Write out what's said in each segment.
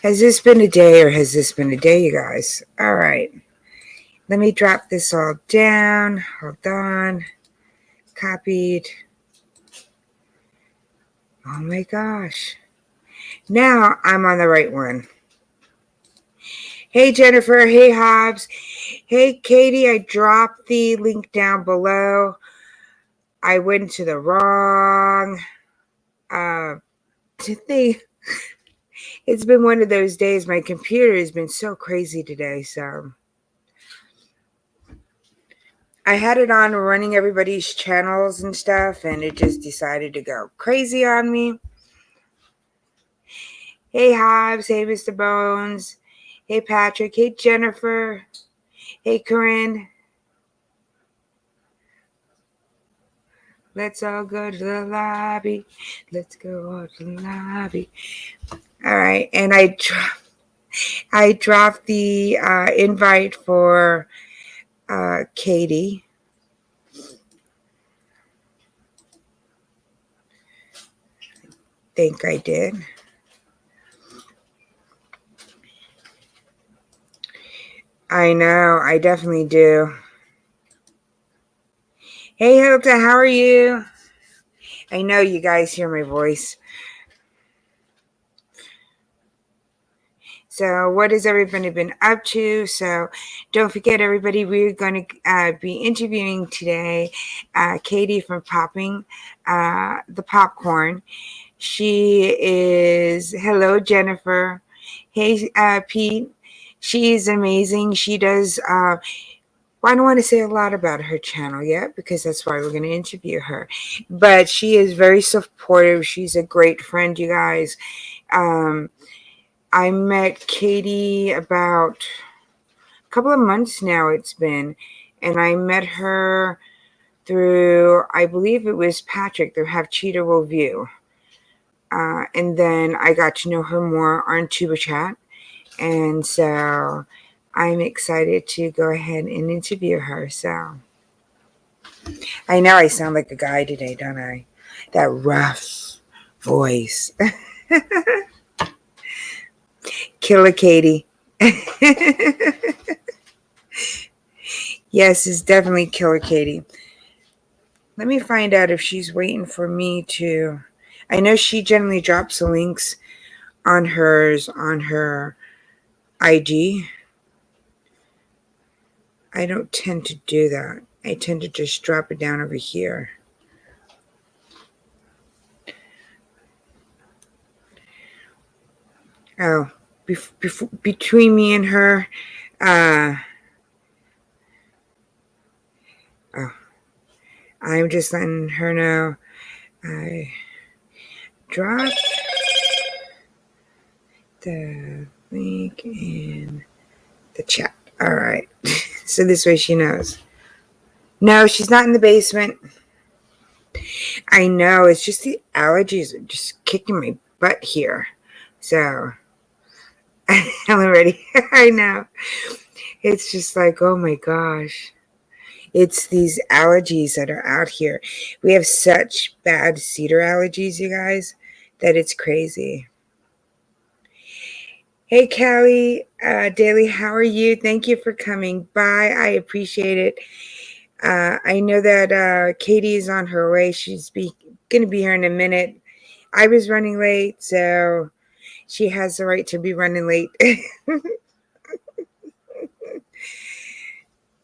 Has this been a day or has this been a day, you guys? All right. Let me drop this all down. Hold on. Copied. Oh my gosh. Now I'm on the right one. Hey, Jennifer. Hey, Hobbs. Hey, Katie. I dropped the link down below. I went to the wrong thing. It's been one of those days. My computer has been so crazy today. So I had it on running everybody's channels and stuff, and it just decided to go crazy on me. Hey, Hobbs. Hey, Mr. Bones. Hey, Patrick. Hey, Jennifer. Hey, Corinne. Let's all go to the lobby. Let's go out to the lobby. All right. And I dropped the invite for Katie. Think I did. I know. I definitely do. Hey, Hilda. How are you? I know you guys hear my voice. So what has everybody been up to? So don't forget, everybody, we're going to be interviewing today Katie from Popping the Popcorn. She is, hello, Jennifer. Hey, Pete. She is amazing. She does, I don't want to say a lot about her channel yet because that's why we're going to interview her. But she is very supportive. She's a great friend, you guys. I met Katie about a couple of months now it's been, and I met her through, I believe it was Patrick, through Have Cheetah Will View. And then I got to know her more on Tuba Chat, and so I'm excited to go ahead and interview her. So I know I sound like a guy today, don't I? That rough voice. Killer Katie. Yes, it's definitely Killer Katie. Let me find out if she's waiting for me to. I know she generally drops the links on her IG. I don't tend to do that. I tend to just drop it down over here. Oh, between me and her, oh, I'm just letting her know I dropped the link in the chat. All right. So this way she knows. No, she's not in the basement. I know. It's just the allergies are just kicking my butt here. So I'm ready. I know. It's just like, oh my gosh. It's these allergies that are out here. We have such bad cedar allergies, you guys, that it's crazy. Hey, Callie Daly, how are you? Thank you for coming by. I appreciate it. I know that Katie is on her way. She's going to be here in a minute. I was running late, so she has the right to be running late.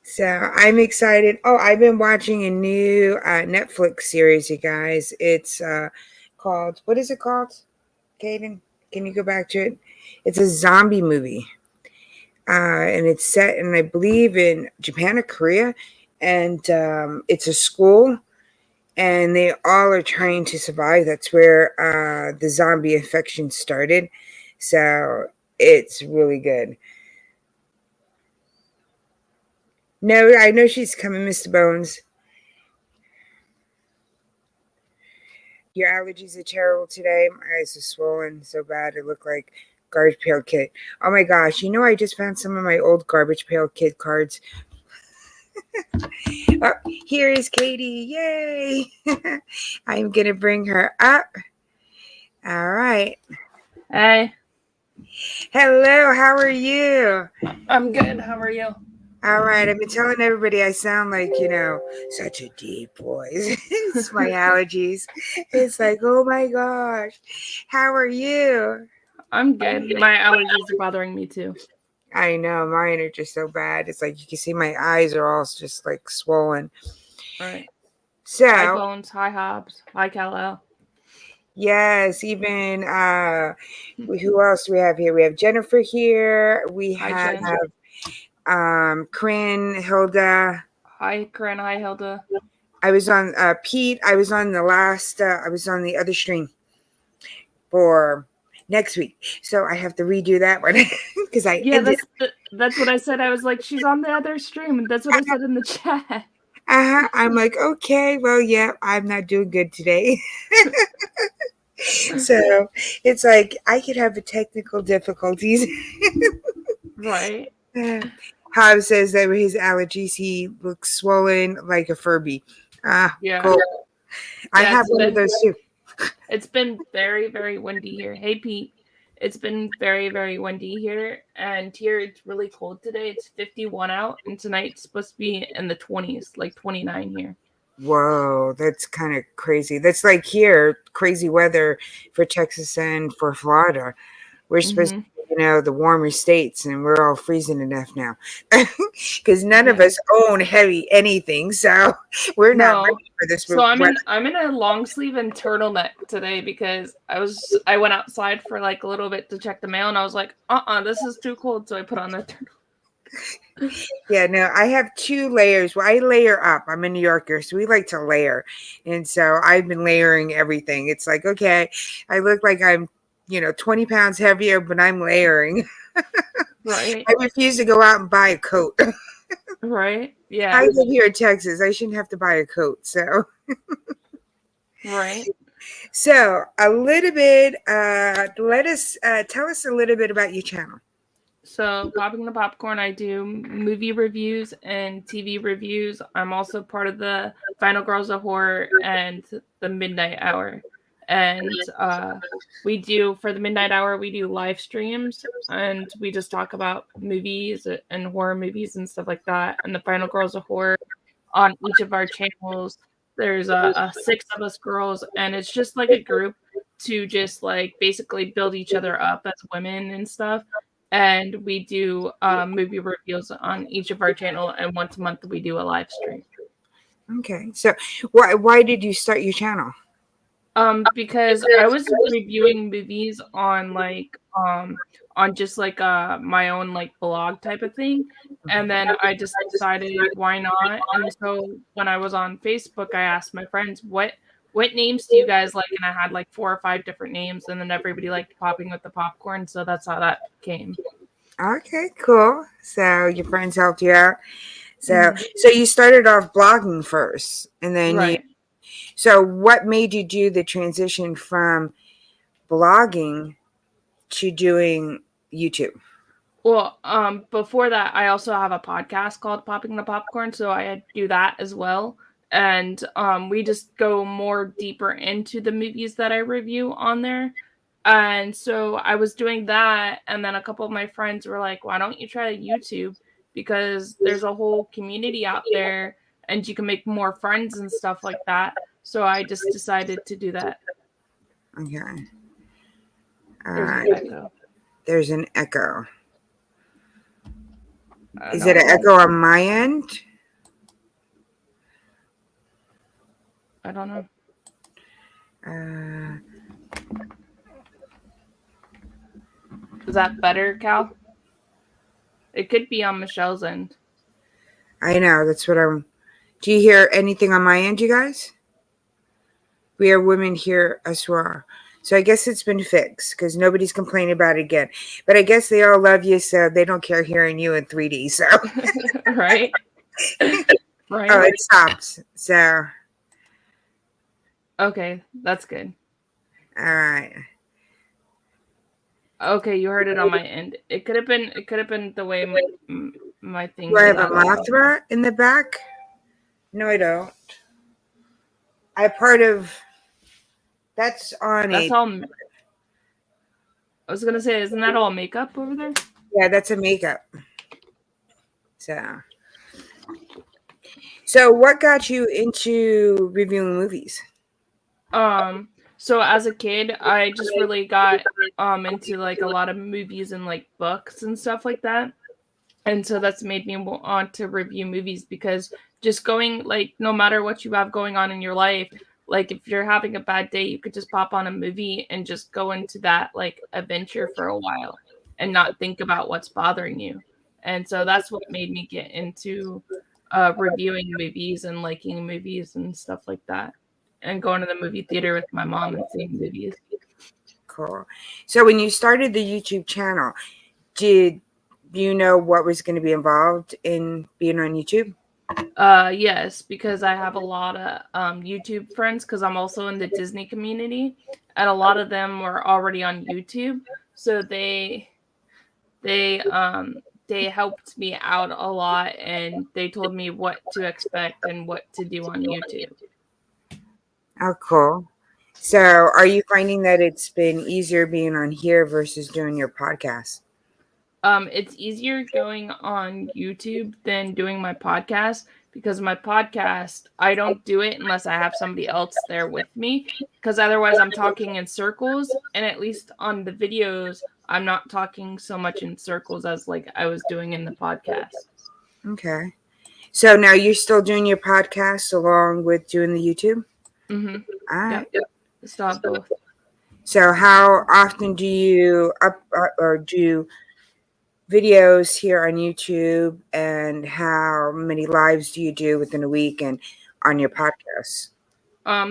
So I'm excited. Oh, I've been watching a new Netflix series, you guys. It's called, what is it called? Kaden, can you go back to it? It's a zombie movie. And it's set in, I believe, in Japan or Korea. And it's a school, and they all are trying to survive. That's where the zombie infection started. So it's really good. No, I know she's coming, Mr. Bones. Your allergies are terrible today. My eyes are swollen so bad it looked like Garbage Pail Kid. Oh my gosh, you know I just found some of my old Garbage Pail Kid cards. Oh, here is Katie. Yay! I'm going to bring her up. All right. Hi. Hello, how are you? I'm good. How are you? All right, I've been telling everybody I sound like, such a deep voice. It's my allergies. It's like, oh my gosh. How are you? I'm good. My allergies are bothering me too. I know, mine are just so bad. It's like you can see my eyes are all just like swollen. Right. Hi So, Bones. Hi Hobbs. Hi Kal-El. yes, even who else do we have here? We have Jennifer here. We Hi have Jen. Corinne, Hilda. Hi Corinne. Hi Hilda. I was on Pete. I was on the last. I was on the other stream for next week, so I have to redo that one because I Yeah, ended. that's what I said. I was like, she's on the other stream, and that's what I said in the chat. I'm like, okay, well, yeah, I'm not doing good today. So it's like I could have the technical difficulties. Right. Hobbs says that with his allergies, he looks swollen like a Furby. Yeah. Cool. I Yeah. have one of those too. It's been very very windy here. Hey Pete. It's been very very windy here, and here it's really cold today. It's 51 out, and tonight's supposed to be in the 20s, like 29 here. Whoa, that's kind of crazy. That's like here, crazy weather for Texas and for Florida. We're supposed to, Mhm. the warmer states, and we're all freezing to death now because none of Yeah. us own heavy anything, so we're not No. ready for this So weather. I'm in a long sleeve and turtleneck today because I went outside for like a little bit to check the mail and I was like, this is too cold, so I put on the turtle. Yeah, no, I have two layers. Well, I layer up. I'm a New Yorker, so we like to layer, and so I've been layering everything. It's like, okay, I look like I'm 20 pounds heavier, but I'm layering. Right. I refuse to go out and buy a coat. Right. I Yeah. live here in Texas. I shouldn't have to buy a coat. Right. So a little bit. Let us tell us a little bit about your channel. So, Popping the Popcorn, I do movie reviews and TV reviews. I'm also part of the Final Girls of Horror and the Midnight Hour. And we do, for the Midnight Hour, we do live streams and we just talk about movies and horror movies and stuff like that. And the Final Girls of Horror, on each of our channels, there's a six of us girls, and it's just like a group to just like basically build each other up as women and stuff, and we do movie reviews on each of our channel, and once a month we do a live stream. Okay, so why did you start your channel? Because I was reviewing movies on just like my own like blog type of thing, and then I just decided why not. And so when I was on Facebook, I asked my friends what names do you guys like, and I had like 4 or 5 different names, and then everybody liked Popping with the Popcorn, so that's how that came. Okay, cool. So your friends helped you out. So Mhm. so you started off blogging first, and then you. Right. So what made you do the transition from blogging to doing YouTube? Well, before that, I also have a podcast called Popping the Popcorn, so I do that as well. And we just go more deeper into the movies that I review on there. And so I was doing that, and then a couple of my friends were like, "Why don't you try YouTube? Because there's a whole community out there, and you can make more friends and stuff like that." So I just decided to do that. Okay. There's an Uh, echo. there's an echo. I don't Is know it what an that echo means. on my end? I don't know. Uh, Is that better, Cal? It could be on Michelle's end. I know. That's what I'm. Do you hear anything on my end, you guys? We are women here as well. So I guess it's been fixed because nobody's complaining about it again. But I guess they all love you, so they don't care hearing you in 3D. So, Right? oh, Right? it stopped. So, Okay, that's good. all right. Okay, you heard it on my end. It could have been the way my thing Do I is have a actually. Mothra in the back? No, I don't. I part of. That's on That's a. all I was gonna say, isn't that all makeup over there? Yeah, that's a makeup. So what got you into reviewing movies? So as a kid, I just really got into like a lot of movies and like books and stuff like that. And so that's made me want to review movies because just going like no matter what you have going on in your life, like if you're having a bad day, you could just pop on a movie and just go into that like adventure for a while and not think about what's bothering you. And so that's what made me get into reviewing movies and liking movies and stuff like that, and going to the movie theater with my mom and seeing movies. Cool. So when you started the YouTube channel, did you know what was going to be involved in being on YouTube? Yes, because I have a lot of YouTube friends because I'm also in the Disney community, and a lot of them were already on YouTube, so they helped me out a lot, and they told me what to expect and what to do on YouTube. Oh, cool. So are you finding that it's been easier being on here versus doing your podcast? It's easier going on YouTube than doing my podcast because my podcast, I don't do it unless I have somebody else there with me because otherwise I'm talking in circles, and at least on the videos I'm not talking so much in circles as like I was doing in the podcast. Okay. So now you're still doing your podcast along with doing the YouTube? Mhm. All right. Yep. Stop both. So how often do you up or do videos here on YouTube, and how many lives do you do within a week and on your podcast?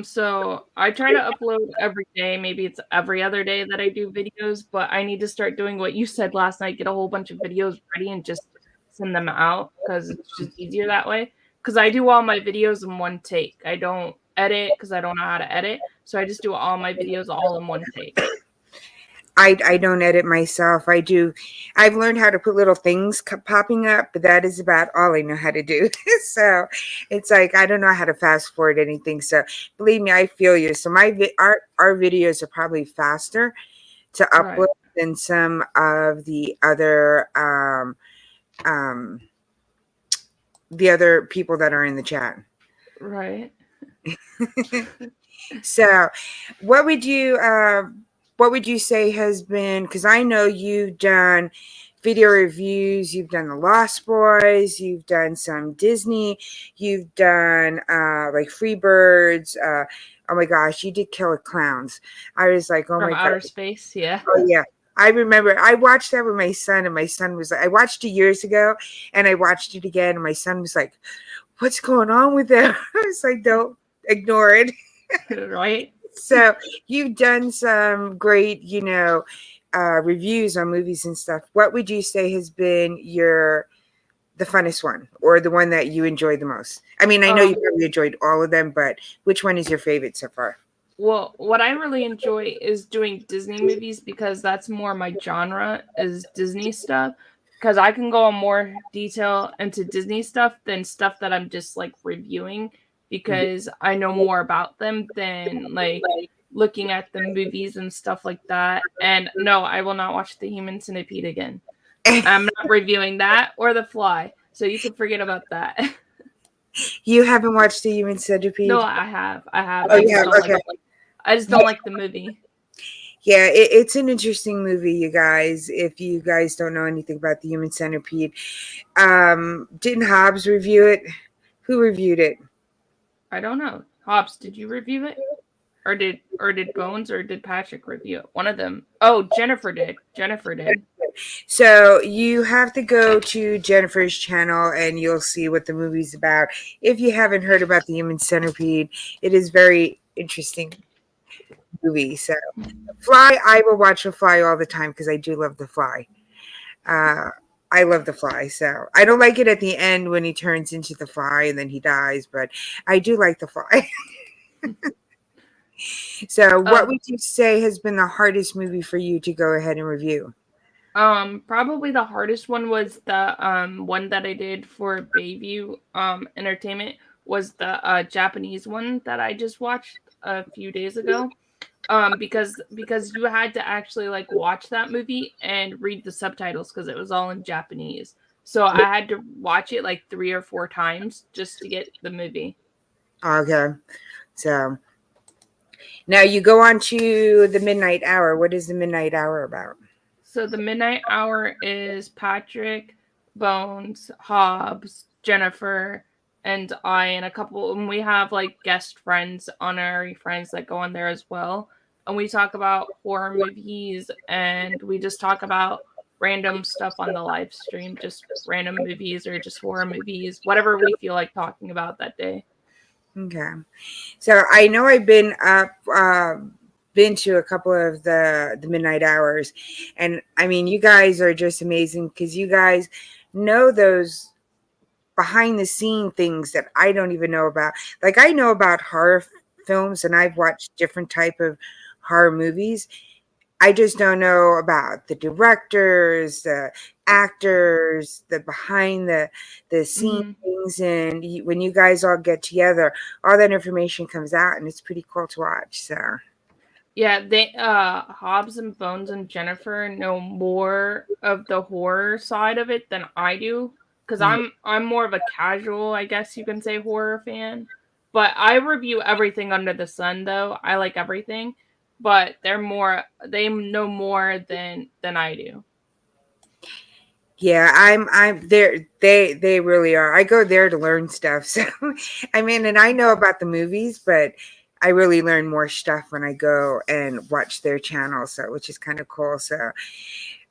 So I try to upload every day. Maybe it's every other day that I do videos, but I need to start doing what you said last night, get a whole bunch of videos ready and just send them out because it's just easier that way. Because I do all my videos in one take. I don't edit because I don't know how to edit. So I just do all my videos all in one take. I don't edit myself. I do. I've learned how to put little things popping up, but that is about all I know how to do. So it's like I don't know how to fast forward anything. So believe me, I feel you. So our videos are probably faster to Right. upload than some of um, the other people that are in the chat. Right. So, what would you what would you say has been, because I know you've done video reviews, you've done the Lost Boys, you've done some Disney, you've done like Freebirds. Oh my gosh, you did Killer Clowns. I was like, oh From my god, outer space. Yeah. oh yeah. I remember I watched that with my son, and my son was I watched it years ago, and I watched it again, and my son was like, what's going on with that? I was like, don't ignore it. Right. So you've done some great, reviews on movies and stuff. What would you say has been the funnest one, or the one that you enjoyed the most? I mean, I know you Um, probably enjoyed all of them, but which one is your favorite so far? Well, what I really enjoy is doing Disney movies because that's more my genre is Disney stuff. Because I can go in more detail into Disney stuff than stuff that I'm just like reviewing because I know more about them than like looking at the movies and stuff like that. And no, I will not watch The Human Centipede again. I'm not reviewing that or The Fly. So you can forget about that. You haven't watched The Human No, Centipede? I have. I have. Oh, I you just have? don't like Okay. I just don't like the movie. Yeah, it's an interesting movie, you guys. If you guys don't know anything about The Human Centipede, didn't Hobbs review it? Who reviewed it? I don't know. Hobbs, did you review it? Or did Bones or did Patrick review it? One of them. Oh, Jennifer did. Jennifer did. So you have to go to Jennifer's channel and you'll see what the movie's about. If you haven't heard about the Human Centipede, it is very interesting movie. So Fly, I will watch The Fly all the time because I do love The Fly. Uh, I love The Fly. So I don't like it at the end when he turns into the fly and then he dies, but I do like The Fly. So what Uh would you say has been the hardest movie for you to go ahead and review? Probably the hardest one was the one that I did for Bayview Entertainment was the Japanese one that I just watched a few days ago. because you had to actually like watch that movie and read the subtitles because it was all in Japanese. So I had to watch it like 3 or 4 times just to get the movie. Okay. So now you go on to the Midnight Hour. What is the Midnight Hour about? So the Midnight Hour is Patrick, Bones, Hobbs, Jennifer, and I, and a couple. And we have like guest friends, honorary friends that go on there as well. And we talk about horror movies, and we just talk about random stuff on the live stream, just random movies or just horror movies, whatever we feel like talking about that day. Okay. So I know I've been up, been to a couple of the Midnight Hours, and I mean, you guys are just amazing because you guys know those behind the scene things that I don't even know about. Like I know about horror films, and I've watched different type of horror movies. I just don't know about the directors, the actors, the behind the scene Mm-hmm. things, and when you guys all get together, all that information comes out, and it's pretty cool to watch. So, Yeah, they Hobbs and Bones and Jennifer know more of the horror side of it than I do cuz mm, I'm more of a casual, I guess you can say, horror fan. But I review everything under the sun though. I like everything, but they know more than I do. yeah, I'm there. They really are. I go there to learn stuff. So, I mean, and I know about the movies, but I really learn more stuff when I go and watch their channel. So, which is kind of cool. So,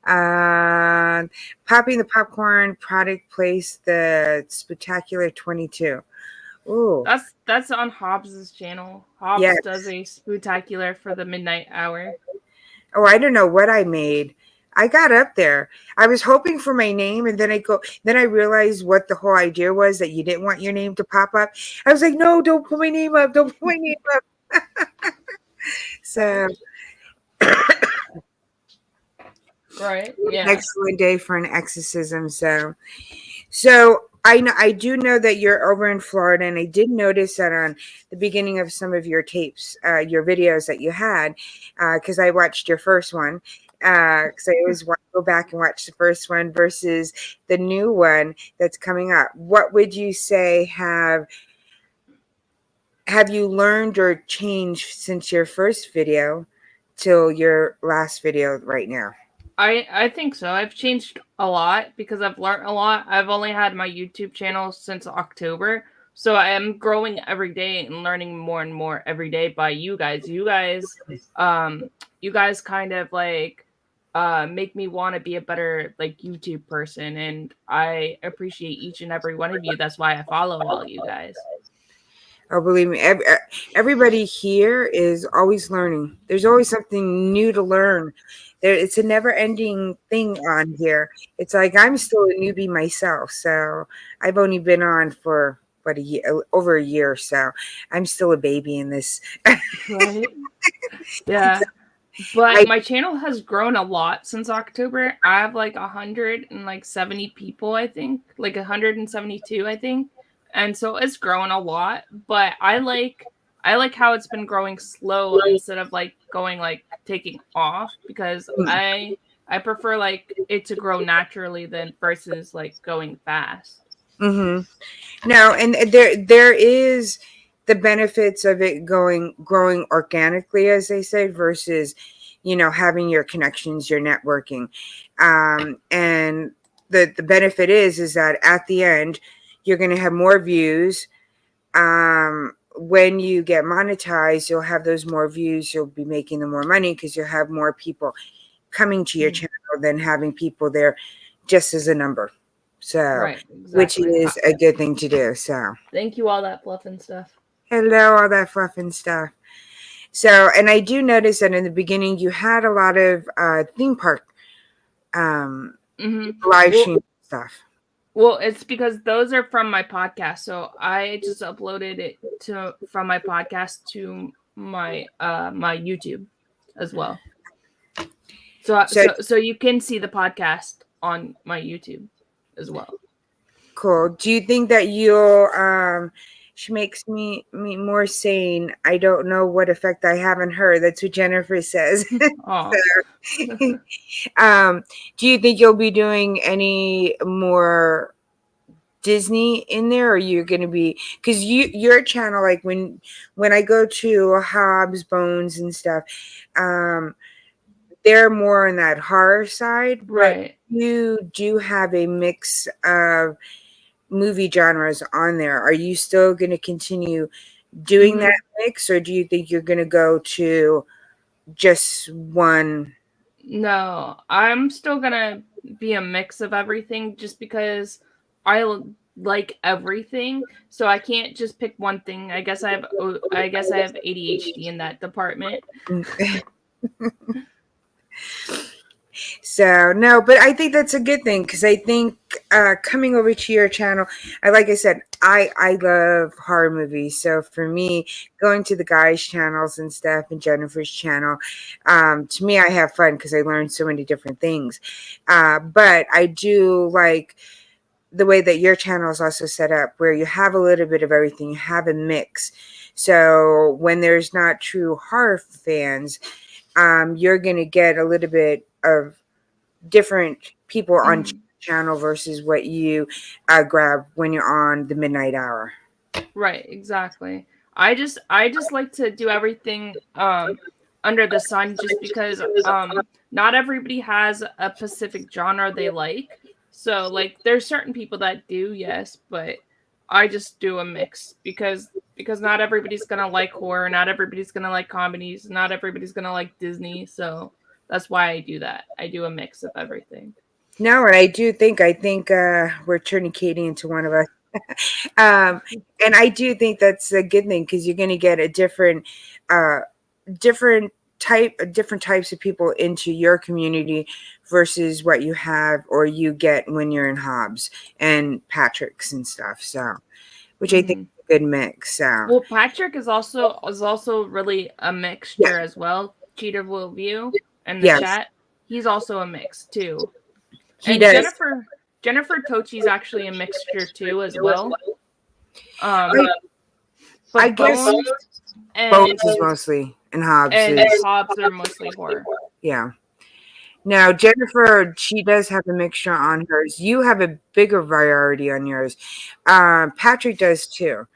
Uh, Popping the Popcorn product place, the Spectacular 22. Ooh, That's on Hobbs's channel. Hobbs yes. does a spectacular for the midnight hour. Oh, I don't know what I made. I got up there. I was hoping for my name, and then I realized what the whole idea was, that you didn't want your name to pop up. I was like, no, don't put my name up. Don't put my name up. So, Right? Yeah. excellent day for an exorcism. So I do know that you're over in Florida, and I did notice that on the beginning of some of your tapes, your videos that you had, because I watched your first one. Because I always want to go back and watch the first one versus the new one that's coming up. What would you say have you learned or changed since your first video till your last video right now? I think so. I've changed a lot because I've learned a lot. I've only had my YouTube channel since October, so I am growing every day and learning more and more every day by you guys. You guys kind of like make me want to be a better like YouTube person, and I appreciate each and every one of you. That's why I follow all you guys. Oh, believe me, everybody here is always learning. There's always something new to learn. It's a never-ending thing on here. It's like I'm still a newbie myself, so I've only been on for what, a year, over a year, so I'm still a baby in this. Right? Yeah. But I my channel has grown a lot since October. I have like 170 people, I think, like 172, I think. And so it's grown a lot, but I like how it's been growing slow instead of like going like taking off because I prefer like it to grow naturally than versus like going fast. No, and there is the benefits of it growing organically, as they say, versus having your connections, your networking, and the benefit is that at the end you're going to have more views. When you get monetized, you'll have those more views. You'll be making the more money because you'll have more people coming to your Mm. channel than having people there just as a number. So, Right, which exactly. is a good thing to do. So, Thank you all that fluff and stuff. hello, all that fluff and stuff. So, and I do notice that in the beginning you had a lot of theme park um, Mhm. live Well, stream stuff. Well, it's because those are from my podcast. So I just uploaded it to from my podcast to my YouTube as well. So So so so you can see the podcast on my YouTube as well. cool. Do you think that you'll She makes me more sane. I don't know what effect I have on her. That's what Jennifer says. Oh, So, do you think you'll be doing any more Disney in there, or you're going to be, because your channel, like when I go to Hobbs Bones and stuff, um they're more on that horror side, but right. you do have a mix of movie genres on there. Are you still going to continue doing that Hmm. mix, or do you think you're going to go to just one? No, I'm still gonna be a mix of everything just because like everything, so I can't just pick one thing. I guess I have ADHD in that department. So no, but I think that's a good thing, because I think coming over to your channel, like I said, I love horror movies. So for me, going to the guys' channels and stuff and Jennifer's channel, to me, I have fun because I learn so many different things. But I do like the way that your channel is also set up, where you have a little bit of everything, you have a mix. So when there's not true horror fans, you're going to get a little bit of different people on Mhm. channel versus what you grab when you're on the midnight hour. Right, exactly. I just like to do everything under the sun just because not everybody has a specific genre they like. So like there's certain people that do, yes, but I just do a mix because not everybody's going to like horror, not everybody's going to like comedies, not everybody's going to like Disney. So that's why I do that. I do a mix of everything. No, and I think we're turning Katie into one of us. um, and I do think that's a good thing, because you're going to get a uh, different different types of people into your community versus what you have or you get when you're in Hobbs and Patrick's and stuff. So, which I think Mhm. is a good mix. So, Well, Patrick is also really a yeah, mixture as well. Cheater will view and the yes, chat. He's also a mix too. he And does. Jennifer Tochi's actually a mixture too as well. I, Um, I but guess Bones Bones is mostly and Hobbs is, and Hobbs are mostly horror. yeah. Now, Jennifer, she does have a mixture on hers. You have a bigger variety on yours. Patrick does too.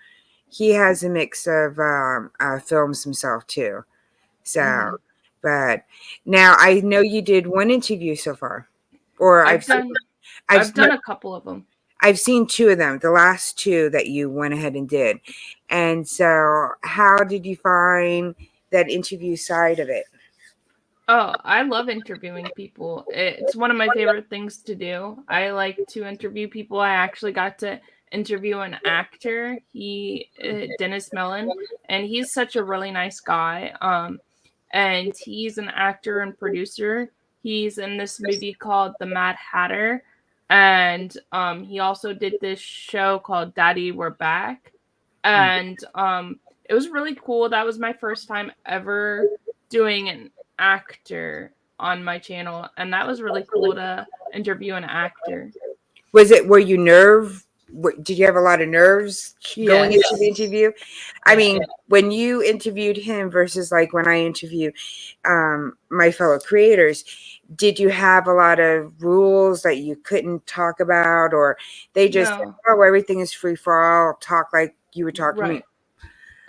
He has a mix of films himself too. So, Hmm. but now I know you did one interview so far, or I've done I've I've done a couple of them. I've seen two of them, the last two that you went ahead and did. And so, how did you find that interview side of it? Oh, I love interviewing people. It's one of my favorite things to do. I like to interview people. I actually got to interview an actor, Dennis Mellon, and he's such a really nice guy. And he's an actor and producer. He's in this movie called The Mad Hatter, and he also did this show called Daddy We're Back, and it was really cool. That was my first time ever doing an actor on my channel, and that was really cool to interview an actor. Was it, were you did you have a lot of nerves going into the Yes. interview? I Yeah. mean, when you interviewed him versus like when I interview my fellow creators, did you have a lot of rules that you couldn't talk about, or they just said, No. oh, everything is free for all, talk like you would talk to me?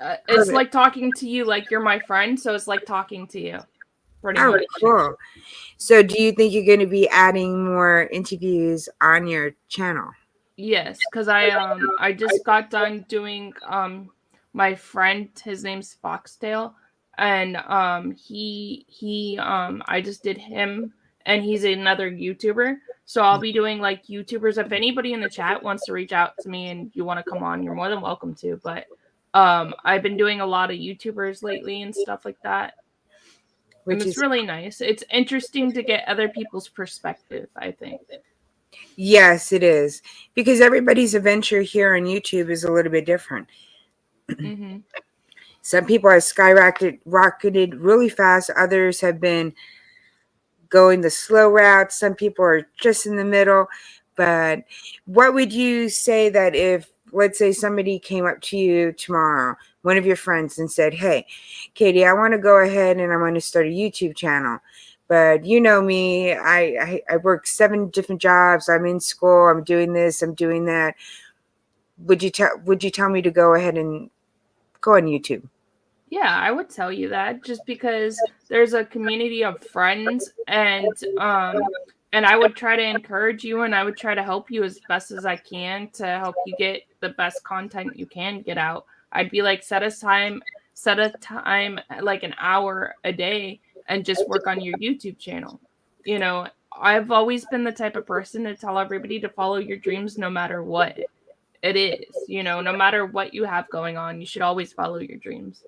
Right. It's Perfect. like talking to you, like you're my friend, so it's like talking to you, pretty Oh, much. cool. So, do you think you're going to be adding more interviews on your channel? Yes, because I just got done doing my friend, his name's Foxtail, and he I just did him, and he's another YouTuber. So I'll be doing like YouTubers. If anybody in the chat wants to reach out to me and you want to come on, you're more than welcome to. But I've been doing a lot of YouTubers lately and stuff like that. And Which it's is, really nice. It's interesting to get other people's perspective, I think. yes, it is, because everybody's adventure here on YouTube is a little bit different. Mhm. Some people have rocketed really fast. Others have been going the slow route. Some people are just in the middle. But what would you say that if let's say somebody came up to you tomorrow, one of your friends, and said, "Hey, Katie, I want to go ahead and I want to start a YouTube channel. But you know me, I work 7 different jobs. I'm in school. I'm doing this. I'm doing that. Would you tell me to go ahead and go on YouTube?" Yeah, I would tell you that just because there's a community of friends and I would try to encourage you and I would try to help you as best as I can to help you get the best content you can get out. I'd be like set a time like an hour a day and just work on your YouTube channel. You know, I've always been the type of person to tell everybody to follow your dreams no matter what it is. You know, no matter what you have going on, you should always follow your dreams.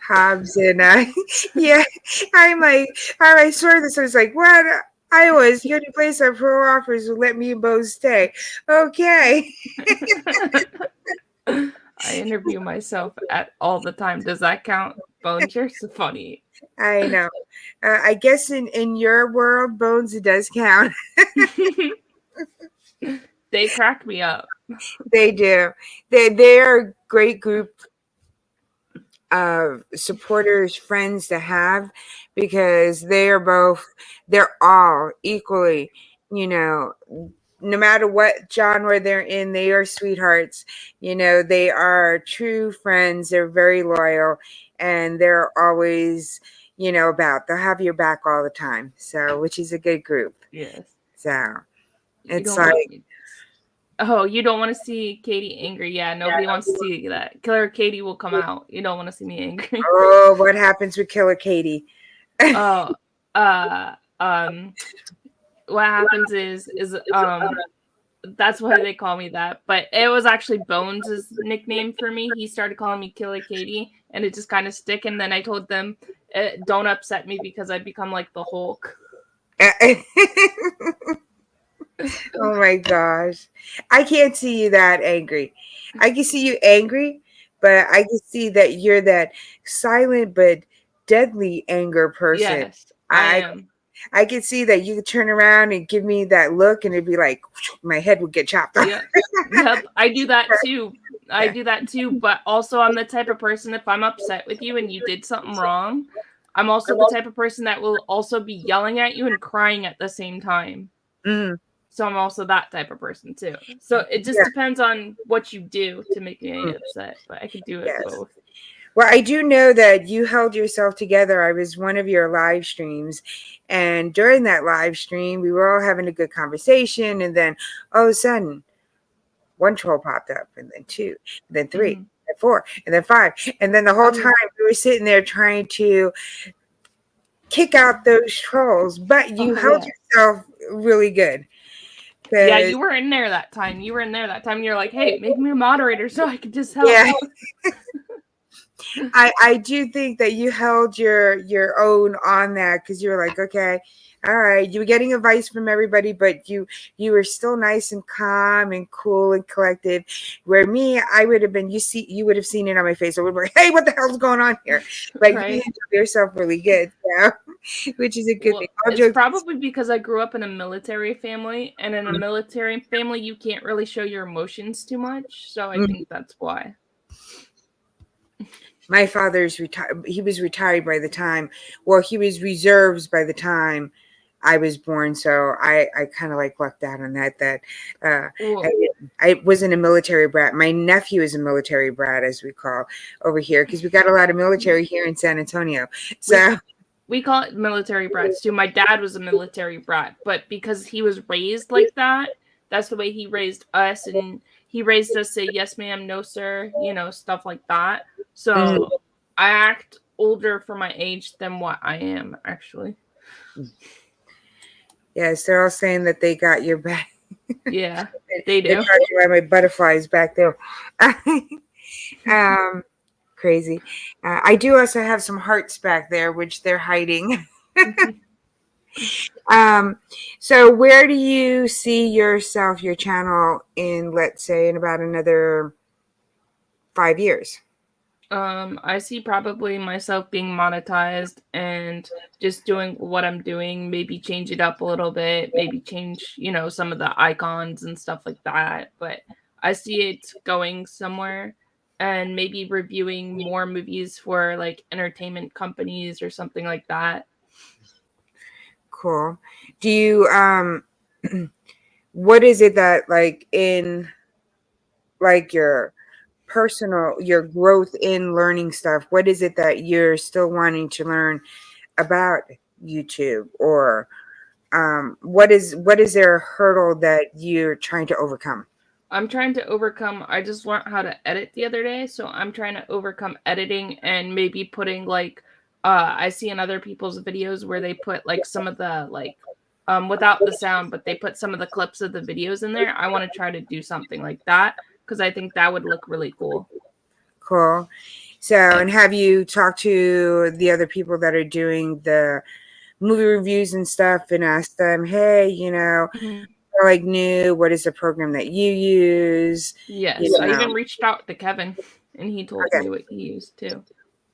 Hobbs and yeah, I'm like, I swear this. I was like, what? Iowa's the only place our pro offers will let me and Bo stay. Okay. I interview myself at all the time. Does that count? Bones, you're so funny. I know. I guess in your world, Bones, it does count. They crack me up. They do. They are a great group of supporters, friends to have, because they're all equally, no matter what genre they're in, they are sweethearts. They are true friends. They're very loyal, and they're always, they'll have your back all the time. So, which is a good group. Yes. So, it's you don't want to see Katie angry. Yeah, nobody wants to see that. Killer Katie will come out. You don't want to see me angry. Oh, what happens with Killer Katie? What happens is that's why they call me that. But it was actually Bones' nickname for me. He started calling me Killer Katie, and it just kind of stick. And then I told them, don't upset me because I become like the Hulk. Oh my gosh. I can't see you that angry. I can see you angry, but I can see that you're that silent but deadly anger person. Yes, I am. I can see that you could turn around and give me that look and it'd be like my head would get chopped off. Yep, I do that too. I do that too, but also I'm the type of person, if I'm upset with you and you did something wrong, I'm also the type of person that will also be yelling at you and crying at the same time. Mm. So I'm also that type of person too. So it just depends on what you do to make me upset, but I can do it both. Well, I do know that you held yourself together. I was one of your live streams, and during that live stream, we were all having a good conversation, and then all of a sudden, 1 troll popped up, and then 2, and then 3, and 4, and then 5, and then the whole time we were sitting there trying to kick out those trolls, but you held yourself really good. Yeah, you were in there that time. You're like, hey, make me a moderator so I could just help. Yeah. I do think that you held your own on that, because you were like, okay, all right, you were getting advice from everybody, but you were still nice and calm and cool and collected. Where me, I would have been, you would have seen it on my face. I would be like, hey, what the hell's going on here? Like, you handled yourself really good, which is a good thing. It's probably because I grew up in a military family, and in a military family, you can't really show your emotions too much. So I think that's why. My father's retired. He was retired by the time, he was reserves by the time I was born. So I kind of like lucked out on that. I wasn't a military brat. My nephew is a military brat, as we call over here, because we got a lot of military here in San Antonio. So we call it military brats too. My dad was a military brat, but because he was raised like that, that's the way he raised us, and he raised us to yes ma'am, no sir, stuff like that. So I act older for my age than what I am, actually. Yes, they're all saying that they got your back. Yeah, they do. They're my butterflies back there. Crazy. I do also have some hearts back there, which they're hiding. So where do you see your channel in, let's say, in about another 5 years? I see probably myself being monetized and just doing what I'm doing, maybe change it up a little bit, maybe change, some of the icons and stuff like that. But I see it going somewhere and maybe reviewing more movies for like entertainment companies or something like that. Cool. Do you what is it that like in like your growth in learning stuff, what is it that you're still wanting to learn about YouTube, or what is there a hurdle that you're trying to overcome? I'm trying to overcome. I just learned how to edit the other day, so I'm trying to overcome editing and maybe putting like I see in other people's videos where they put like some of the like without the sound, but they put some of the clips of the videos in there. I want to try to do something like that because I think that would look really cool. Cool. So, and have you talked to the other people that are doing the movie reviews and stuff and asked them, hey, Mhm. you're like new, what is the program that you use? Yes, You I know. even reached out to Kevin and he told Okay. me what he used too.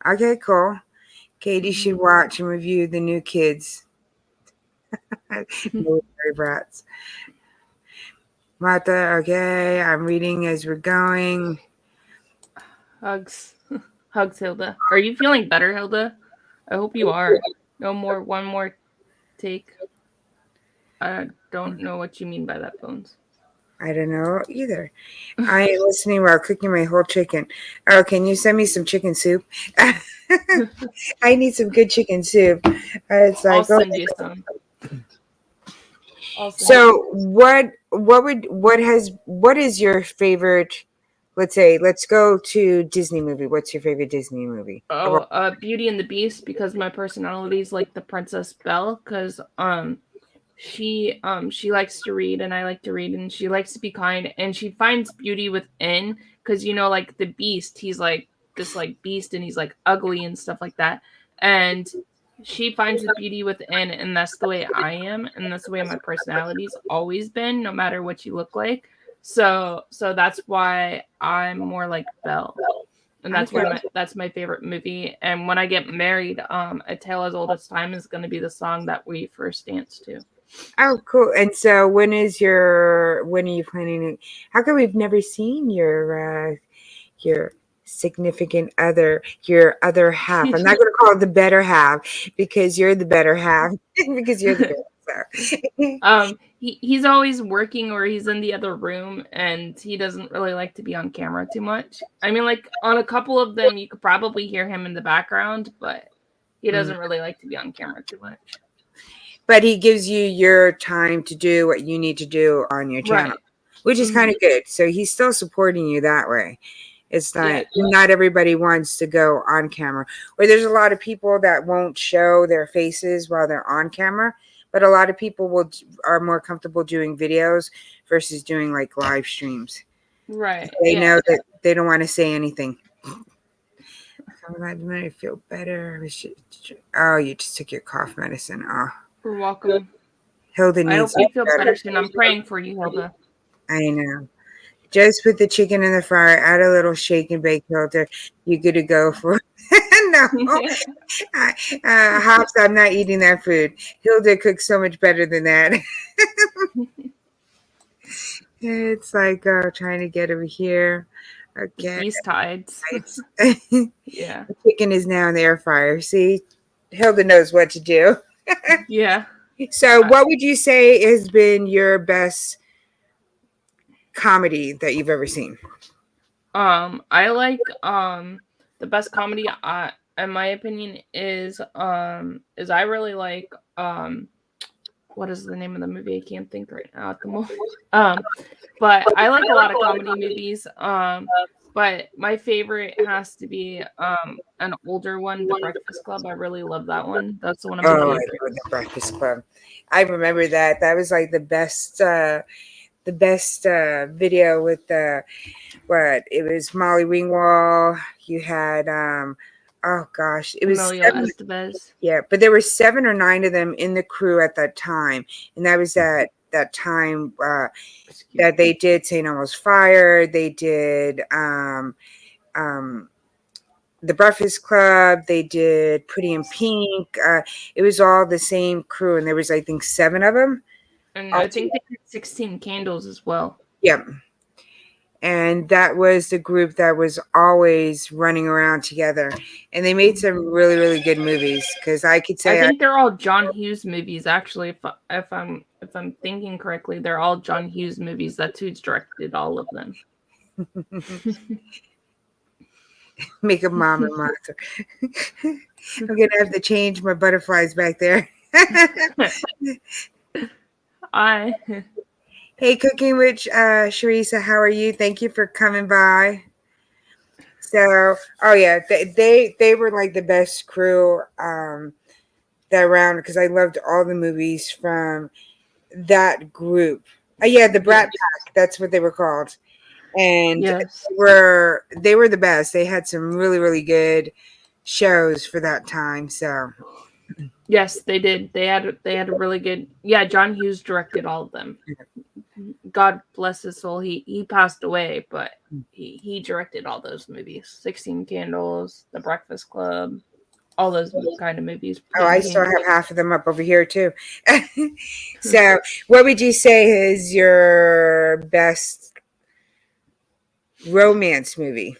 Okay, cool. Katie should Mhm. watch and review the new kids. Military brats. Martha, okay, I'm reading as we're going. Hugs. Hugs, Hilda. Are you feeling better, Hilda? I hope you are. No more, one more take. I don't know what you mean by that, Bones. I don't know either. I am listening while cooking my whole chicken. Oh, can you send me some chicken soup? I need some good chicken soup. It's I'll like, oh. send you some. I'll send you So some. what is your favorite? Let's go to Disney movie. What's your favorite Disney movie? Oh, Beauty and the Beast because my personality is like the Princess Belle because she likes to read and I like to read and she likes to be kind and she finds beauty within because like the Beast, he's like this like beast and he's like ugly and stuff like that, and she finds the beauty within, and that's the way I am, and that's the way my personality's always been, no matter what you look like. So that's why I'm more like Belle, and that's Okay. why that's my favorite movie. And when I get married, A Tale as Old as Time is going to be the song that we first dance to. Oh, cool. And so when are you planning to, how come we've never seen your significant other, your other half? I'm not going to call it the better half because you're the better half because you're the better. So. He's always working or he's in the other room and he doesn't really like to be on camera too much. I mean, like on a couple of them you could probably hear him in the background, but he doesn't really like to be on camera too much. But he gives you your time to do what you need to do on your channel, Right. which is kind of good. So he's still supporting you that way. It's Yeah. not everybody wants to go on camera. Or there's a lot of people that won't show their faces while they're on camera, but a lot of people are more comfortable doing videos versus doing like live streams. Right. They Yeah. know that they don't want to say anything. I'm glad you made me feel better. Oh, you just took your cough medicine. Oh, You're welcome. Hilda I hope needs you it feel better. better soon. I'm praying for you, Hilda. I know. Just put the chicken in the fryer, add a little shake and bake, Hilda. You're good to go for. No, Hops, I'm not eating that food. Hilda cooks so much better than that. It's like trying to get over here. Okay. Beast tides. The Yeah. chicken is now in the air fryer. See, Hilda knows what to do. Yeah. So, what would you say has been your best comedy that you've ever seen? I like the best comedy in my opinion is I really like what is the name of the movie? I can't think right now at the moment. But I like a lot of comedy movies. But my favorite has to be an older one, The Breakfast Club. I really love that one. That's one of my Oh, I love favorites. The Breakfast Club. I remember that. That was like the best video with the what? It was Molly Ringwald. You had oh gosh, it was Emilio Estevez. yeah, but there were 7 or 9 of them in the crew at that time, and that was that time that they did St. Elmo's Fire. They did The Breakfast Club. They did Pretty in Pink. It was all the same crew, and there was I think 7 of them. And I think they did 16 Candles as well. Yeah. and that was the group that was always running around together, and they made some really really good movies. Because I could I say think they're all John Hughes movies. Actually, if I'm thinking correctly, they're all John Hughes movies. That's who's directed all of them. make a mom and monster. I'm gonna have to change my butterflies back there. I Hey, Cooking Witch, Sharisa, how are you? Thank you for coming by. So, oh yeah, they were like the best crew that round because I loved all the movies from that group. Yeah, the Brat yes, Pack, that's what they were called, and yes, they were the best. They had some really really good shows for that time. So, yes, they did. They had a really good. Yeah, John Hughes directed all of them. God bless his soul. He passed away, but he directed all those movies. 16 Candles, The Breakfast Club, all those kind of movies. oh, I Plain still Jane. have half of them up over here too. So, what would you say is your best romance movie?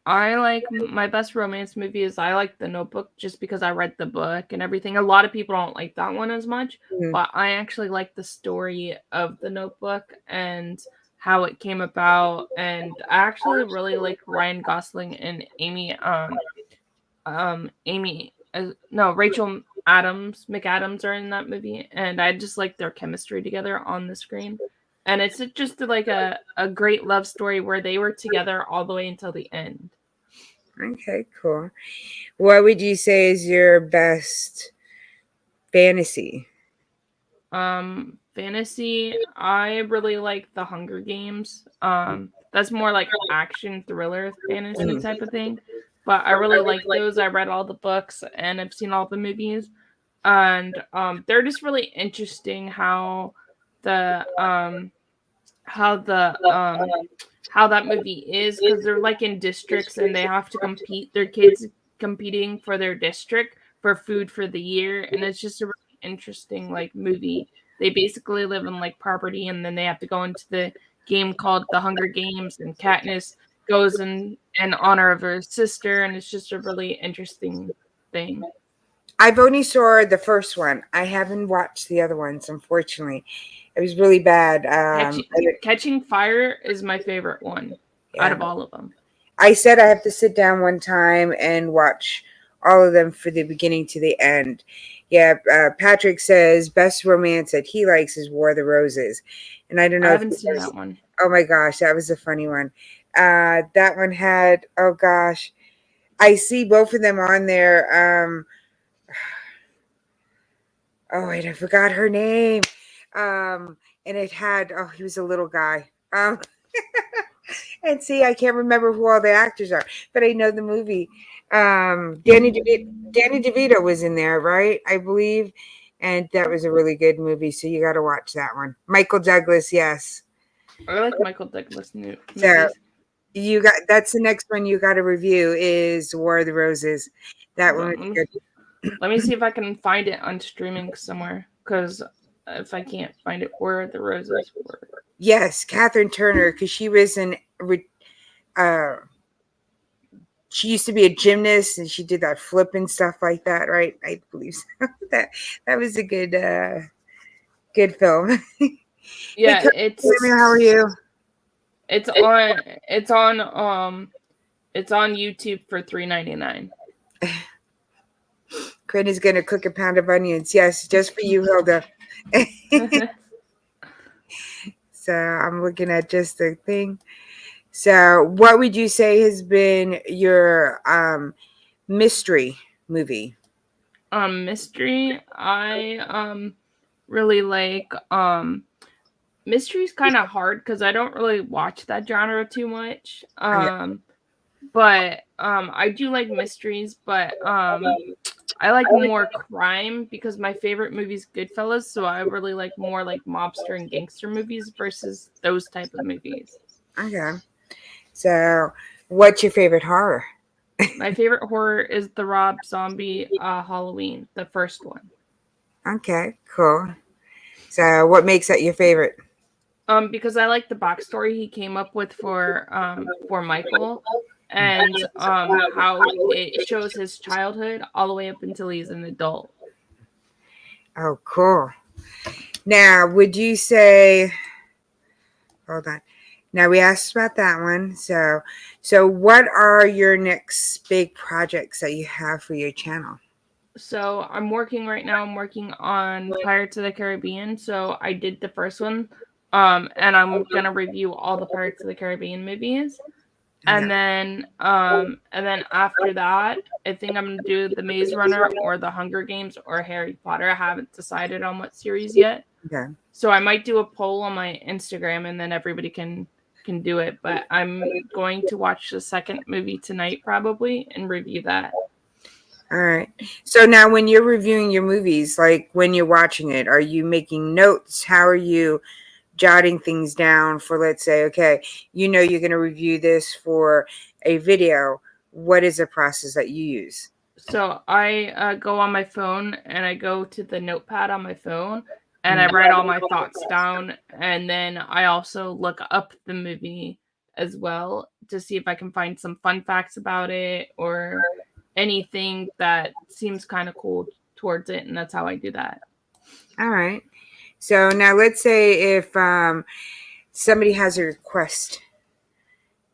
I like my best romance movie is I like The Notebook just because I read the book and everything. A lot of people don't like that one as much, Mm, but I actually like the story of The Notebook and how it came about. And I actually really like Ryan Gosling and Amy, no, Rachel Adams, McAdams are in that movie, and I just like their chemistry together on the screen. And it's just like a great love story where they were together all the way until the end. okay, cool. What would you say is your best fantasy? Fantasy, I really like The Hunger Games. That's more like action thriller fantasy Mm, type of thing. But I really like those. I read all the books and I've seen all the movies. And they're just really interesting the how the how that movie is because they're like in districts and they have to compete their kids competing for their district for food for the year, and it's just a really interesting like movie. They basically live in like poverty and then they have to go into the game called the Hunger Games, and Katniss goes in honor of her sister, and it's just a really interesting thing. I've only saw the first one. I haven't watched the other ones, unfortunately. It was really bad. Catching Fire is my favorite one out Yeah, of all of them. I said I have to sit down one time and watch all of them for the beginning to the end. Yeah, Patrick says best romance that he likes is War of the Roses, and I don't I know if haven't you seen guys. that one. Oh my gosh, that was a funny one. That one had, oh gosh, I see both of them on there. Oh wait, I forgot her name. And it had, oh, he was a little guy. And see, I can't remember who all the actors are, but I know the movie. Danny DeVito was in there, right? I believe, and that was a really good movie. So you got to watch that one. Michael Douglas, yes. I like Michael Douglas So movies. you got that's the next one you got to review is War of the Roses. That one Let was me, good. let me see if I can find it on streaming somewhere. Because if I can't find it, where are the roses were? Yes, Catherine Turner, because uh, she used to be a gymnast and she did that flip and stuff like that, right? I believe so. that that was a good film. Hey, Yeah, Samuel, how are you? it's on it's on it's on YouTube for $3.99. Quinn is gonna cook a pound of onions. Yes, just for you, Hilda. So I'm looking at just the thing. So, what would you say has been your mystery movie? Mystery. I really like mystery's kind of hard because I don't really watch that genre too much. Okay. But I do like mysteries, but I like more crime because my favorite movie is Goodfellas, so I really like more like mobster and gangster movies versus those type of movies. Okay. So, what's your favorite horror? My favorite horror is the Rob Zombie Halloween, the first one. Okay, cool. So, what makes that your favorite? Because I like the backstory he came up with for Michael, and how it shows his childhood all the way up until he's an adult. Oh, cool. Now, would you say, hold on. Now we asked about that one. So what are your next big projects that you have for your channel? So I'm working right now. I'm working on Pirates of the Caribbean. So I did the first one, and I'm gonna review all the Pirates of the Caribbean movies. Yeah. And then after that, I think I'm gonna do the Maze Runner or the Hunger Games or Harry Potter. I haven't decided on what series yet. Okay. So I might do a poll on my Instagram and then everybody can do it. But I'm going to watch the second movie tonight probably and review that. All right. So now when you're reviewing your movies, like when you're watching it, are you making notes? How are you jotting things down for, let's say, okay, you're going to review this for a video. What is the process that you use? So I go on my phone and I go to the notepad on my phone and I write all my thoughts down. And then I also look up the movie as well to see if I can find some fun facts about it or anything that seems kind of cool towards it. And that's how I do that. All right. So now let's say if somebody has a request,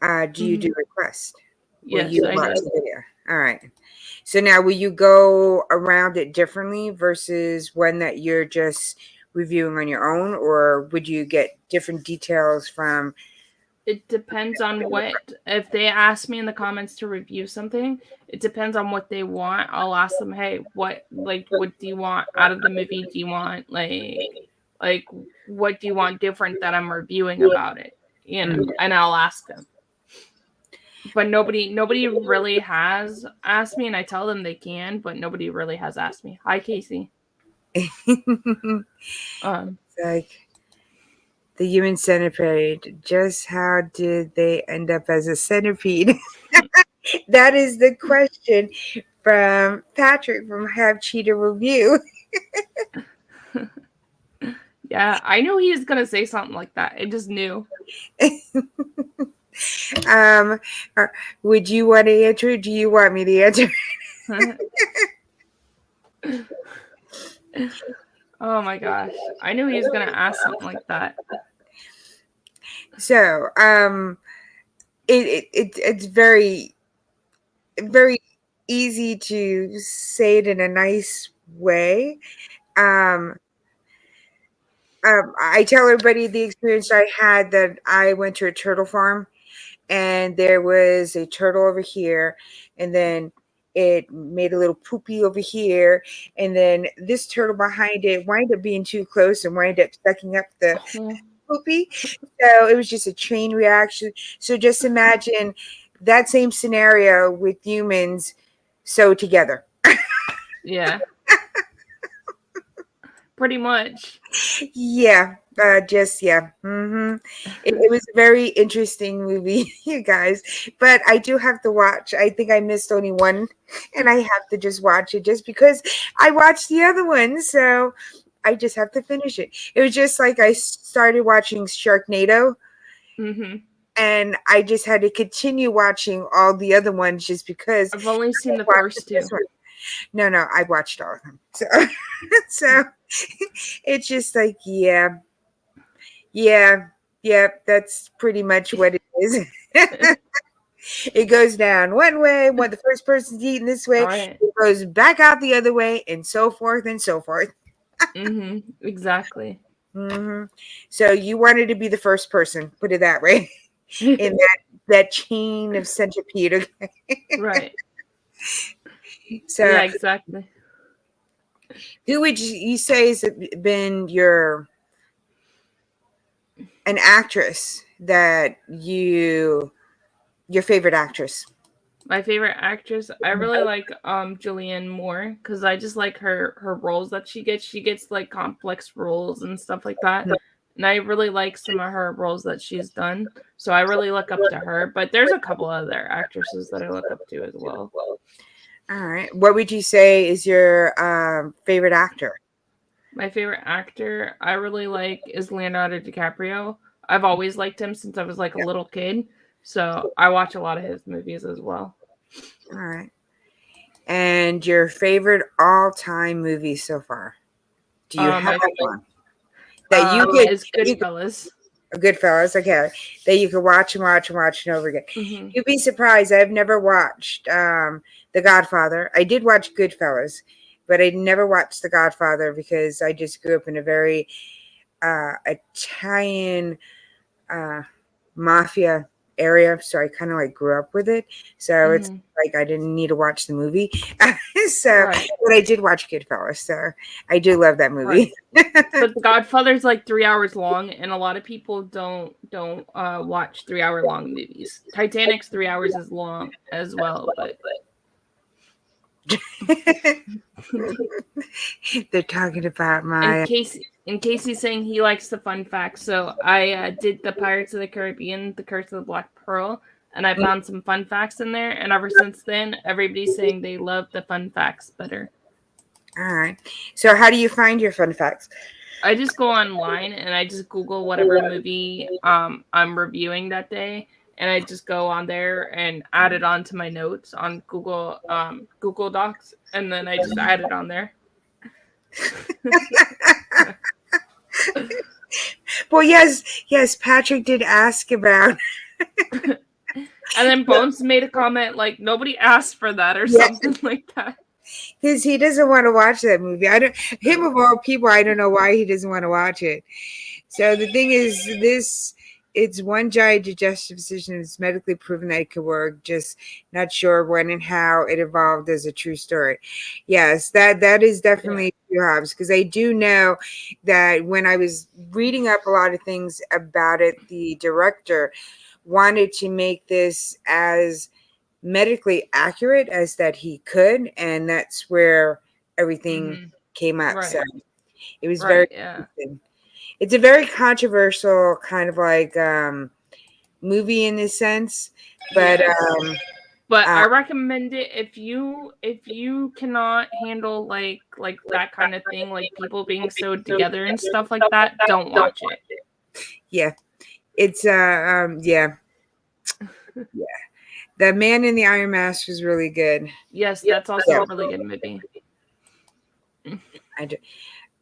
do you do request? Yes, you I watch do. the video? All right. So now will you go around it differently versus one that you're just reviewing on your own, or would you get different details from? It depends on what, if they ask me in the comments to review something, it depends on what they want. I'll ask them, hey, what do you want out of the movie? Do you want like what do you want different that I'm reviewing about it? And I'll ask them. But nobody really has asked me, and I tell them they can, but nobody really has asked me. Hi, Casey. Like the human centipede. Just how did they end up as a centipede? That is the question from Patrick from Have Cheetah Review. Yeah, I knew he was gonna say something like that. I just knew. um, would you want to answer? Or do you want me to answer? Oh my gosh, I knew he was gonna ask something like that. So, it's very easy to say it in a nice way. Um, I tell everybody the experience I had that I went to a turtle farm and there was a turtle over here, and then it made a little poopy over here, and then this turtle behind it wound up being too close and wound up sucking up the poopy. So it was just a chain reaction. So just imagine that same scenario with humans sewed together. Yeah. Pretty much. Yeah, yeah. It was a very interesting movie, you guys. But I do have to watch. I think I missed only one, and I have to just watch it just because I watched the other one. So I just have to finish it. It was just like I started watching Sharknado, and I just had to continue watching all the other ones just because I've only seen the first two. No, I watched all of them. So it's just like, yeah, that's pretty much what it is. It goes down one way when the first person's eating this way, it goes back out the other way, and so forth and so forth. Exactly. So you wanted to be the first person, put it that way, in that chain of centipede. Okay? Right. So yeah, exactly. Who would you say has been an actress that your favorite actress? My favorite actress, I really like Julianne Moore because I just like her roles that she gets. She gets like complex roles and stuff like that. And I really like some of her roles that she's done. So I really look up to her. But there's a couple other actresses that I look up to as well. All right. What would you say is your favorite actor? My favorite actor I really like is Leonardo DiCaprio. I've always liked him since I was like a little kid, so I watch a lot of his movies as well. All right. And your favorite all-time movie so far? Do you have one that you could? Is Goodfellas. Goodfellas, okay, that you could watch and watch and watch and over again. Mm-hmm. You'd be surprised. I've never watched The Godfather. I did watch Goodfellas, but I never watched The Godfather because I just grew up in a very Italian mafia area, so I kind of like grew up with it. So it's like I didn't need to watch the movie. So, but I did watch Goodfellas, so I do love that movie. But The Godfather's like 3 hours long, and a lot of people don't watch 3 hour long movies. Titanic's 3 hours is long as well, but they're talking about my. In case he's saying he likes the fun facts, so I did the Pirates of the Caribbean, The Curse of the Black Pearl, and I found some fun facts in there. And ever since then, everybody's saying they love the fun facts better. All right. So how do you find your fun facts? I just go online and I just Google whatever movie I'm reviewing that day, and I just go on there and add it onto my notes on Google Docs, and then I just add it on there. Well, yes, Patrick did ask about. And then Bones made a comment like nobody asked for that or something like that. Because he doesn't want to watch that movie. Him of all people, I don't know why he doesn't want to watch it. So the thing is, it's one giant digestive decision. It's medically proven that it could work. Just not sure when and how it evolved as a true story. Yes, that is definitely true, Hobbs. Because I do know that when I was reading up a lot of things about it, the director wanted to make this as medically accurate as that he could, and that's where everything came up. So it was very interesting. It's a very controversial kind of like movie in this sense, but I recommend it if you cannot handle like that kind of thing, like people being sewed together and stuff like that. Don't watch it. Yeah, it's yeah. The Man in the Iron Mask was really good. Yes, that's also a really good movie.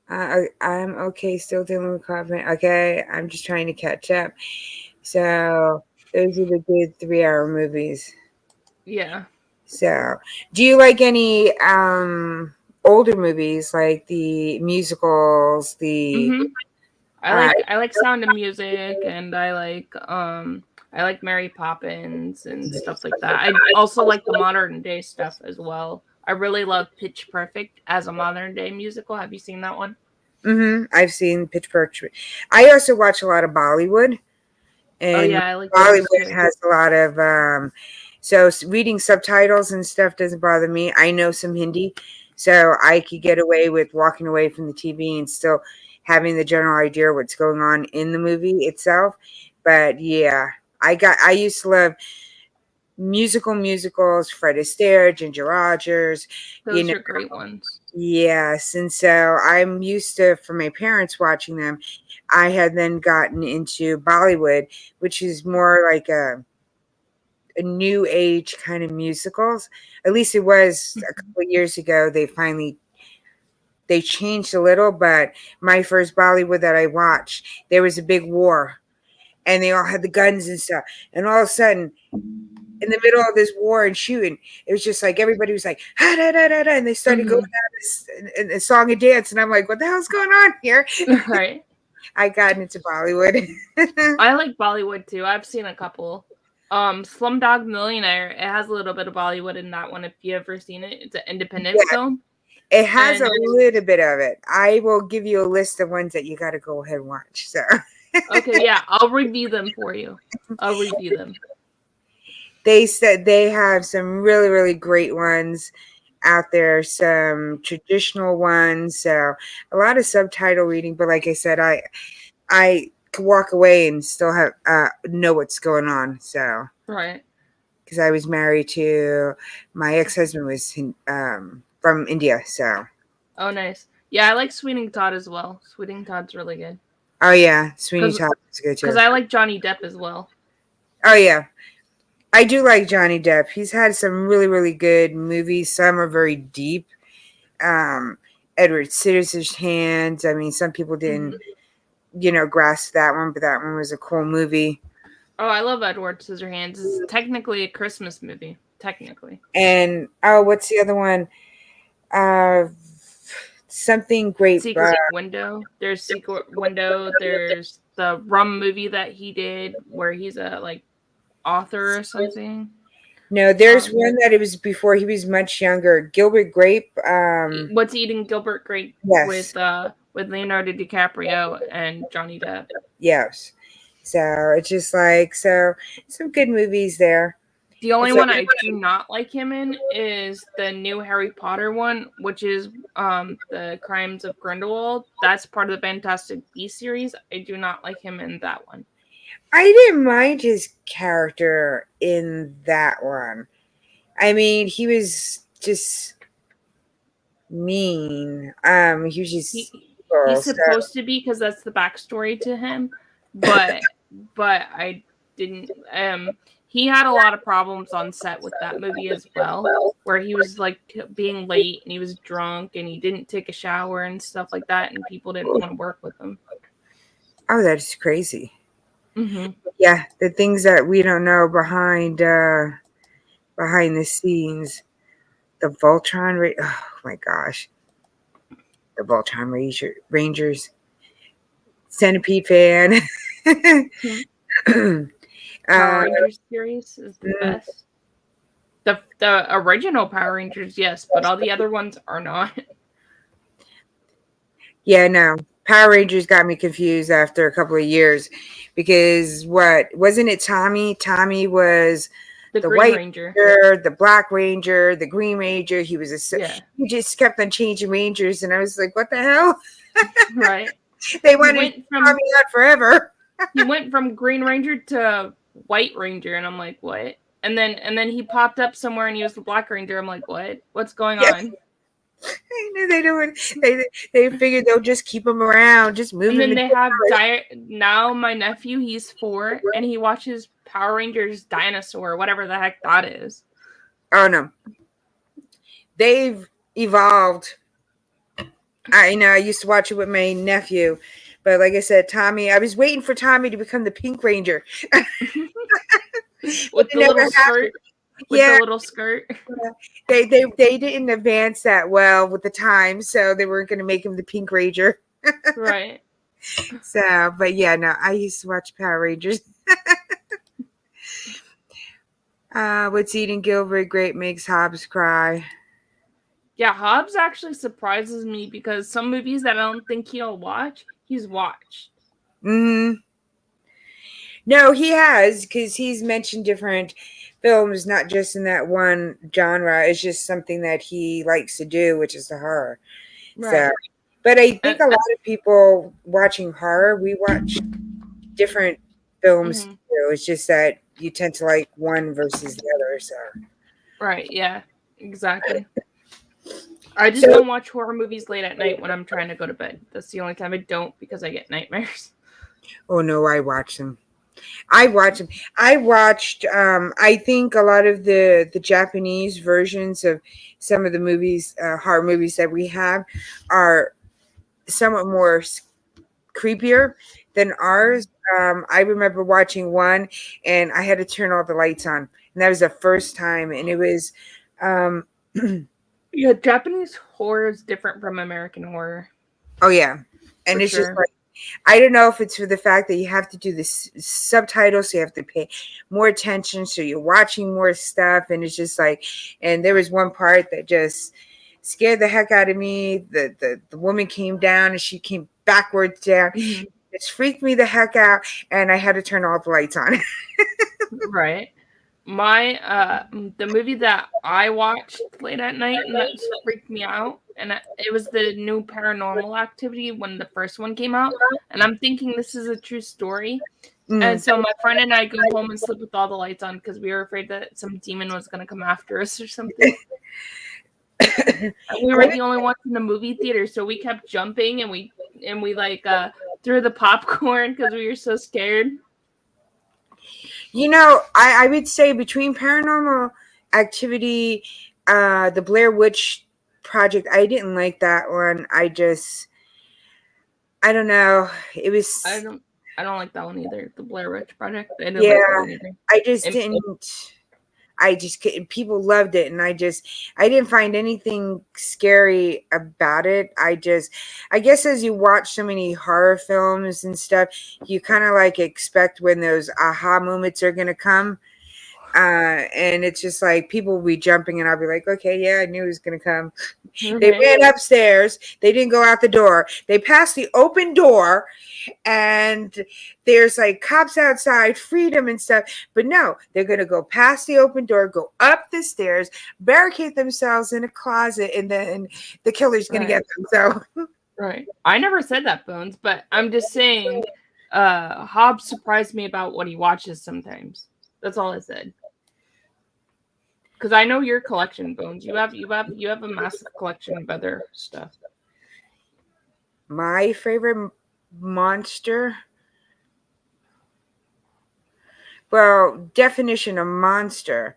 I'm okay, still dealing with COVID. Okay, I'm just trying to catch up. So those are the good 3 hour movies. Yeah. So do you like any older movies, like the musicals, I like Sound of Music, and I like Mary Poppins and stuff like that. I also like the modern day stuff as well. I really love Pitch Perfect as a modern day musical. Have you seen that one? I've seen Pitch Perfect. I also watch a lot of Bollywood. And I like Bollywood has a lot of so reading subtitles and stuff doesn't bother me. I know some Hindi, so I could get away with walking away from the TV and still having the general idea of what's going on in the movie itself. But yeah, I used to love musicals, Fred Astaire, Ginger Rogers. Those are great ones. Yes, and so I'm used to, from my parents watching them, I had then gotten into Bollywood, which is more like a new age kind of musicals. At least it was a couple of years ago. They changed a little, but my first Bollywood that I watched, there was a big war, and they all had the guns and stuff, and all of a sudden, in the middle of this war and shooting, it was just like everybody was like, da, da, da, da, and they started going down this song and dance, and I'm like, what the hell's going on here? Right. I got into Bollywood. I like Bollywood too. I've seen a couple. Slumdog Millionaire, it has a little bit of Bollywood in that one if you ever seen it. It's an independent film. It has a little bit of it. I will give you a list of ones that you got to go ahead and watch. So okay, yeah, I'll review them for you. I'll review them. They said they have some really, really great ones out there, some traditional ones. So a lot of subtitle reading, but like I said, I could walk away and still have know what's going on. So right, because I was married to my ex-husband was from India. So oh nice. Yeah, I like Sweeney Todd as well. Sweeney Todd's really good. Oh yeah, Sweeney Todd is good too. Because I like Johnny Depp as well. Oh yeah, I do like Johnny Depp. He's had some really, really good movies. Some are very deep. Edward Scissorhands. I mean, some people didn't, grasp that one, but that one was a cool movie. Oh, I love Edward Scissorhands. It's technically a Christmas movie. Technically. And what's the other one? Something great. Secret Window. There's Secret Window. There's the Rum movie that he did where he's a author or something. No, there's one that it was before he was much younger. Gilbert Grape. What's Eating Gilbert Grape? Yes. With Leonardo DiCaprio and Johnny Depp. Yes. So it's just some good movies there. The only one I do not like him in is the new Harry Potter one, which is the Crimes of Grindelwald. That's part of the Fantastic Beasts series. I do not like him in that one. I didn't mind his character in that one. I mean, he was just mean. He was just he's supposed to be, because that's the backstory to him. But I didn't. He had a lot of problems on set with that movie as well, where he was being late and he was drunk and he didn't take a shower and stuff like that, and people didn't want to work with him. Oh, that's crazy. Mm-hmm. Yeah, the things that we don't know behind the scenes. The Voltron, oh my gosh, the Voltron Rangers, Centipede fan. Power Rangers series is the best. The original Power Rangers, yes, but all the other ones are not. Yeah, no. Power Rangers got me confused after a couple of years because wasn't it Tommy? Tommy was the White Ranger, the Black Ranger, the Green Ranger. He was he just kept on changing Rangers, and I was like, what the hell? Right. They wanted Tommy out forever. He went from Green Ranger to White Ranger, and I'm like, what? And then he popped up somewhere and he was the Black Ranger. I'm like, what? What's going on? I knew they doing. They figured they'll just keep him around, just moving. And then they have now my nephew, he's 4, and he watches Power Rangers Dinosaur, whatever the heck that is. Oh no, they've evolved. I used to watch it with my nephew, but like I said, Tommy. I was waiting for Tommy to become the Pink Ranger with the little skirt. With the little skirt. They didn't advance that well with the time, so they weren't going to make him the Pink Ranger. Right. So, but yeah, no, I used to watch Power Rangers. What's Eating Gilbert Grape makes Hobbs cry. Yeah, Hobbs actually surprises me because some movies that I don't think he'll watch, he's watched. Mm-hmm. No, he has, because he's mentioned different films, not just in that one genre. It's just something that he likes to do, which is the horror. Right. So, but I think a lot of people watching horror, we watch different films too. It's just that you tend to like one versus the other. So, right, yeah, exactly. I just don't watch horror movies late at night when I'm trying to go to bed. That's the only time I don't, because I get nightmares. Oh no, I watch them. I watched, I think a lot of the Japanese versions of some of the movies, horror movies that we have are somewhat more creepier than ours. I remember watching one and I had to turn all the lights on. And that was the first time. And it was... yeah, Japanese horror is different from American horror. Oh, yeah. And it's just like, I don't know if it's for the fact that you have to do the subtitles, so you have to pay more attention, so you're watching more stuff, and it's just like, and there was one part that just scared the heck out of me. The woman came down, and she came backwards down. Mm-hmm. It freaked me the heck out, and I had to turn all the lights on. Right. My the movie that I watched late at night and that freaked me out, and it was the new Paranormal Activity when the first one came out, and I'm thinking this is a true story. And so my friend and I go home and sleep with all the lights on because we were afraid that some demon was going to come after us or something. And we were the only ones in the movie theater, so we kept jumping and we like threw the popcorn because we were so scared. You know, I would say between Paranormal Activity, the Blair Witch Project, I didn't like that one. I don't know. It I was, don't like that one either. The Blair Witch Project. I didn't yeah, like that one either. I just And didn't. I just couldn't. People loved it, and I didn't find anything scary about it. I guess as you watch so many horror films and stuff, you kind of like expect when those aha moments are gonna come. And it's just like people will be jumping, and I'll be like, okay, yeah, I knew it was gonna come. They right. ran upstairs. They didn't go out the door. They passed the open door, and there's like cops outside, freedom and stuff. But no, they're gonna go past the open door, go up the stairs, barricade themselves in a closet, and then the killer's gonna Right. get them. So Right. I never said that, Bones, but I'm just saying Hobbs surprised me about what he watches sometimes. That's all I said. Because I know your collection, Bones. You have a massive collection of other stuff. my favorite monster. Well, definition of monster.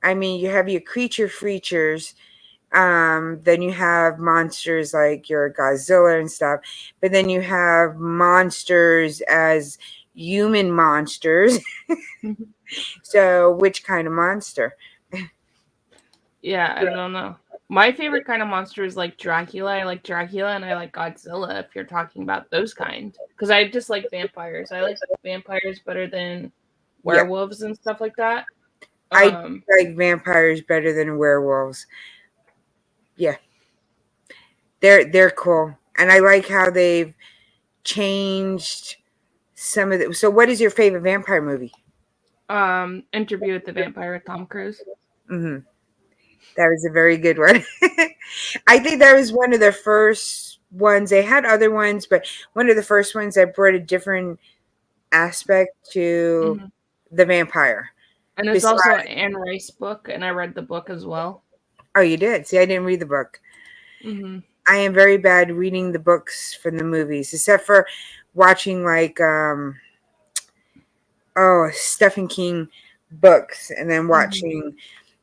I mean, you have your creatures. Then you have monsters like your Godzilla and stuff. But then you have monsters as human monsters. So, which kind of monster? Yeah, I don't know. My favorite kind of monster is like Dracula. I like Dracula and I like Godzilla if you're talking about those kind. Because I just like vampires. I like vampires better than Yeah, werewolves and stuff like that. I like vampires better than werewolves. Yeah, they're cool, and I like how they've changed some of the. So, what is your favorite vampire movie? Interview with the Vampire with Tom Cruise. Hmm. That was a very good one. I think that was one of the first ones. They had other ones, but one of the first ones that brought a different aspect to Mm-hmm. the vampire. And there's Besides, also an Anne Rice book, and I read the book as well. oh, you did. See, I didn't read the book. Mm-hmm. I am very bad reading the books from the movies, except for watching like Stephen King books and then Mm-hmm. watching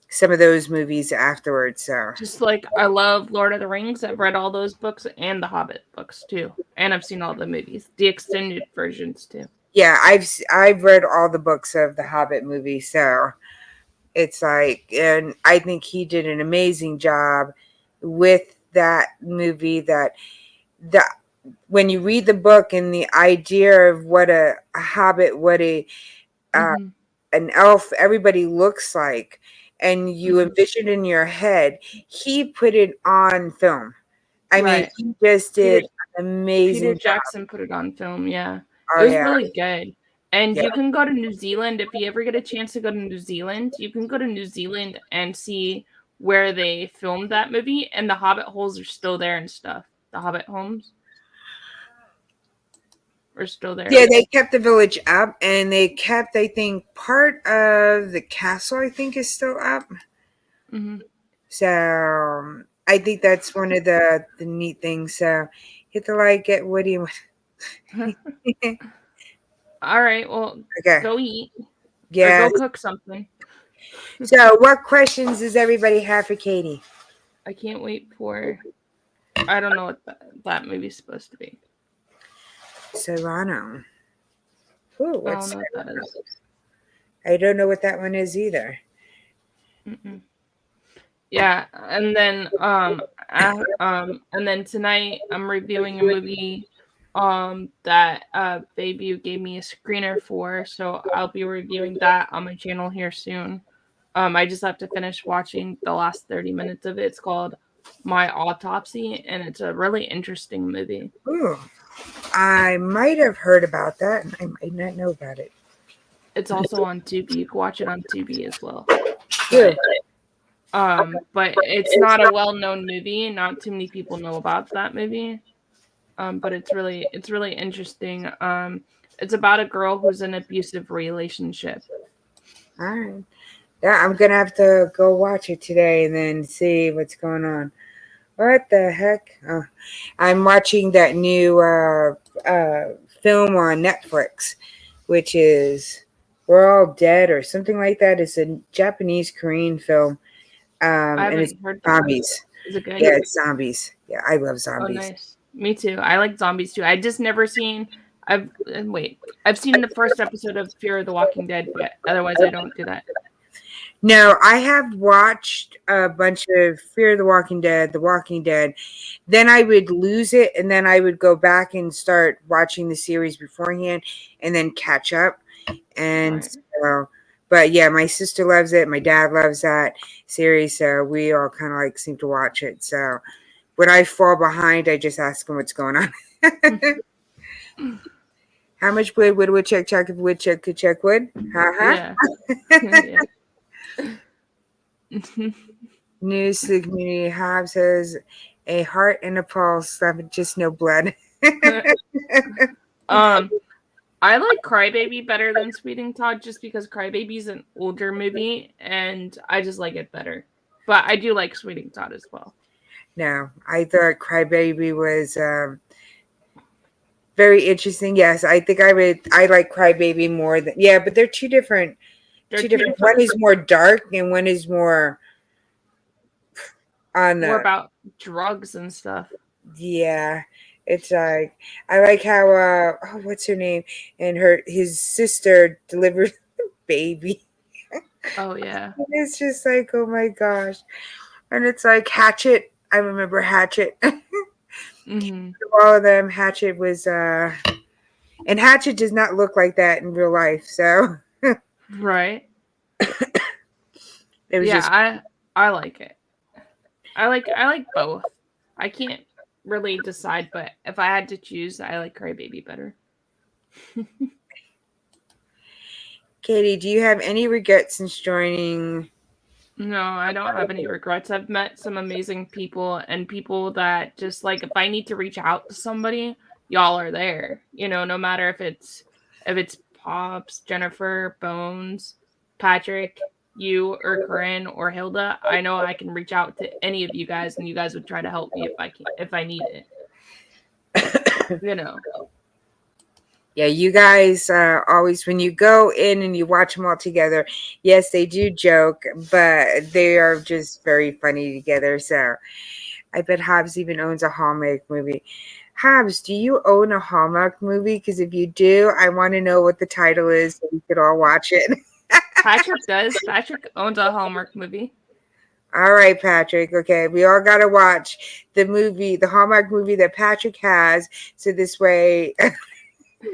some of those movies afterwards. So Just like I love Lord of the Rings. I've read all those books and the Hobbit books too. And I've seen all the movies, the extended versions too. yeah, I've read all the books of the Hobbit movie, so it's like, and I think he did an amazing job with that movie. That when you read the book and the idea of what a hobbit, what uh, Mm-hmm. an elf, everybody looks like, and you Mm-hmm. envision in your head, he put it on film. I mean, Right. he just Peter did an Peter amazing job. Jackson put it on film. Yeah, it Oh was yeah, really good. And yeah. you can go to New Zealand if you ever get a chance to go to New Zealand. You can go to New Zealand and see where they filmed that movie, and the Hobbit holes are still there and stuff. The Hobbit homes are still there. Yeah, they kept the village up, and they kept, I think, part of the castle, I think, is still up. Mm-hmm. So I think that's one of the neat things. So hit the like, get Woody. All right, well, Okay. go eat or Yeah. go cook something. So what questions does everybody have for Katie? I can't wait for. I don't know what that movie's supposed to be. Serrano. Ooh, I don't what's know what that is. I don't know what that one is either. Mm-mm. Yeah, and then and then tonight I'm reviewing a movie that Bayview gave me a screener for, so I'll be reviewing that on my channel here soon. I just have to finish watching the last 30 minutes of it. It's called My Autopsy, and it's a really interesting movie. Ooh, I might have heard about that, and I might not know about it. It's also on Tubi. You can watch it on Tubi as well. Good. But it's not a well-known movie. Not too many people know about that movie. But it's really interesting. It's about a girl who's in an abusive relationship. All right. Yeah, I'm gonna have to go watch it today and then see what's going on. What the heck? Oh, I'm watching that new film on Netflix, which is We're All Dead or something like that. It's a Japanese Korean film, I and it's haven't heard that one. zombies. Is it good? Yeah, it's zombies. Yeah, I love Oh, zombies. nice. Me too. I like zombies too. I just never seen. I've seen the first episode of Fear of the Walking Dead, but otherwise I don't do that. No, I have watched a bunch of Fear of the Walking Dead, The Walking Dead. Then I would lose it, and then I would go back and start watching the series beforehand, and then catch up. And Right. so, but yeah, my sister loves it. My dad loves that series, so we all kind of like seem to watch it. So when I fall behind, I just ask them what's going on. How much wood would a woodchuck chuck if a woodchuck could chuck wood? Yeah. Yeah. News to the community. Hobbs has a heart and a pulse, but just no blood. I like Crybaby better than Sweeting Todd just because Crybaby's an older movie and I just like it better. But I do like Sweeting Todd as well. No, I thought Crybaby was very interesting. Yes, I think I like Crybaby more than but they're two different. They're Two different. One is more dark and one is more on the more about drugs and stuff. Yeah, it's like I like how what's her name and his sister delivered the baby. Oh yeah. And it's just like, oh my gosh. And it's like Hatchet. I remember Hatchet. Mm-hmm. All of them. Hatchet was and Hatchet does not look like that in real life. So Right. it was just I like it. I like both. I can't really decide, but if I had to choose, I like Crybaby better. Katie, do you have any regrets since joining? No, I don't have any regrets. I've met some amazing people and people that just like if I need to reach out to somebody, y'all are there. You know, no matter if it's Pops, Jennifer, Bones, Patrick, you or Corinne or Hilda, I know I can reach out to any of you guys and you guys would try to help me if I need it. You know. Yeah, you guys always, when you go in and you watch them all together, yes, they do joke, but they are just very funny together. So I bet Hobbs even owns a Hallmark movie. Hobbs, do you own a Hallmark movie? Because if you do, I want to know what the title is so we could all watch it. Patrick does. Patrick owns a Hallmark movie. All right, Patrick. Okay, we all got to watch the Hallmark movie that Patrick has. So this way...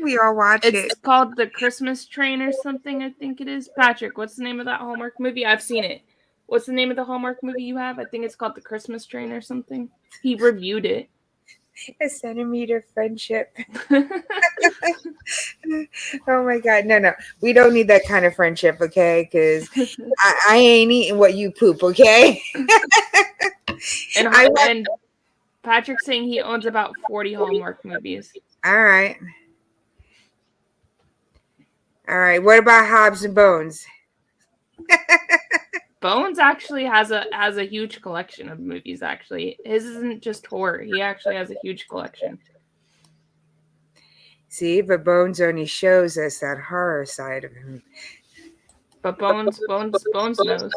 we all watch it. It's called The Christmas Train or something, I think it is. Patrick, what's the name of that Hallmark movie? I've seen it. What's the name of the Hallmark movie you have? I think it's called The Christmas Train or something. He reviewed it. A centimeter friendship. Oh my God. No. We don't need that kind of friendship, okay? Because I ain't eating what you poop, okay? And Patrick's saying he owns about 40 Hallmark movies. All right. What about Hobbs and Bones? Bones actually has a huge collection of movies, actually. His isn't just horror. He actually has a huge collection. See, but Bones only shows us that horror side of him. But Bones knows.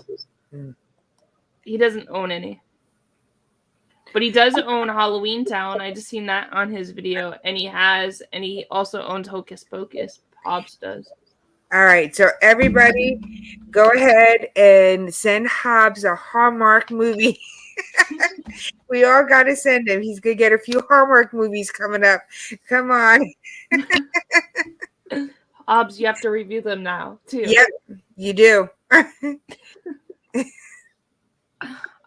He doesn't own any. But he does own Halloween Town. I just seen that on his video. And he also owns Hocus Pocus. Hobbs does. All right, so everybody go ahead and send Hobbs a Hallmark movie. We all got to send him. He's going to get a few Hallmark movies coming up. Come on. Hobbs, you have to review them now, too. Yep, you do.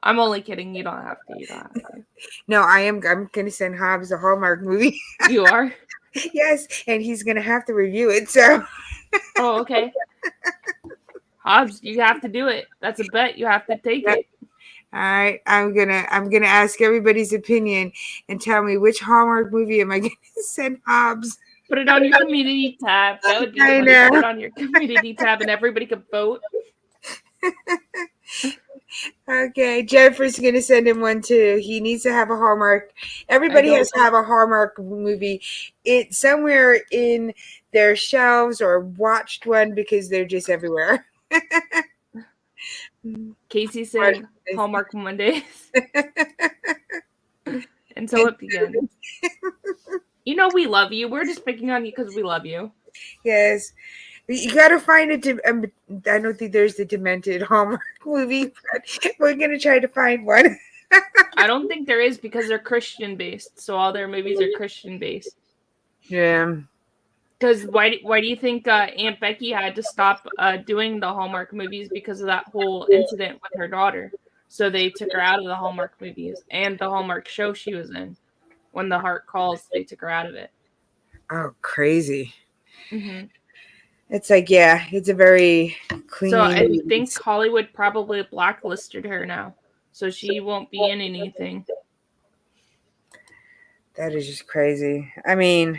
I'm only kidding. You don't have to. No, I'm going to send Hobbs a Hallmark movie. You are? Yes, and he's going to have to review it, so... Oh, okay. Hobbs, you have to do it. That's a bet. You have to take it. All right, I'm gonna ask everybody's opinion and tell me which Hallmark movie am I gonna send Hobbs. Put it on your community tab. That would be funny. Put it on your community tab and everybody could vote. Okay, Jennifer's gonna send him one too. He needs to have a Hallmark. I Everybody don't. has to have a Hallmark movie. It's somewhere in their shelves or watched one because they're just everywhere. Casey said Hallmark Mondays, and so it begins. You know we love you. We're just picking on you because we love you. Yes. You gotta find it. I don't think there's the Demented Hallmark movie, but we're gonna try to find one. I don't think there is because they're Christian based, so all their movies are Christian based. Yeah. Because why do you think Aunt Becky had to stop doing the Hallmark movies because of that whole incident with her daughter? So they took her out of the Hallmark movies and the Hallmark show she was in. When the Heart Calls, they took her out of it. Oh, crazy. Mm-hmm. It's like, yeah, it's a very clean. So I think Hollywood probably blacklisted her now, so she won't be in anything. That is just crazy. I mean,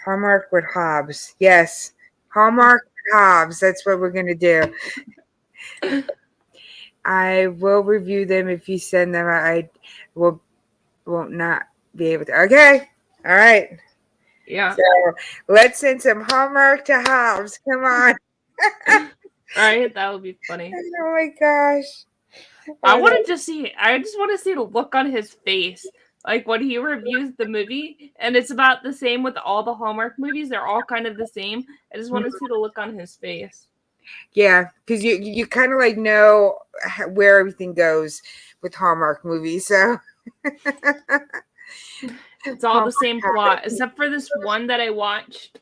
Hallmark with Hobbs. Yes, Hallmark with Hobbs. That's what we're gonna do. I will review them if you send them. I won't not be able to. Okay, all right. Yeah. So let's send some Hallmark to Hobbs. Come on. All right, that would be funny. Oh my gosh. I just want to see the look on his face. Like when he reviews the movie, and it's about the same with all the Hallmark movies. They're all kind of the same. I just want to see the look on his face. Yeah, because you kind of like know where everything goes with Hallmark movies. So It's all the same plot, except for this one that I watched.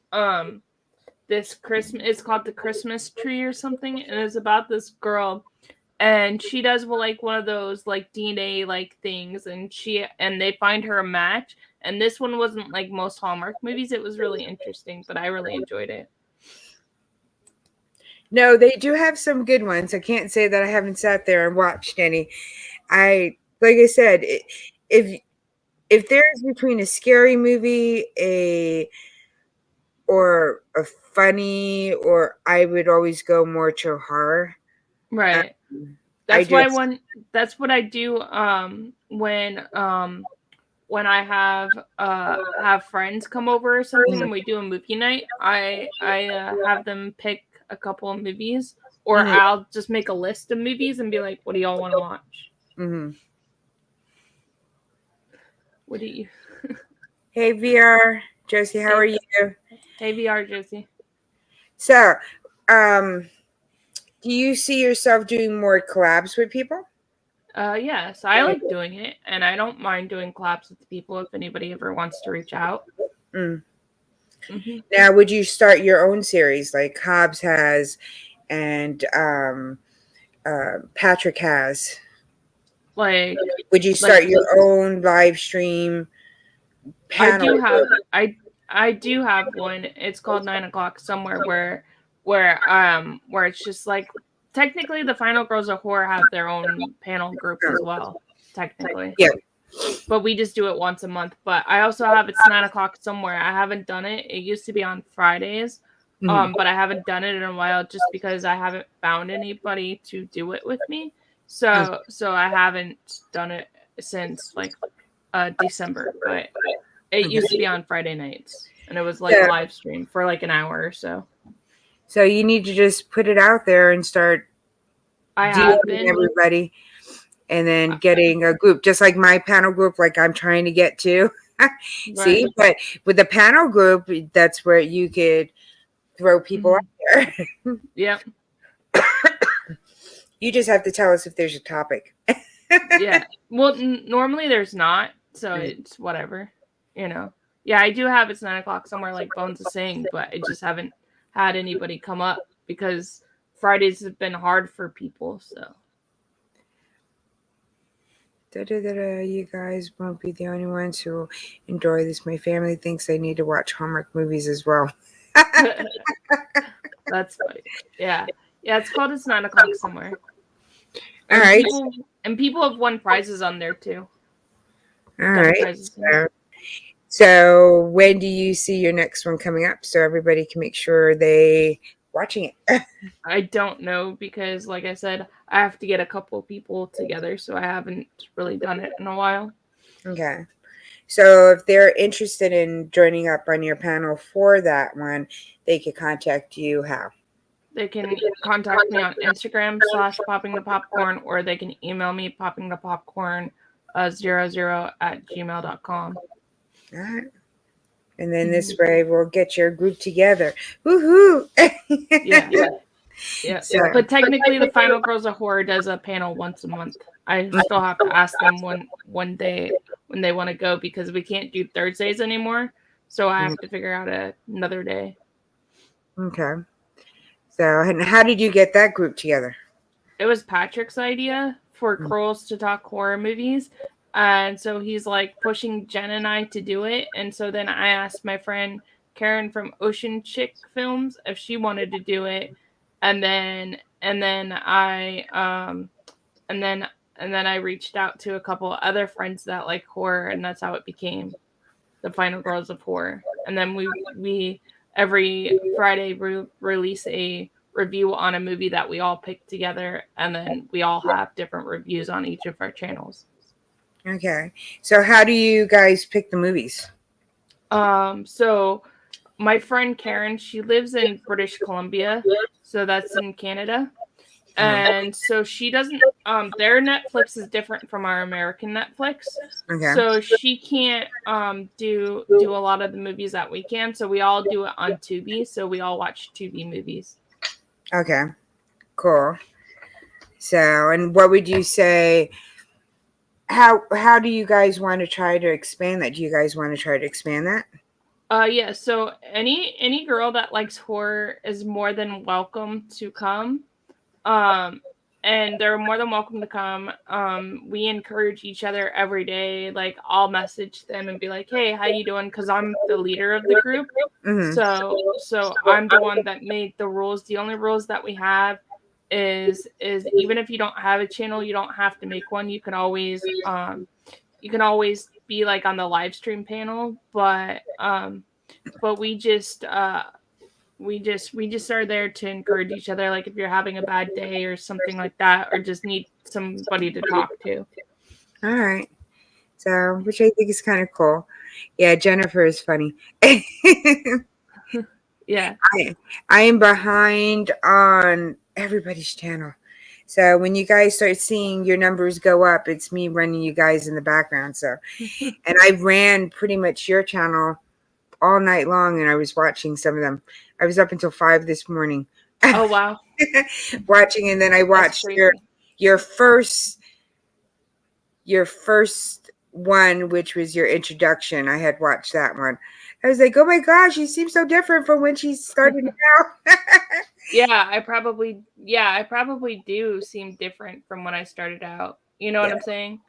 This Christmas, it's called The Christmas Tree or something, and it's about this girl, and she does like one of those like DNA like things, and they find her a match. And this one wasn't like most Hallmark movies. It was really interesting, but I really enjoyed it. No, they do have some good ones. I can't say that I haven't sat there and watched any. Like I said, if there's between a scary movie, or a funny, or I would always go more to horror. Right. That's what I do when I have friends come over or something and we do a movie night. I have them pick a couple of movies, or I'll just make a list of movies and be like, what do y'all want to watch? Mm-hmm. What do you Hey VR Josie, how are you? Hey VR Josie. So do you see yourself doing more collabs with people? Yes, I like doing it, and I don't mind doing collabs with people if anybody ever wants to reach out. Mm-hmm. Now, would you start your own series like Hobbs has, and Patrick has? Like, would you start your own live stream panel? I do have one. It's called 9 o'clock somewhere where it's just like technically the Final Girls of Horror have their own panel group as well. Technically. Yeah. But we just do it once a month. But I also have It's 9 o'clock somewhere. I haven't done it. It used to be on Fridays. But I haven't done it in a while just because I haven't found anybody to do it with me. So I haven't done it since like December. But it used to be on Friday nights, and it was like a live stream for like an hour or so. So you need to just put it out there and start DMing everybody, and then getting a group, just like my panel group, like I'm trying to get to. See, Right. but with the panel group, that's where you could throw people out there. Yep. You just have to tell us if there's a topic. Yeah. Well, normally there's not, so it's whatever, you know. Yeah, I do have It's 9 o'clock somewhere, like Bones is saying, but I just haven't had anybody come up because Fridays have been hard for people. So. You guys won't be the only ones who enjoy this. My family thinks I need to watch Hallmark movies as well. That's funny. Yeah. Yeah, it's called It's 9 o'clock somewhere. All right. People have won prizes on there too. All right. So when do you see your next one coming up so everybody can make sure they watching it? I don't know because, like I said, I have to get a couple people together, so I haven't really done it in a while. Okay. So if they're interested in joining up on your panel for that one, they could contact you how? They can contact me on Instagram /poppingthepopcorn, or they can email me poppingthepopcorn00 All right. And then this way we'll get your group together. Woohoo! Yeah. Yeah. So, But technically, the Final Girls of Horror does a panel once a month. I still have to ask them one day when they want to go because we can't do Thursdays anymore. So I have to figure out another day. okay. So, and how did you get that group together? It was Patrick's idea for Crowls to talk horror movies. And so he's like pushing Jen and I to do it. And so then I asked my friend Karen from Ocean Chick Films if she wanted to do it. And then I reached out to a couple of other friends that like horror, and that's how it became the Final Girls of Horror. And then we every Friday release a review on a movie that we all pick together, and then we all have different reviews on each of our channels. Okay. So how do you guys pick the movies? So my friend Karen, she lives in British Columbia, so that's in Canada. And so she doesn't their Netflix is different from our American Netflix. Okay. So she can't do a lot of the movies that we can. So we all do it on Tubi. So we all watch Tubi movies. Okay. Cool. So, and what would you say, how do you guys want to try to expand that? Do you guys want to try to expand that? Yeah, so any girl that likes horror is more than welcome to come. And they're more than welcome to come. We encourage each other every day. Like I'll message them and be like, "Hey, how you doing?" Because I'm the leader of the group. Mm-hmm. So I'm the one that made the rules. The only rules that we have is even if you don't have a channel, you don't have to make one. You can always be like on the live stream panel, but we just are there to encourage each other. Like if you're having a bad day or something like that, or just need somebody to talk to. All right. So, which I think is kind of cool. Yeah, Jennifer is funny. Yeah. I am behind on everybody's channel. So when you guys start seeing your numbers go up, it's me running you guys in the background. So, and I ran pretty much your channel all night long, and I was watching some of them. I was up until 5 this morning. Oh wow. Watching, and then I watched your first one, which was your introduction. I had watched that one. I was like, oh my gosh, she seems so different from when she started now. Yeah, I probably do seem different from when I started out. You know what I'm saying?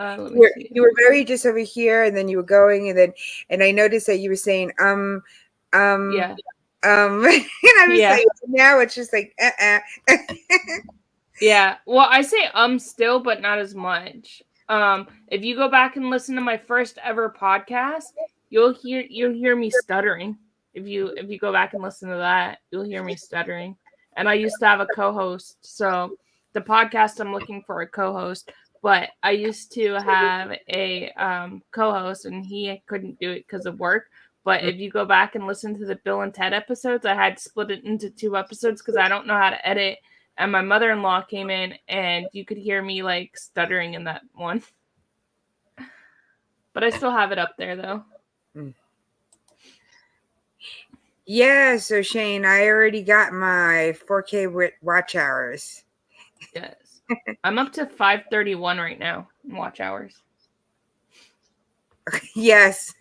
You were very just over here, and then you were going, and I noticed that you were saying yeah. and I was like, now it's just like Yeah, well, I say still, but not as much. If you go back and listen to my first ever podcast, you'll hear me stuttering. If you go back and listen to that, you'll hear me stuttering. And I used to have a co-host, so the podcast I'm looking for a co-host, but I used to have a co-host, and he couldn't do it because of work. But if you go back and listen to the Bill and Ted episodes, I had to split it into 2 episodes because I don't know how to edit. And my mother-in-law came in, and you could hear me like stuttering in that one. But I still have it up there though. Yeah, so Shane, I already got my 4K watch hours. Yes. I'm up to 531 right now in watch hours. Yes.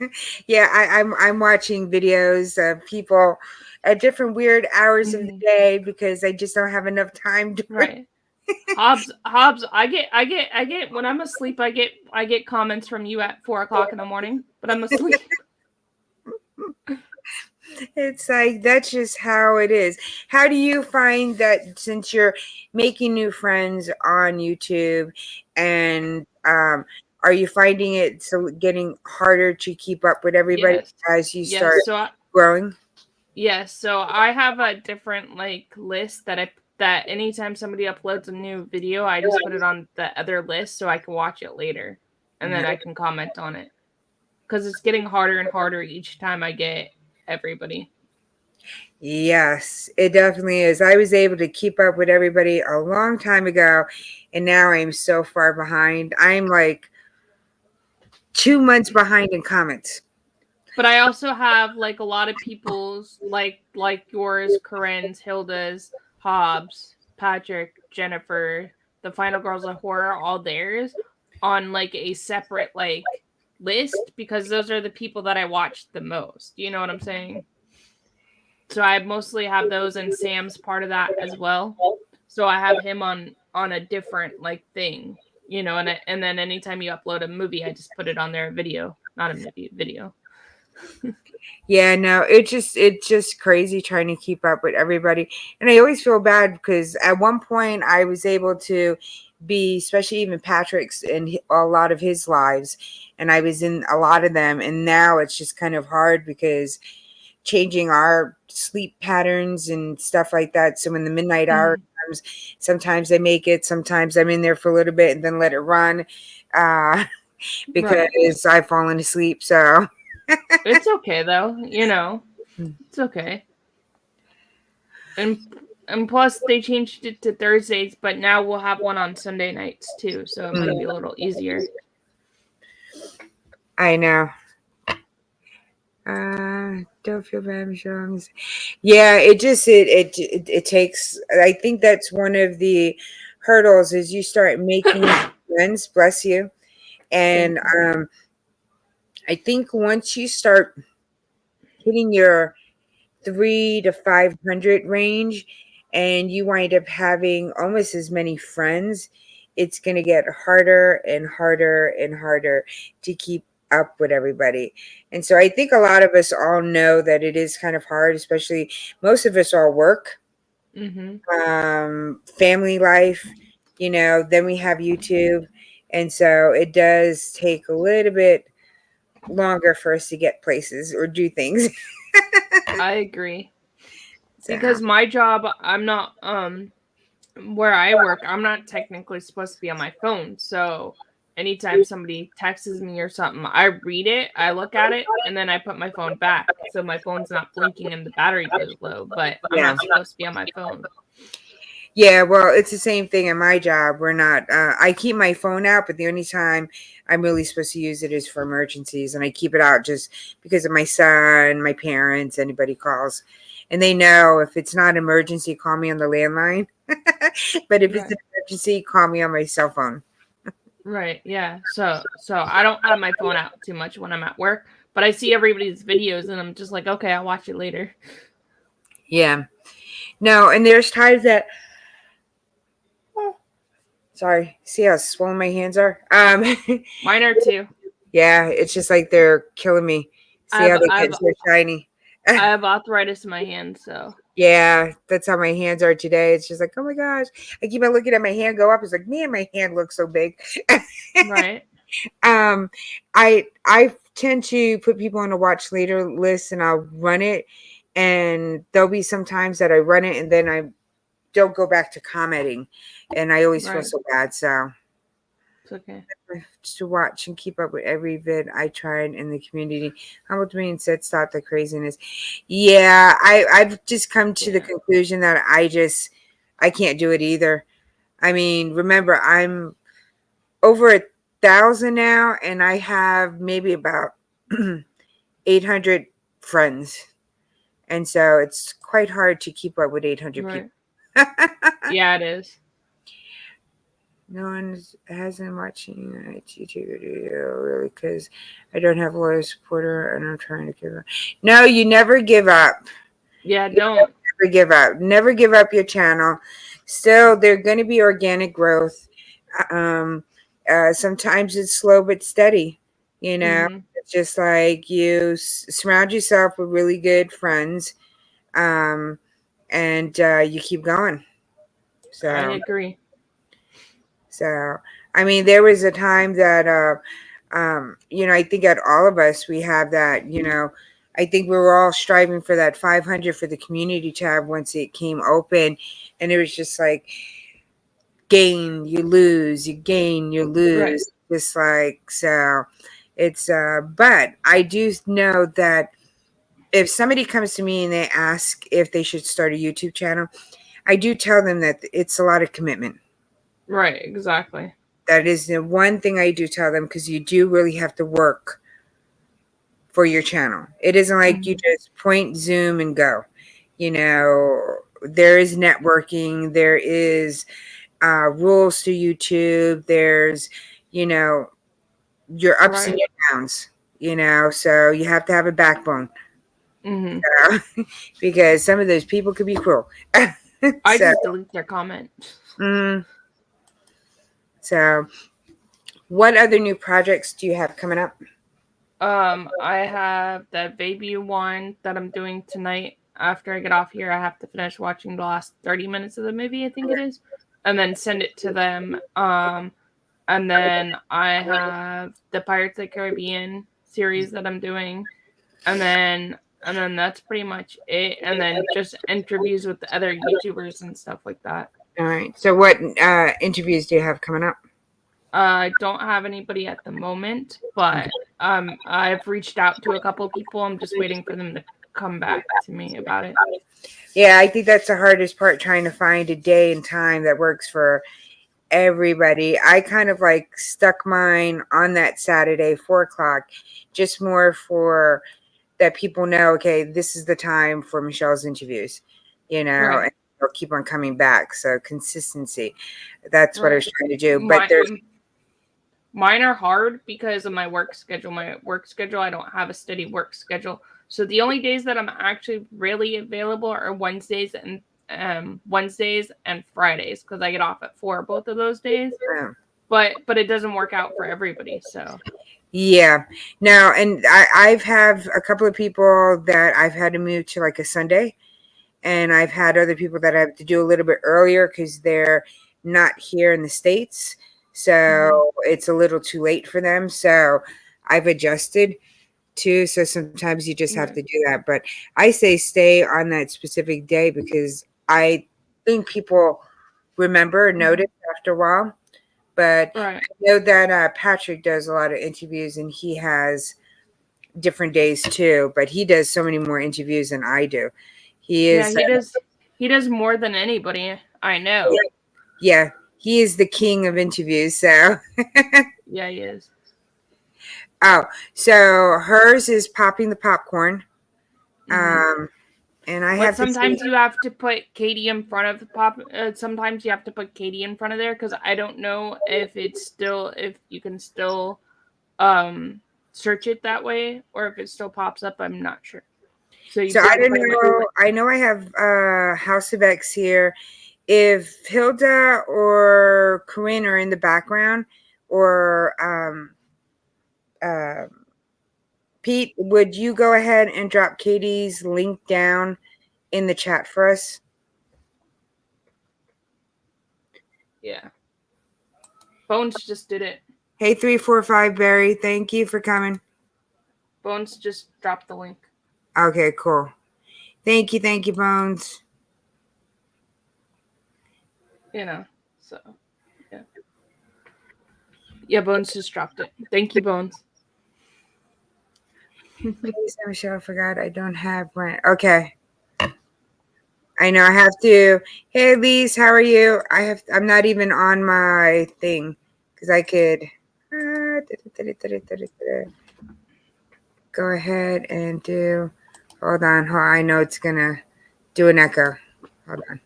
Yeah, I'm watching videos of people at different weird hours of the day because I just don't have enough time to Right. Hobbs, I get when I'm asleep, I get comments from you at 4:00 in the morning, but I'm asleep. It's like, that's just how it is. How do you find that, since you're making new friends on YouTube, and are you finding it getting harder to keep up with everybody as you start growing? Yes, so I have a different like list that anytime somebody uploads a new video, I just put it on the other list so I can watch it later and then I can comment on it. Cuz it's getting harder and harder each time I get everybody. Yes, it definitely is. I was able to keep up with everybody a long time ago, and now I'm so far behind. I'm like 2 months behind in comments. But I also have like a lot of people's like yours, Corinne's, Hilda's, Hobbs, Patrick, Jennifer, the Final Girls of Horror, all theirs on like a separate like list because those are the people that I watch the most. You know what I'm saying? So I mostly have those and Sam's part of that as well. So I have him on a different like thing, you know, and then anytime you upload a movie, I just put it on there video, not a movie, video. Yeah, no, it's just crazy trying to keep up with everybody. And I always feel bad because at one point I was able to be, especially even Patrick's and a lot of his lives, and I was in a lot of them. And now it's just kind of hard because changing our sleep patterns and stuff like that. So when the midnight hour comes, sometimes I make it, sometimes I'm in there for a little bit and then let it run uh, because Right. I've fallen asleep. So. It's okay though, you know. It's okay. And plus they changed it to Thursdays, but now we'll have one on Sunday nights too, so it might be a little easier. I know. Don't feel bad, Michelle. Yeah, it takes. I think that's one of the hurdles is you start making friends. Bless you. And Thank you. I think once you start hitting your 300 to 500 range, and you wind up having almost as many friends, it's going to get harder and harder and harder to keep up with everybody. And so I think a lot of us all know that it is kind of hard, especially most of us all work, family life, then we have YouTube. And so it does take a little bit longer for us to get places or do things. I agree. So, Because my job, I'm not where I work, I'm not technically supposed to be on my phone. So anytime somebody texts me or something, I read it, I look at it, and then I put my phone back. So my phone's not blinking and the battery goes low, but I'm yeah. not supposed to be on my phone. Yeah, well, it's the same thing in my job. We're not, I keep my phone out, but the only time I'm really supposed to use it is for emergencies. And I keep it out just because of my son, my parents, anybody calls. And they know if it's not emergency, call me on the landline. But if it's Right. an emergency, call me on my cell phone. Right. Yeah. So I don't have my phone out too much when I'm at work, but I see everybody's videos and I'm just like, okay, I'll watch it later. Yeah. No, and there's times that, sorry, see how swollen my hands are? Mine are too. Yeah, it's just like they're killing me. See how they I get have so shiny? I have arthritis in my hand, so Yeah, that's how my hands are today. It's just like, oh my gosh. I keep on looking at my hand go up. It's like, man, my hand looks so big. right. um, I tend to put people on a watch later list and I'll run it. And there'll be some times that I run it and then I don't go back to commenting. And I always feel Right. so bad. So It's okay. to watch and keep up with every vid I tried in the community. Hamilton said stop the craziness. Yeah, I've just come to the Yeah. conclusion that I can't do it either. I mean, remember I'm over 1,000 now, and I have maybe about 800 friends, and so it's quite hard to keep up with 800 people. Right. Yeah, it is. No one hasn't watching a YouTube video really because I don't have a loyal supporter and I'm trying to give up. No, you never give up. Yeah, You don't. never give up. Never give up your channel. Still, they're going to be organic growth. Um, Sometimes it's slow but steady. Mhm. It's just like you surround yourself with really good friends, and you keep going. I So. agree. So, I mean, there was a time that, I think at all of us, we have that, I think we were all striving for that 500 for the community tab once it came open, and it was just like gain, you lose, you gain, you Right. lose. Just like so, it's but I do know that if somebody comes to me and they ask if they should start a YouTube channel, I do tell them that it's a lot of commitment. Right, exactly. That is the one thing I do tell them, because you do really have to work for your channel. It isn't like you just point, zoom, and go. You know, there is networking, there is rules to YouTube, there's, you know, your ups and Right. your downs, you know, so you have to have a backbone. Hmm. Because some of those people could be cruel. I so, just delete their comment. mm, so, what other new projects do you have coming up? I have that baby one that I'm doing tonight. After I get off here, I have to finish watching the last 30 minutes of the movie, I think it is, and then send it to them. And then I have the Pirates of the Caribbean series that I'm doing, and then that's pretty much it. And then just interviews with the other YouTubers and stuff like that. All right. So, what interviews do you have coming up? I don't have anybody at the moment, but I've reached out to a couple of people. I'm just waiting for them to come back to me about it. Yeah, I think that's the hardest part, trying to find a day and time that works for everybody. I kind of like stuck mine on that Saturday, 4 o'clock, just more for that people know, okay, this is the time for Michelle's interviews, you know, Right. and they'll keep on coming back. So consistency, that's what I was Right. trying to do. But there's, Mine are hard because of my work schedule. My work schedule, I don't have a steady work schedule. So the only days that I'm actually really available are Wednesdays and Fridays, because I get off at 4 both of those days. But it doesn't work out for everybody. So yeah, now, and I've have a couple of people that I've had to move to like a Sunday, and I've had other people that I have to do a little bit earlier because they're not here in the States. So it's a little too late for them. So I've adjusted too. So sometimes you just have to do that. But I say stay on that specific day, because I think people remember and notice after a while. But I right. know that Patrick does a lot of interviews, and he has different days too. But he does so many more interviews than I do. He Yeah, is, he does more than anybody I know. yeah, he is the king of interviews. So, Yeah, he is. oh, so hers is popping the popcorn. Um, and I But have to see. sometimes you have to put Katie in front of the pop. Sometimes you have to put Katie in front of there, because I don't know if you can still um search it that way, or if it still pops up. I'm not sure. So you So I could don't pretty much. know. I know I have House of X here. If Hilda or Corinne are in the background, or uh, Pete, would you go ahead and drop Katie's link down in the chat for us? Yeah. Bones just did it. Hey, 345 Barry, thank you for coming. Bones just dropped the link. Okay, cool. Thank you, Bones. So yeah. Yeah, Bones just dropped it. Thank you, Bones. Please, Michelle, I forgot I don't have Brent. Okay. I know I have to. Hey, Elise, how are you? I'm not even on my thing because I could go ahead and do. Hold on. I know it's gonna do an echo. Hold on.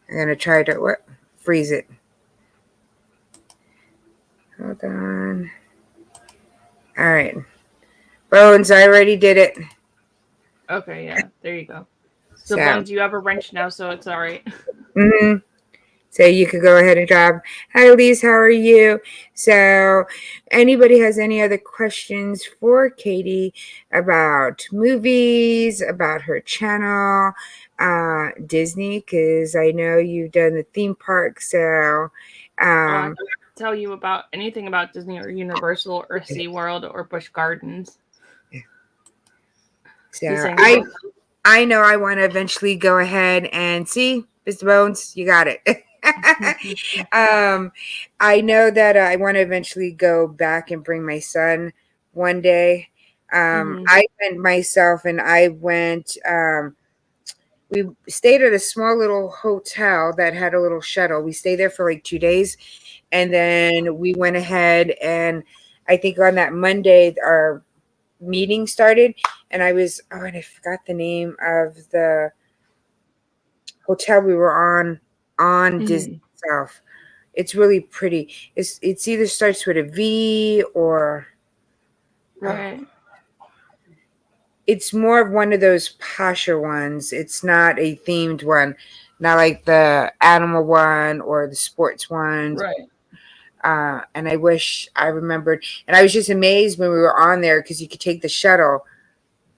I'm gonna try to freeze it. Hold on. All right. Bones, I already did it. Okay, yeah, there you go. So Bones, you have a wrench now, so it's all right. Mm-hmm. So you could go ahead and drop. Hi, Elise. How are you? So, anybody has any other questions for Katie about movies, about her channel, Disney? Because I know you've done the theme park. So, I can't tell you about anything about Disney or Universal or SeaWorld or Busch Gardens. So He's saying I know I want to eventually go ahead and see Mr. Bones. You got it. I know that I want to eventually go back and bring my son one day. I went myself and I went. We stayed at a small little hotel that had a little shuttle. We stayed there for like 2 days, and then we went ahead and I think on that Monday our meeting started, and and I forgot the name of the hotel we were on Disney South. It's really pretty. It's either starts with a V or right. it's more of one of those posher ones. It's not a themed one, not like the animal one or the sports ones. Right. And I wish I remembered. And I was just amazed when we were on there because you could take the shuttle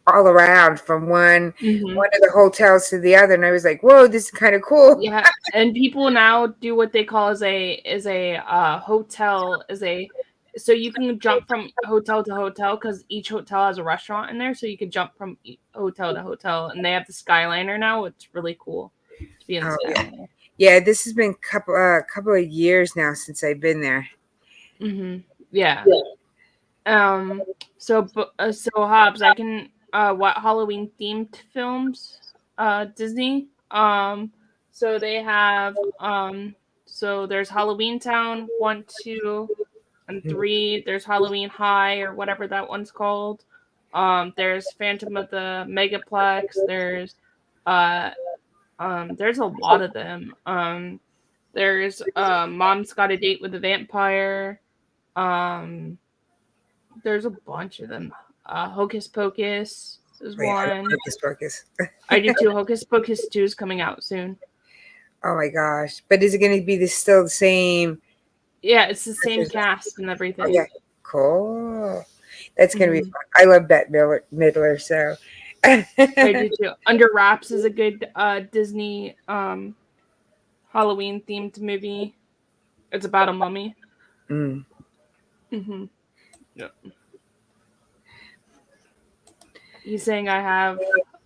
all around from one of the hotels to the other, and I was like, "Whoa, this is kind of cool." Yeah, and people now do what they call as a hotel so you can jump from hotel to hotel because each hotel has a restaurant in there, so you can jump from hotel to hotel, and they have the Skyliner now. It's really cool to be in the Skyliner. Yeah, this has been couple of years now since I've been there. Yeah. So Hobbs, I can what Halloween themed films Disney. So they have so there's Halloween Town 1, 2, and 3. There's Halloween High or whatever that one's called. There's Phantom of the Megaplex. There's a lot of them. There's Mom's Got a Date with a Vampire. There's a bunch of them. Hocus Pocus is one. Hocus Pocus. I do too. Hocus Pocus 2 is coming out soon. Oh my gosh! But is it going to be still the same? Yeah, it's the same cast and everything. Oh, yeah, cool. That's going to be fun. I love Bette Midler, so. I do too. Under Wraps is a good Disney Halloween themed movie. It's about a mummy. Yeah. He's saying I have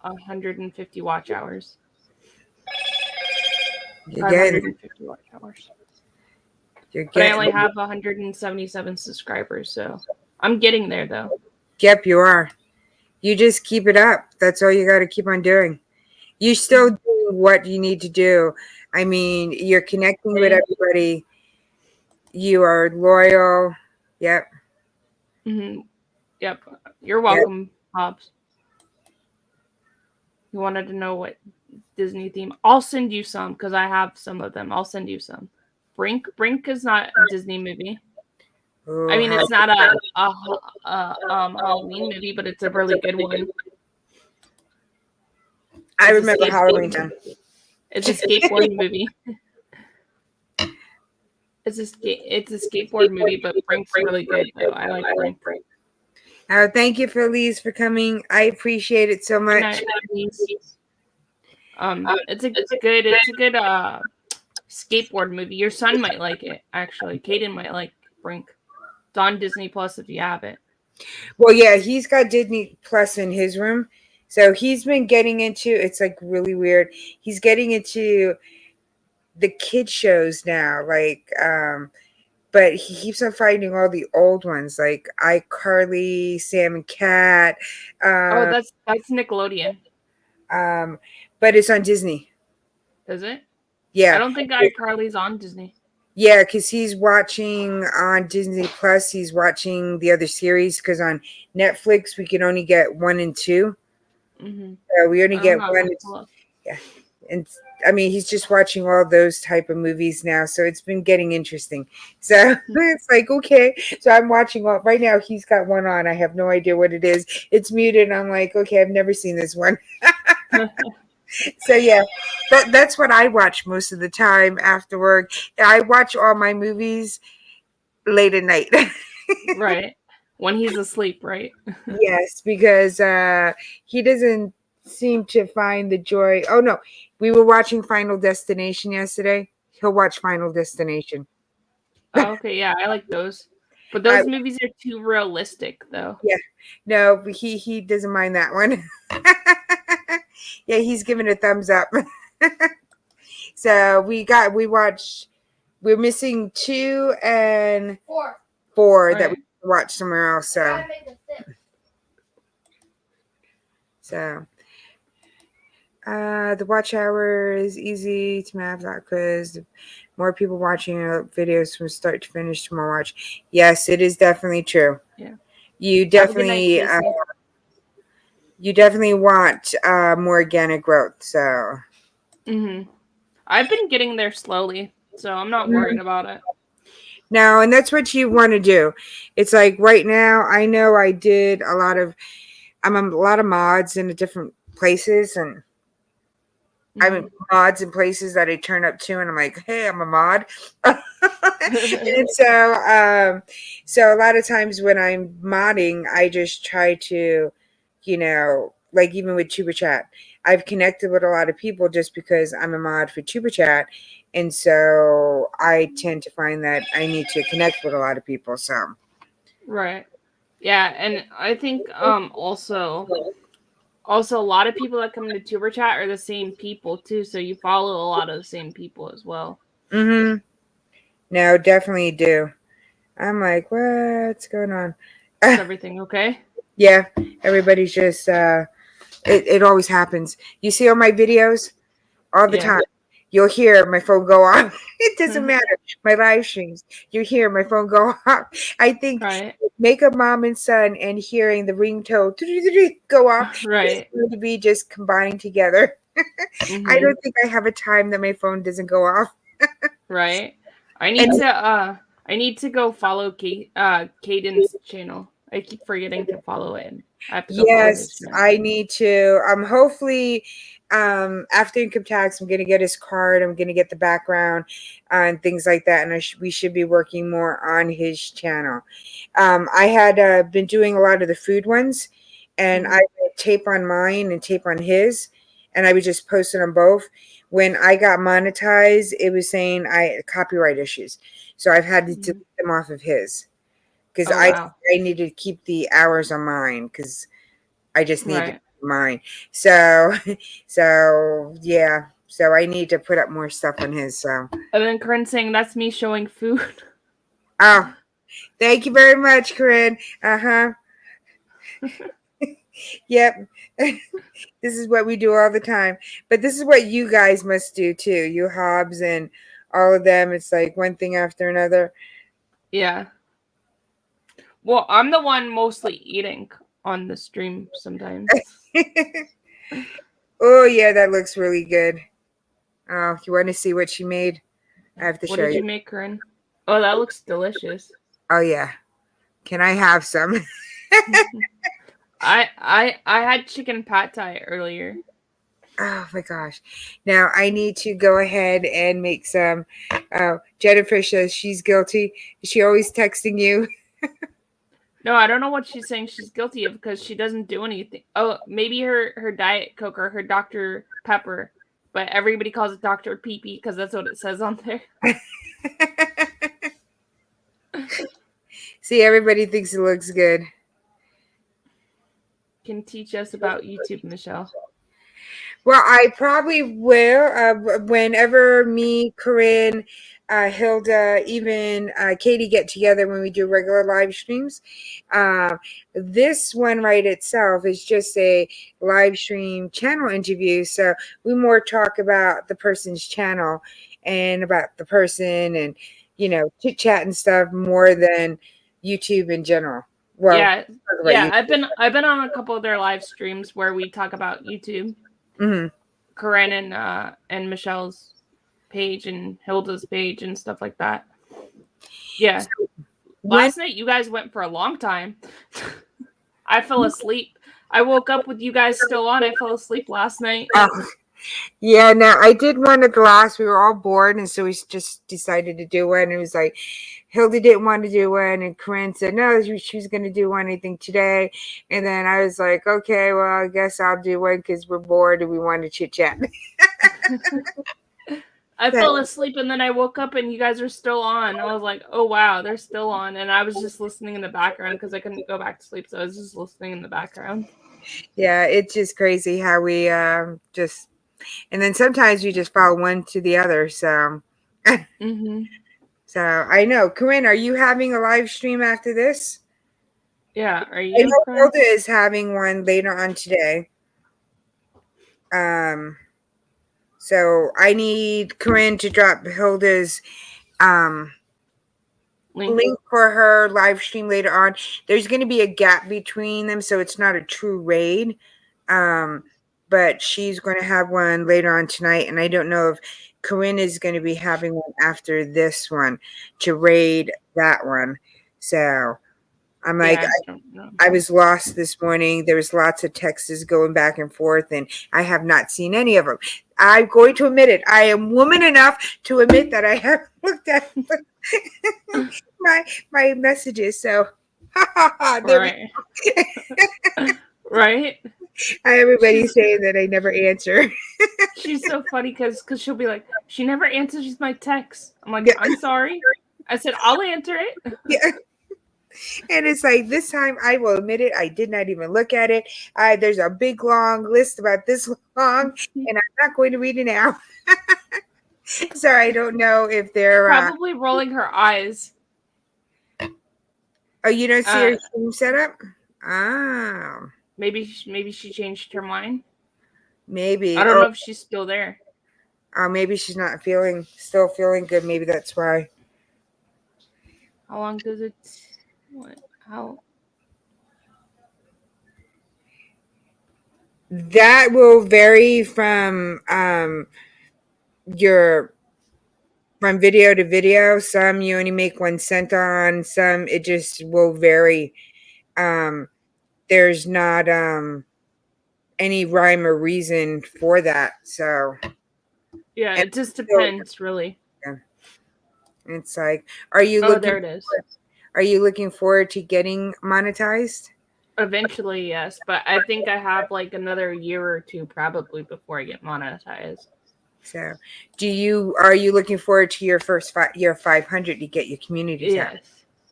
150 watch hours. 550 watch hours. But I only have 177 subscribers, so I'm getting there though. Yep, you are. You just keep it up. That's all you got to keep on doing. You still do what you need to do. I mean, you're connecting with everybody. You are loyal. Yep. Yep. You're welcome, Hobbs. You wanted to know what Disney theme? I'll send you some because I have some of them. I'll send you some. Brink is not a Disney movie. Ooh, I mean, it's not a Halloween movie, but it's a really good one. I remember Halloween Town. It's a skateboard movie. It's a skateboard movie, but Brink's really good though. I like Brink. Thank you, Felice, for coming. I appreciate it so much. It's a good skateboard movie. Your son might like it, actually. Caden might like Brink. It's on Disney Plus if you have it. Well, yeah, he's got Disney Plus in his room. So he's been getting into, it's like really weird. He's getting into the kid shows now, like, but he keeps on finding all the old ones, like iCarly, Sam and Cat. That's Nickelodeon. But it's on Disney. Is it? Yeah. I don't think iCarly's on Disney. Yeah, because he's watching on Disney Plus. He's watching the other series because on Netflix we can only get 1 and 2. So we only get 1. Yeah, and I mean he's just watching all those type of movies now. So it's been getting interesting. So it's like okay. So I'm watching right now. He's got one on. I have no idea what it is. It's muted. And I'm like, okay, I've never seen this one. So yeah, that's what I watch most of the time after work. I watch all my movies late at night. Right. When he's asleep, right? Yes, because he doesn't seem to find the joy. Oh no, we were watching Final Destination yesterday. He'll watch Final Destination. Oh, okay, yeah, I like those. But those movies are too realistic, though. Yeah, no, he doesn't mind that one. Yeah, he's giving a thumbs up. So we're missing 2 and 4 that we Right. watched somewhere else. So the watch hour is easy to map that because more people watching videos from start to finish to more watch. Yes, it is definitely true. Yeah. You Have a good night, definitely Casey. you definitely want more organic growth. So I've been getting there slowly, so I'm not worried about it. no, and that's what you want to do. It's like right now, I know I did I'm a lot of mods in the different places, and I'm in mods in places that I turn up to, and I'm like, hey, I'm a mod. And so a lot of times when I'm modding, I just try to, like even with Tuba Chat, I've connected with a lot of people just because I'm a mod for Tuba Chat. And so I tend to find that I need to connect with a lot of people. So Right. Yeah, and I think also a lot of people that come into Tuber Chat are the same people too, so you follow a lot of the same people as well. no, definitely do. I'm like, what's going on? Is everything okay? Yeah, everybody's just it always happens. You see all my videos all the time. You'll hear my phone go off. It doesn't matter. My live streams, you hear my phone go off. I think Right. Makeup Mom and Son and hearing the ringtone go off Right. is going to be just combined together. I don't think I have a time that my phone doesn't go off. Right. I need to go follow Caden's channel. I keep forgetting to follow it. I have to go follow his Yes, channel. I need to. Hopefully, after income tax, I'm gonna get his card. I'm gonna get the background and things like that, and we should be working more on his channel. I had been doing a lot of the food ones, and I would tape on mine and tape on his, and I would just post it on both. When I got monetized, it was saying I copyright issues, so I've had to delete them off of his because I needed to keep the hours on mine because I just need to keep mine. So yeah. So I need to put up more stuff on his. So and then Corinne saying that's me showing food. Oh, thank you very much, Corinne. Yep. This is what we do all the time. But this is what you guys must do too. You Hobbs and all of them. It's like one thing after another. Yeah. Well, I'm the one mostly eating on the stream sometimes. Oh yeah, that looks really good. Oh, you want to see what she made? I have to show you. What did you make, Corinne? Oh, that looks delicious. Oh yeah. Can I have some? I had chicken pad thai earlier. Oh my gosh. Now I need to go ahead and make some. Jennifer says she's guilty. Is she always texting you? No, I don't know what she's saying she's guilty of because she doesn't do anything. Oh, maybe her Diet Coke or her Dr. Pepper. But everybody calls it Dr. Pee-Pee because that's what it says on there. See, everybody thinks it looks good. Can teach us about YouTube, Michelle. Well, I probably will whenever me, Corinne, Hilda, even Katie get together when we do regular live streams. This one right itself is just a live stream channel interview. So we more talk about the person's channel and about the person and, chit chat and stuff more than YouTube in general. Well, yeah, YouTube. I've been on a couple of their live streams where we talk about YouTube. Corinne and Michelle's page and Hilda's page and stuff like that. Yeah. Last night you guys went for a long time. I fell asleep. I woke up with you guys still on. I fell asleep last night. Yeah, no, I did one at the last. We were all bored, and so we just decided to do one. And it was like, Hilda didn't want to do one, and Corinne said no, she was going to do one, I think, today. And then I was like, okay, well, I guess I'll do one because we're bored and we want to chit chat. I fell asleep and then I woke up and you guys are still on. I was like, oh wow, they're still on. And I was just listening in the background because I couldn't go back to sleep. So I was just listening in the background. Yeah, it's just crazy how we just, and then sometimes we just follow one to the other. So, Mm-hmm. so I know. Corinne, are you having a live stream after this? Yeah, are I you? know Corinne? Hilda is having one later on today. So I need Corinne to drop Hilda's link for her live stream later on. There's going to be a gap between them, so it's not a true raid. But she's going to have one later on tonight, and I don't know if Corinne is going to be having one after this one to raid that one. So I'm like, Yeah, I don't know. I was lost this morning. There was lots of texts going back and forth, and I have not seen any of them. I'm going to admit it. I am woman enough to admit that I haven't looked at my messages. So, Right. Right. Everybody's saying that I never answer. She's so funny because she'll be like, she never answers my texts. I'm like, Yeah. I'm sorry. I said, I'll answer it. Yeah. And it's like this time I will admit it, I did not even look at it. There's a big long list about this long, and I'm not going to read it now. So I don't know if they're probably rolling her eyes. Oh, you don't see her stream setup? Ah, maybe she changed her mind. Maybe I don't know if she's still there. Maybe she's not still feeling good. Maybe that's why. How long does it? How? That will vary from your from video to video. Some you only make 1 cent on. Some it just will vary. There's not any rhyme or reason for that. So yeah, it just depends, really. Yeah. It's like, are you looking? There it is. Are you looking forward to getting monetized? Eventually, yes, but I think I have like another year or two probably before I get monetized. So, are you looking forward to your first your 500 to get your community tab?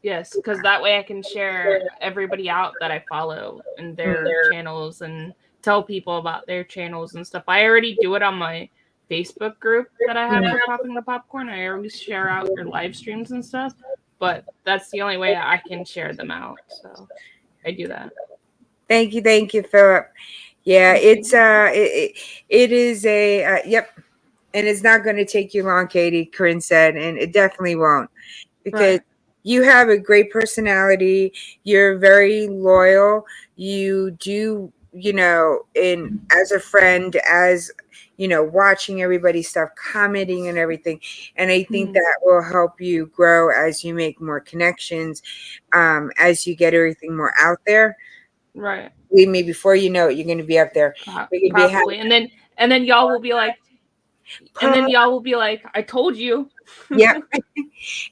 Yes, because that way I can share everybody out that I follow and their channels and tell people about their channels and stuff. I already do it on my Facebook group that I have for Popping the Popcorn. I always share out their live streams and stuff, but that's the only way I can share them out. So I do that. Thank you, Philip. Yeah, it's it is a yep, and it's not going to take you long, Katie. Corinne said, and it definitely won't, because you have a great personality. You're very loyal. You do, in as a friend, as watching everybody's stuff, commenting and everything. And I think that will help you grow as you make more connections, as you get everything more out there. Right. Believe me, before you know it, you're going to be up there. Probably. And then y'all will be like, I told you. Yeah.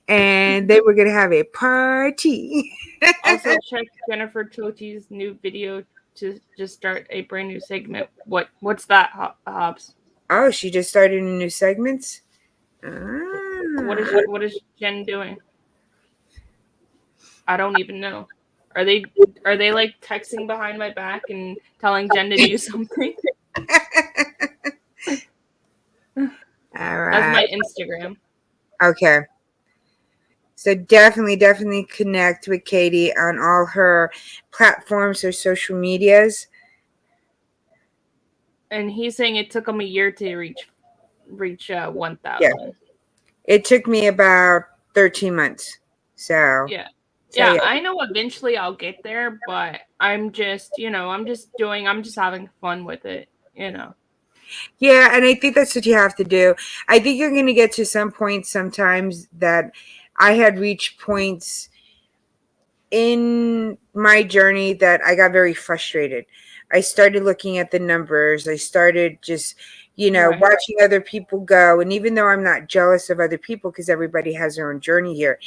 And then we're going to have a party. Also, check Jennifer Chochi's new video to just start a brand new segment. What's that, Hobbs? Oh, she just started a new segments? What is Jen doing? I don't even know. Are they like texting behind my back and telling Jen to do something? All right. That's my Instagram. Okay. So definitely connect with Katie on all her platforms or social medias. And he's saying it took him a year to reach 1,000. Yeah. It took me about 13 months. So yeah. I know eventually I'll get there, but I'm just having fun with it, Yeah, and I think that's what you have to do. I think you're going to get to some point sometimes that I had reached points in my journey that I got very frustrated. I started looking at the numbers. I started just, watching other people go. And even though I'm not jealous of other people because everybody has their own journey here,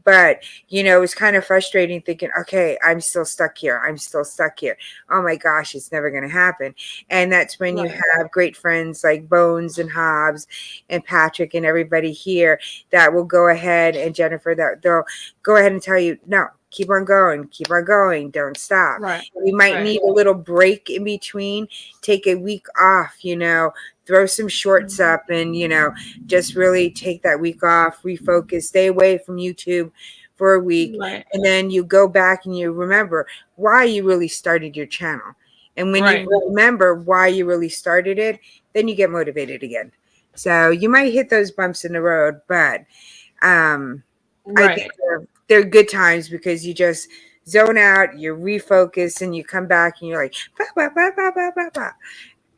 But, it was kind of frustrating thinking, okay, I'm still stuck here. I'm still stuck here. Oh my gosh, it's never going to happen. And that's when you Right. have great friends like Bones and Hobbs and Patrick and everybody here that will go ahead, and Jennifer, that they'll go ahead and tell you, no, keep on going, don't stop. Right. You might Right. need a little break in between, take a week off, throw some shorts up and, just really take that week off, refocus, stay away from YouTube for a week. Right. And then you go back and you remember why you really started your channel. And when Right. you remember why you really started it, then you get motivated again. So you might hit those bumps in the road, but I Right. think they're good times because you just zone out, you refocus, and you come back and you're like, bah, bah, bah, bah, bah, bah, bah.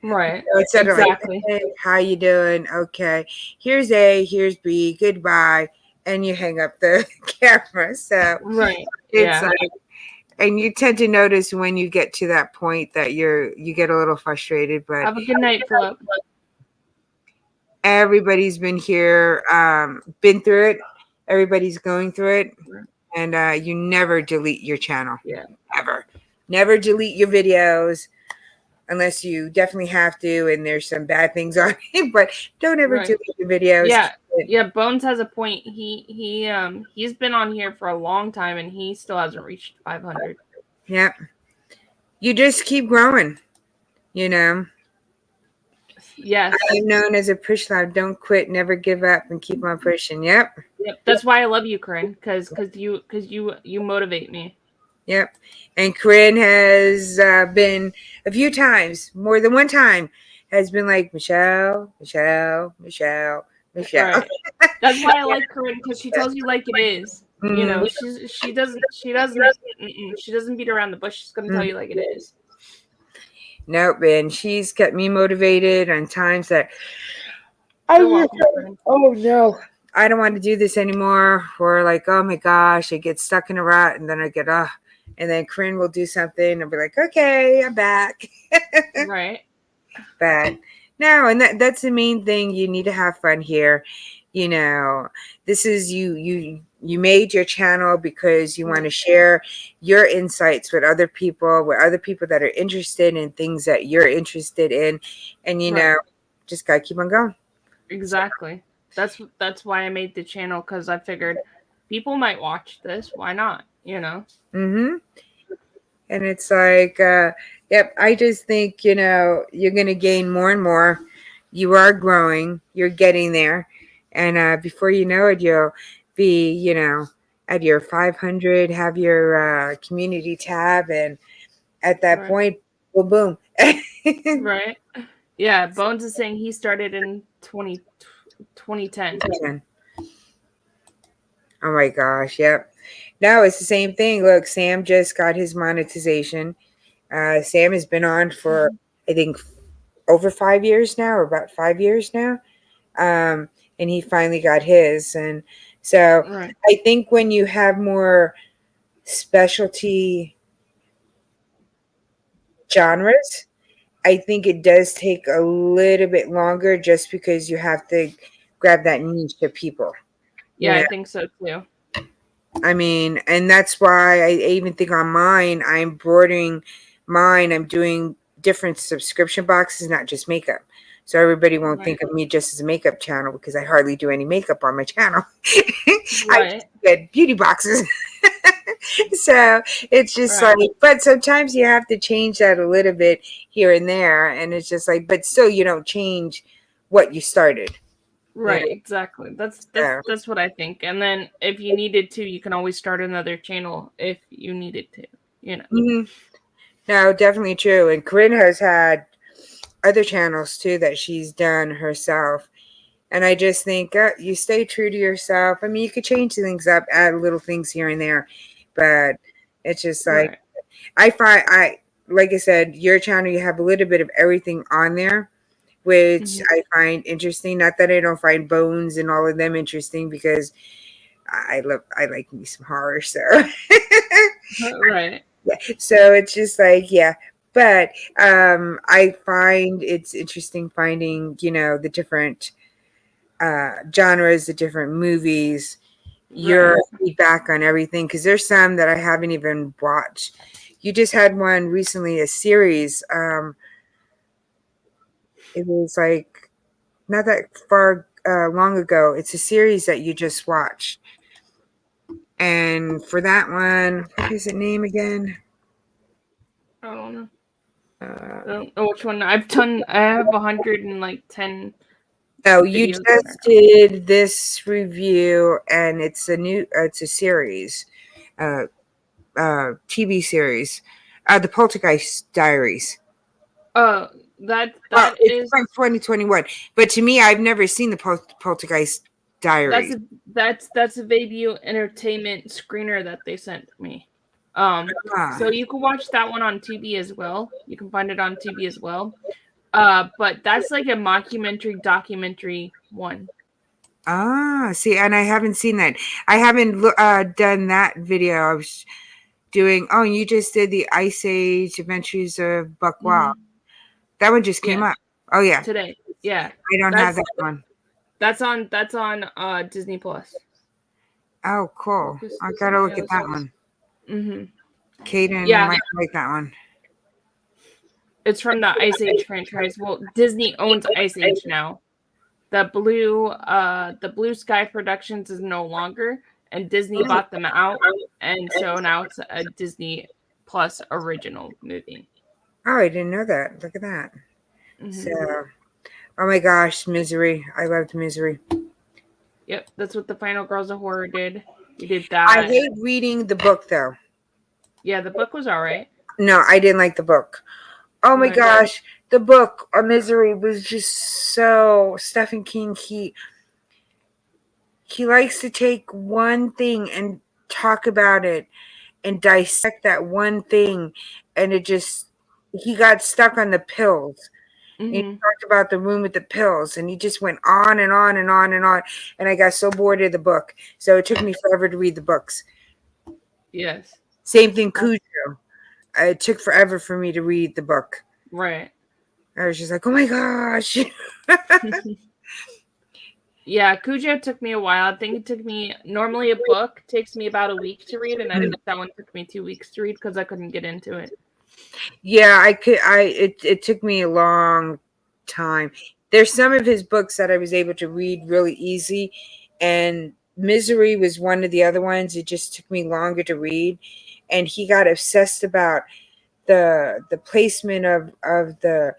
Right. So instead of like, Exactly. hey, how you doing? Okay, here's A, here's B, goodbye, and you hang up the camera. So Right. it's Yeah. like, and you tend to notice when you get to that point that you get a little frustrated, but Have a good night, Philip. everybody's been here, been through it. Everybody's going through it, and you never delete your channel. Yeah. Ever. Never delete your videos unless you definitely have to, and there's some bad things on it. But don't ever Right. delete your videos. Yeah. Yeah. Bones has a point. He's been on here for a long time and he still hasn't reached 500. Yep. You just keep growing. Yes. I'm known as a push lab. Don't quit, never give up, and keep on pushing. Yep. Yep. That's why I love you, Corinne, because you motivate me. Yep. And Corinne has been a few times, more than one time, has been like, Michelle. Right. That's why I like Corinne, because she tells you like it is. She doesn't beat around the bush. She's gonna tell you like it is. Nope. And she's kept me motivated on times that You're welcome, Corinne. oh no, I don't want to do this anymore. Or like, oh my gosh, I get stuck in a rut, and then I get and then Corinne will do something and be like, okay, I'm back. Right. But no, and that's the main thing. You need to have fun here. This is you made your channel because you want to share your insights with other people that are interested in things that you're interested in, and just gotta keep on going. Exactly. That's why I made the channel, because I figured people might watch this. Why not? Mm-hmm. And it's like, yep, I just think, you're going to gain more and more. You are growing, you're getting there. And before you know it, you'll be, at your 500, have your community tab. And at that point, well, boom. Right. Yeah. Bones is saying he started in 2010. Oh my gosh. Yep. No, it's the same thing. Look, Sam just got his monetization. Sam has been on for, I think, over 5 years now, or about 5 years now. And he finally got his. And so I think when you have more specialty genres, I think it does take a little bit longer just because you have to grab that niche of people. Yeah, I think so too. I mean, and that's why I even think on mine, I'm broadening mine. I'm doing different subscription boxes, not just makeup. So everybody won't think of me just as a makeup channel because I hardly do any makeup on my channel. I just get beauty boxes. So it's just like, but sometimes you have to change that a little bit here and there. And it's just like, but still you don't change what you started. Right, exactly. That's what I think. And then if you needed to, you can always start another channel if you needed to, Mm-hmm. No, definitely true. And Corinne has had other channels too that she's done herself. And I just think you stay true to yourself. I mean, you could change things up, add little things here and there, but it's just like, I find, like I said, your channel, you have a little bit of everything on there, which I find interesting. Not that I don't find Bones and all of them interesting, because I like me some horror. So, right. Yeah. So it's just like, yeah. But I find it's interesting finding, the different genres, the different movies, your feedback on everything, because there's some that I haven't even watched. You just had one recently, a series. It was like not that far long ago. It's a series that you just watched, and for that one, what is it name again? I don't know. I don't know which one. I have 110. Oh, you videos just did this review, and it's a series, TV series, the Poltergeist Diaries. Well, It's from 2021, but to me, I've never seen the Poltergeist Diaries. That's a Bayview Entertainment screener that they sent me. So you can watch that one on TV as well. You can find it on TV as well. But that's like a mockumentary documentary one. See, and I haven't seen that. I haven't done that video. I was doing. Oh, you just did the Ice Age Adventures of Buck Wild. That one just came up. Oh yeah, today. Yeah, I don't have that one. That's on Disney Plus. Oh, cool! I gotta look at that one. Kaden might like that one. It's from the Ice Age franchise. Well, Disney owns Ice Age now. The Blue Sky Productions is no longer, and Disney bought them out, and so now it's a Disney Plus original movie. Oh, I didn't know that. Look at that. So, oh my gosh, Misery! I loved Misery. Yep, that's what the Final Girls of Horror did. You did that. I hate reading the book though. Yeah, the book was all right. No, I didn't like the book. Oh my gosh, the book Misery was just so Stephen King. He likes to take one thing and talk about it and dissect that one thing, and he got stuck on the pills. He talked about the room with the pills, and he just went on and on and on and on, and I got so bored of the book, so it took me forever to read the books. Yes. Same thing, Cujo. It took forever for me to read the book. Right. I was just like, oh my gosh. Yeah, Cujo took me a while. I think it took me, normally a book takes me about a week to read, and I think that one took me 2 weeks to read because I couldn't get into it. Yeah, it took me a long time. There's some of his books that I was able to read really easy, and Misery was one of the other ones. It just took me longer to read, and he got obsessed about the placement of the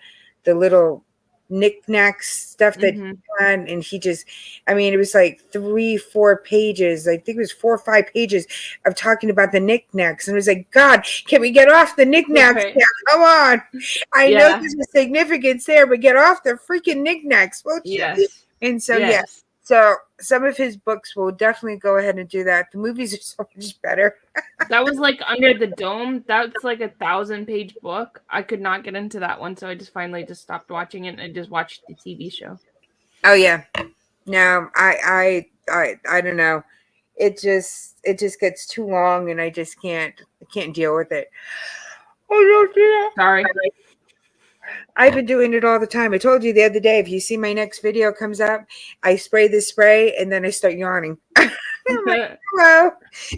little knickknacks stuff that he had, and he just, I mean, it was like 3-4 pages. I think it was 4 or 5 pages of talking about the knickknacks, and it was like, God, can we get off the knickknacks? Yeah, come on. I know there's a significance there, but get off the freaking knickknacks, won't you? Yes. And so yes. So some of his books will definitely go ahead and do that. The movies are so much better. That was like Under the Dome. That's like a 1,000-page book. I could not get into that one, so I just finally stopped watching it and just watched the TV show. Oh yeah, no, I don't know. It just gets too long, and I just can't deal with it. Oh no, yeah. Sorry. I've been doing it all the time. I told you the other day, if you see my next video comes up, I spray this spray and then I start yawning. I'm like, hello.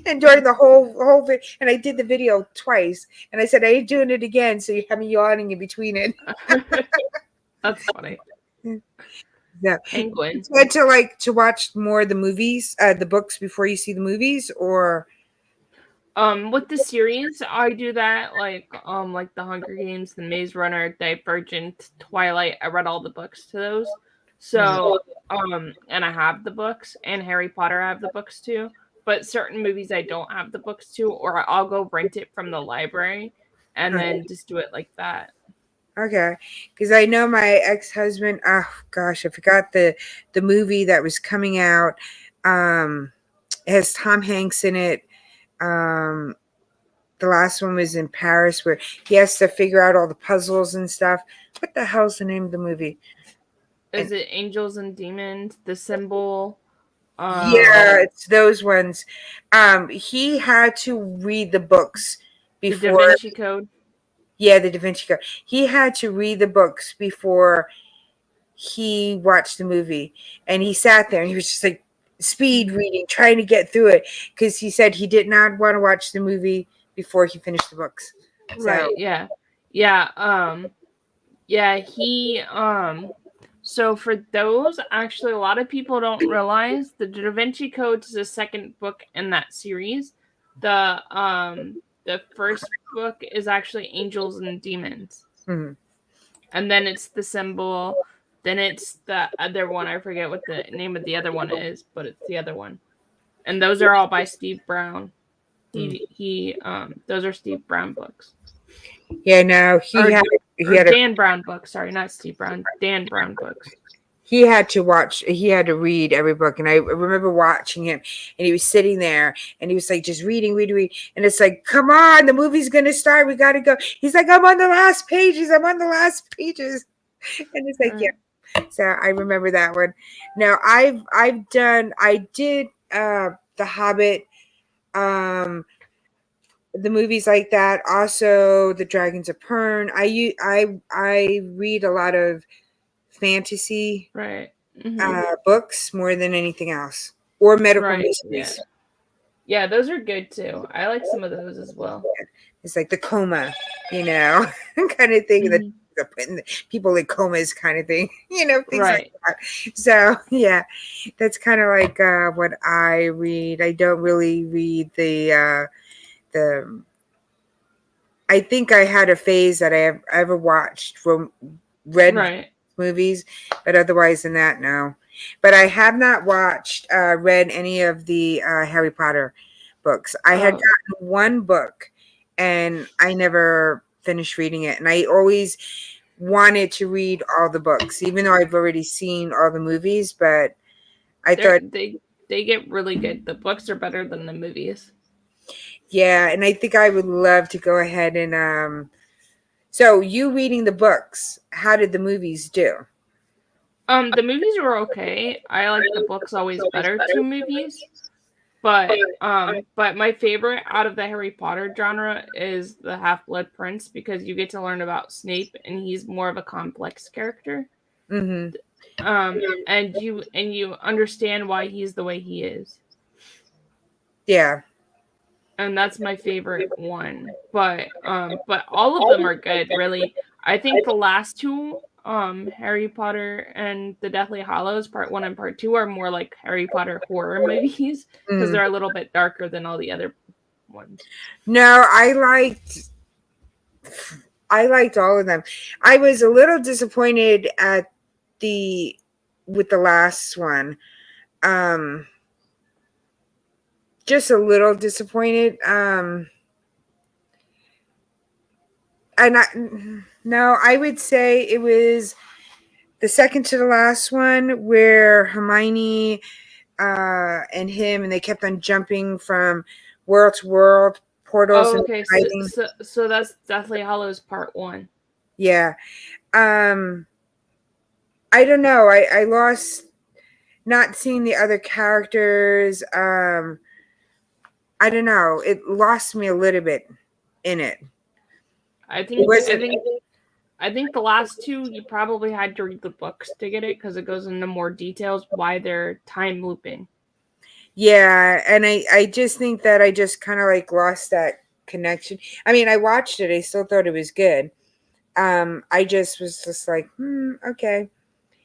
And during the whole video, and I did the video twice, and I said, I ain't doing it again, so you have me yawning in between it. That's funny. Yeah. Penguin. To watch more of the movies, the books before you see the movies, or with the series, I do that like the Hunger Games, the Maze Runner, Divergent, Twilight. I read all the books to those. So and I have the books, and Harry Potter I have the books too. But certain movies I don't have the books to, or I'll go rent it from the library and then just do it like that. Okay, because I know my ex-husband. Oh gosh, I forgot the movie that was coming out. It has Tom Hanks in it. The last one was in Paris, where he has to figure out all the puzzles and stuff. What the hell's the name of the movie? Is it Angels and Demons? The Symbol? Yeah, it's those ones. He had to read the books before. The Da Vinci Code? Yeah, the Da Vinci Code. He had to read the books before he watched the movie. And he sat there and he was just like, speed reading, trying to get through it, because he said he did not want to watch the movie before he finished the books. Right. Yeah. Yeah. Yeah. So for those, actually, a lot of people don't realize the Da Vinci Code is the second book in that series. The first book is actually Angels and Demons, Mm-hmm. and then it's the symbol. Then it's the other one. I forget what the name of the other one is, but it's the other one. And those are all by Steve Brown. Those are Steve Brown books. Yeah, no, Or he had Dan Brown books. Sorry, not Steve Brown. Dan Brown books. he had to read every book, and I remember watching him, and he was sitting there and he was like just reading, and it's like, come on, the movie's gonna start, we gotta go. He's like, I'm on the last pages, and it's like, yeah. So I remember that one. Now I did The Hobbit, the movies like that, also The Dragons of Pern. I read a lot of fantasy Right. books more than anything else, or medical Right. mysteries. Yeah, those are good too. I like some of those as well. It's like the coma, kind of thing. That putting people in comas, kind of thing. Things like that. So yeah, that's kind of like what I read. I don't really read the. I think I had a phase that I have ever watched from read movies, but otherwise than that, no. But I have not read any of the Harry Potter books. I had gotten one book, and I never finished reading it. And I always wanted to read all the books, even though I've already seen all the movies. But I thought they get really good. The books are better than the movies. Yeah, and I think I would love to go ahead and so you reading the books, how did the movies do? The movies were okay. I like the books always better to movies. But my favorite out of the Harry Potter genre is the Half-Blood Prince, because you get to learn about Snape, and he's more of a complex character. Mm-hmm. And you understand why he's the way he is. Yeah. And that's my favorite one. But all of them are good, really. I think the last two, Harry Potter and the Deathly Hallows Part 1 and Part 2, are more like Harry Potter horror movies, because they're a little bit darker than all the other ones. No, I liked all of them. I was a little disappointed with the last one. Just a little disappointed. I would say it was the second to the last one, where Hermione and him, and they kept on jumping from world to world, portals. Oh, okay. So that's Deathly Hallows Part 1. Yeah. I don't know. I lost not seeing the other characters. I don't know. It lost me a little bit in it. I think the last two, you probably had to read the books to get it, because it goes into more details why they're time looping. Yeah, and I just think that I just kind of like lost that connection. I mean, I watched it. I still thought it was good. I just was just like, okay.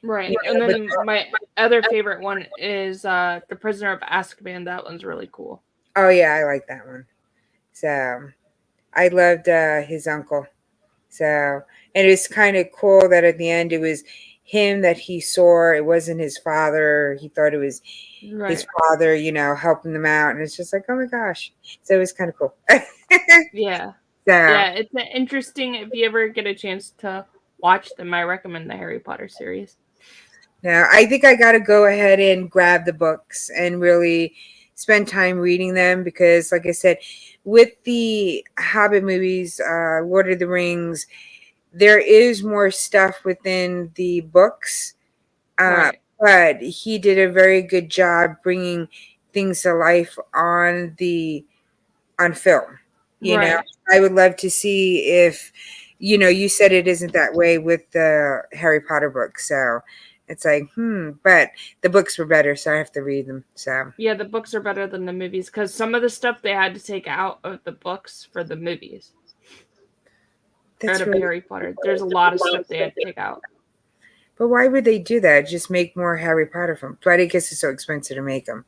Right. And then my other favorite one is The Prisoner of Azkaban. That one's really cool. Oh yeah, I like that one. So I loved his uncle. So, and it's kind of cool that at the end it was him that he saw. It wasn't his father. He thought it was his father, helping them out. And it's just like, oh my gosh. So it was kind of cool. Yeah. So, yeah, it's interesting. If you ever get a chance to watch them, I recommend the Harry Potter series. Now, I think I got to go ahead and grab the books and really spend time reading them, because, like I said, with the Hobbit movies, Lord of the Rings, there is more stuff within the books, but he did a very good job bringing things to life on film. I would love to see if, you said it isn't that way with the Harry Potter books. So, It's like, but the books were better, so I have to read them. So Yeah, the books are better than the movies because some of the stuff they had to take out of the books for the movies. that's Out of really. Harry Potter, there's a lot of stuff they had to take out. But why would they do that? Just make more Harry Potter films. But I guess it's so expensive to make them.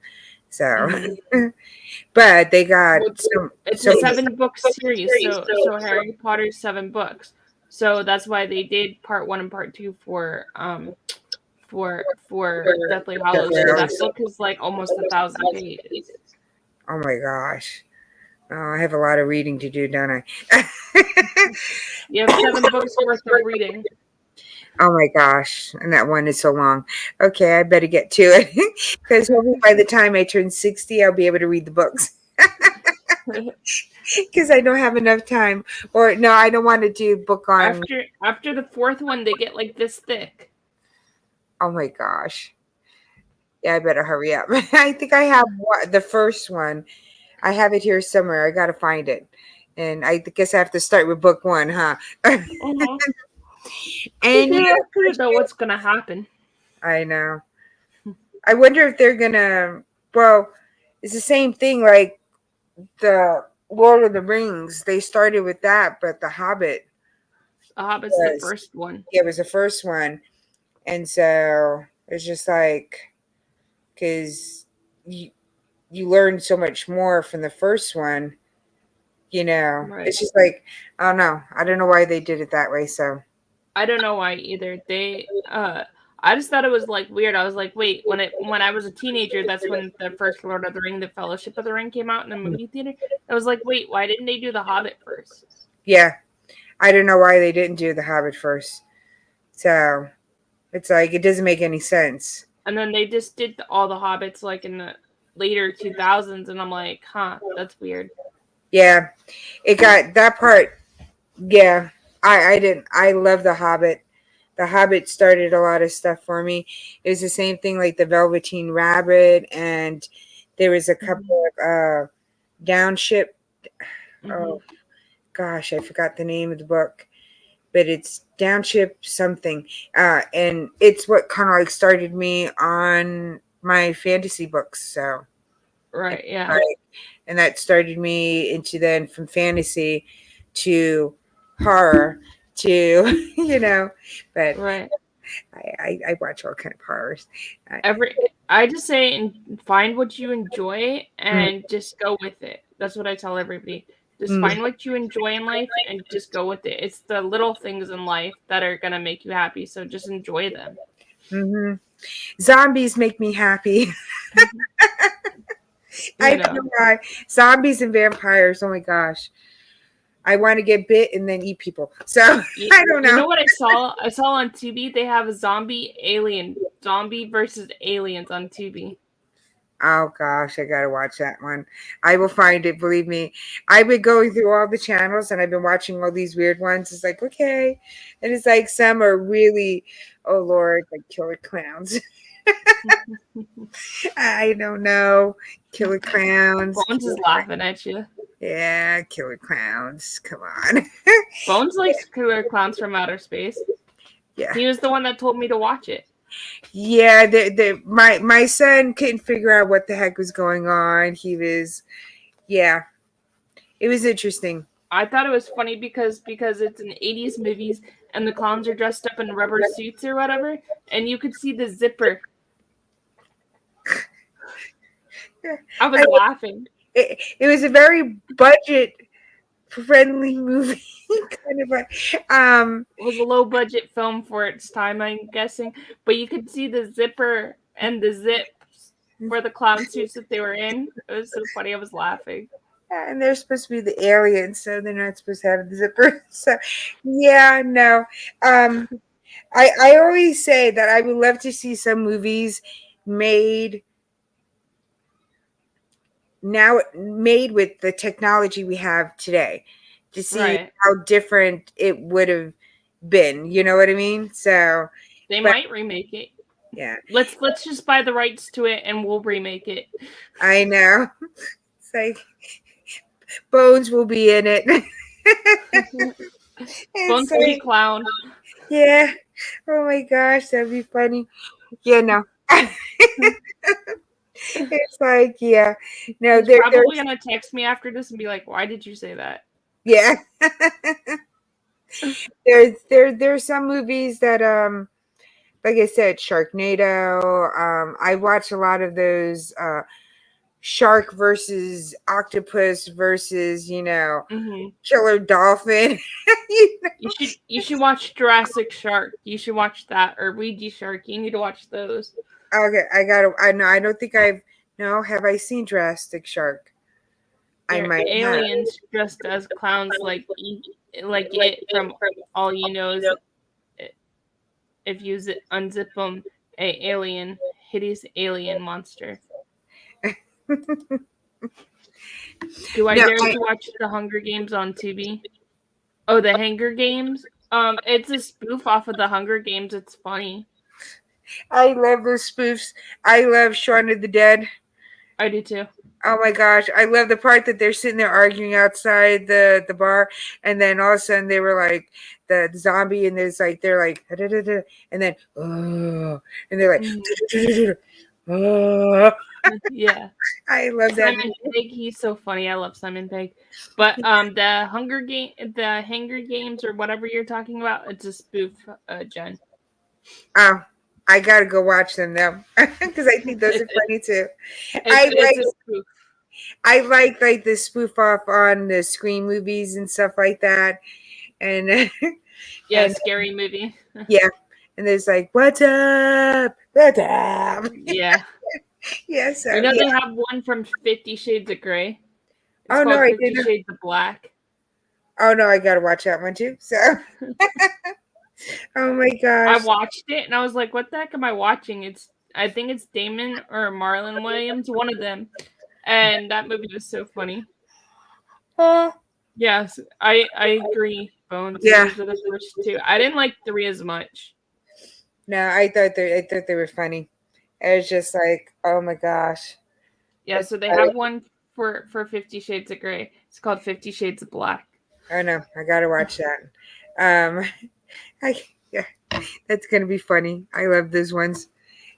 So, Mhm. but they got Well, some. it's a So 7-book series, so Harry Potter's 7 books. So that's why they did part 1 and part 2 for Deathly Hallows. So that book is like almost 1,000 pages. oh my gosh. Oh, I have a lot of reading to do, don't I? You have 7 books worth of reading. Oh my gosh. And that one is so long. Okay, I better get to it. Because hopefully by the time I turn 60, I'll be able to read the books. Because I don't have enough time. Or no, I don't want to do book on. After the 4th one, they get like this thick. Oh my gosh. Yeah, I better hurry up. I think I have the first one. I have it here somewhere. I got to find it. And I guess I have to start with book 1, huh? Uh-huh. And You don't know what's gonna happen. I know. I wonder if they're gonna. Well, it's the same thing like the Lord of the Rings. They started with that, but the Hobbit The Hobbit's the first one. it was the first one, and so it's just like because you learn so much more from the first one. Right. It's just like I don't know. I don't know why they did it that way. So I don't know why either. I just thought it was like weird. I was like, wait, when I was a teenager, that's when the first Lord of the Ring, the Fellowship of the Ring came out in the movie theater. I was like, wait, why didn't they do the Hobbit first? yeah, I don't know why they didn't do the Hobbit first. So it's like it doesn't make any sense. And then they just did all the Hobbits like in the later 2000s, and I'm like, huh, that's weird. Yeah, it got that part. Yeah, I didn't. I love the Hobbit. The Hobbit started a lot of stuff for me. It was the same thing like the Velveteen Rabbit, and there was a couple of Downship. Oh gosh, I forgot the name of the book, but it's Downship something, and it's what kind of like started me on my fantasy books. So Right, yeah. right, and that started me into then from fantasy to horror to but Right. I watch all kind of horrors. I just say and find what you enjoy and just go with it. That's what I tell everybody. Just find what you enjoy in life and just go with it. It's the little things in life that are gonna make you happy. So just enjoy them. Mm-hmm. Zombies make me happy. I don't know why. Zombies and vampires. Oh my gosh. I want to get bit and then eat people. So I don't know. You know what I saw? I saw on Tubi they have a zombie versus aliens on Tubi. Oh gosh, I gotta watch that one. I will find it. Believe me, I've been going through all the channels and I've been watching all these weird ones. It's like okay, and it's like some are really, oh Lord, like killer clowns. I don't know, killer clowns. Bones is laughing at you. Yeah, killer clowns. Come on. Bones likes killer clowns from outer space. Yeah. He was the one that told me to watch it. Yeah, my son couldn't figure out what the heck was going on. He was, yeah, it was interesting. I thought it was funny because it's an 80s movies and the clowns are dressed up in rubber suits or whatever, and you could see the zipper. I was laughing. It was a very budget friendly movie. Kind of It was a low budget film for its time, I'm guessing, but you could see the zipper and the zips for the clown suits that they were in. It was so funny. I was laughing. and they're supposed to be the aliens, so they're not supposed to have the zipper. So, yeah, no. I always say that I would love to see some movies made with the technology we have today to see how different it would have been. You know what I mean? So they might remake it. Yeah. Let's just buy the rights to it and we'll remake it. I know. It's like Bones will be in it. Bones will be clown. Yeah. Oh my gosh, that'd be funny. Yeah, no. It's like, yeah. No, He's there probably there's gonna text me after this and be like, "Why did you say that?" yeah. There's some movies that like I said, Sharknado. I watch a lot of those shark versus octopus versus, Hmm. killer dolphin. You know? You should watch Jurassic Shark. You should watch that or Ouija Shark. You need to watch those. Okay, I know I don't think I've no, have I seen Jurassic Shark? I They're might have. aliens dressed as clowns, like it from All You Know Is if you unzip them, a alien, hideous alien monster. Do I No, dare to watch the Hunger Games on TV? Oh, the Hunger Games. It's a spoof off of the Hunger Games. It's funny. I love those spoofs. I love Shaun of the Dead. I do too. Oh my gosh, I love the part that they're sitting there arguing outside the bar, and then all of a sudden they were like the zombie, and there's like they're like "Da-da-da-da," and then oh, and they're like Mhm. "Da-da-da-da-da." Oh, Yeah. I love that. Simon Pegg, he's so funny. I love Simon Pegg. But the Hunger Games or whatever you're talking about, it's a spoof, Jen. Oh, I gotta go watch them now because I think those are funny too. I It's like a spoof. I like the spoof off on the Scream movies and stuff like that, and Yeah, and scary movie. yeah, and there's like what's up, what's up, Yeah. yeah. So You know yeah. they have one from 50 Shades of Grey. It's Oh no, called I 50 didn't. Shades of Black. Oh no, I gotta watch that one too. So, oh my I gosh, watched it and I was like, what the heck am I watching? I think it's Damon or Marlon Williams, one of them. And that movie was so funny. oh Yes, I agree, Bones. yeah. Those are the first two. I didn't like three as much. No, I thought they were funny. It was just like, oh my gosh, Yeah, it's so they funny. have one for 50 Shades of Grey. It's called 50 Shades of Black. Oh no, I gotta watch that. Um, I yeah, that's gonna be funny. I love those ones.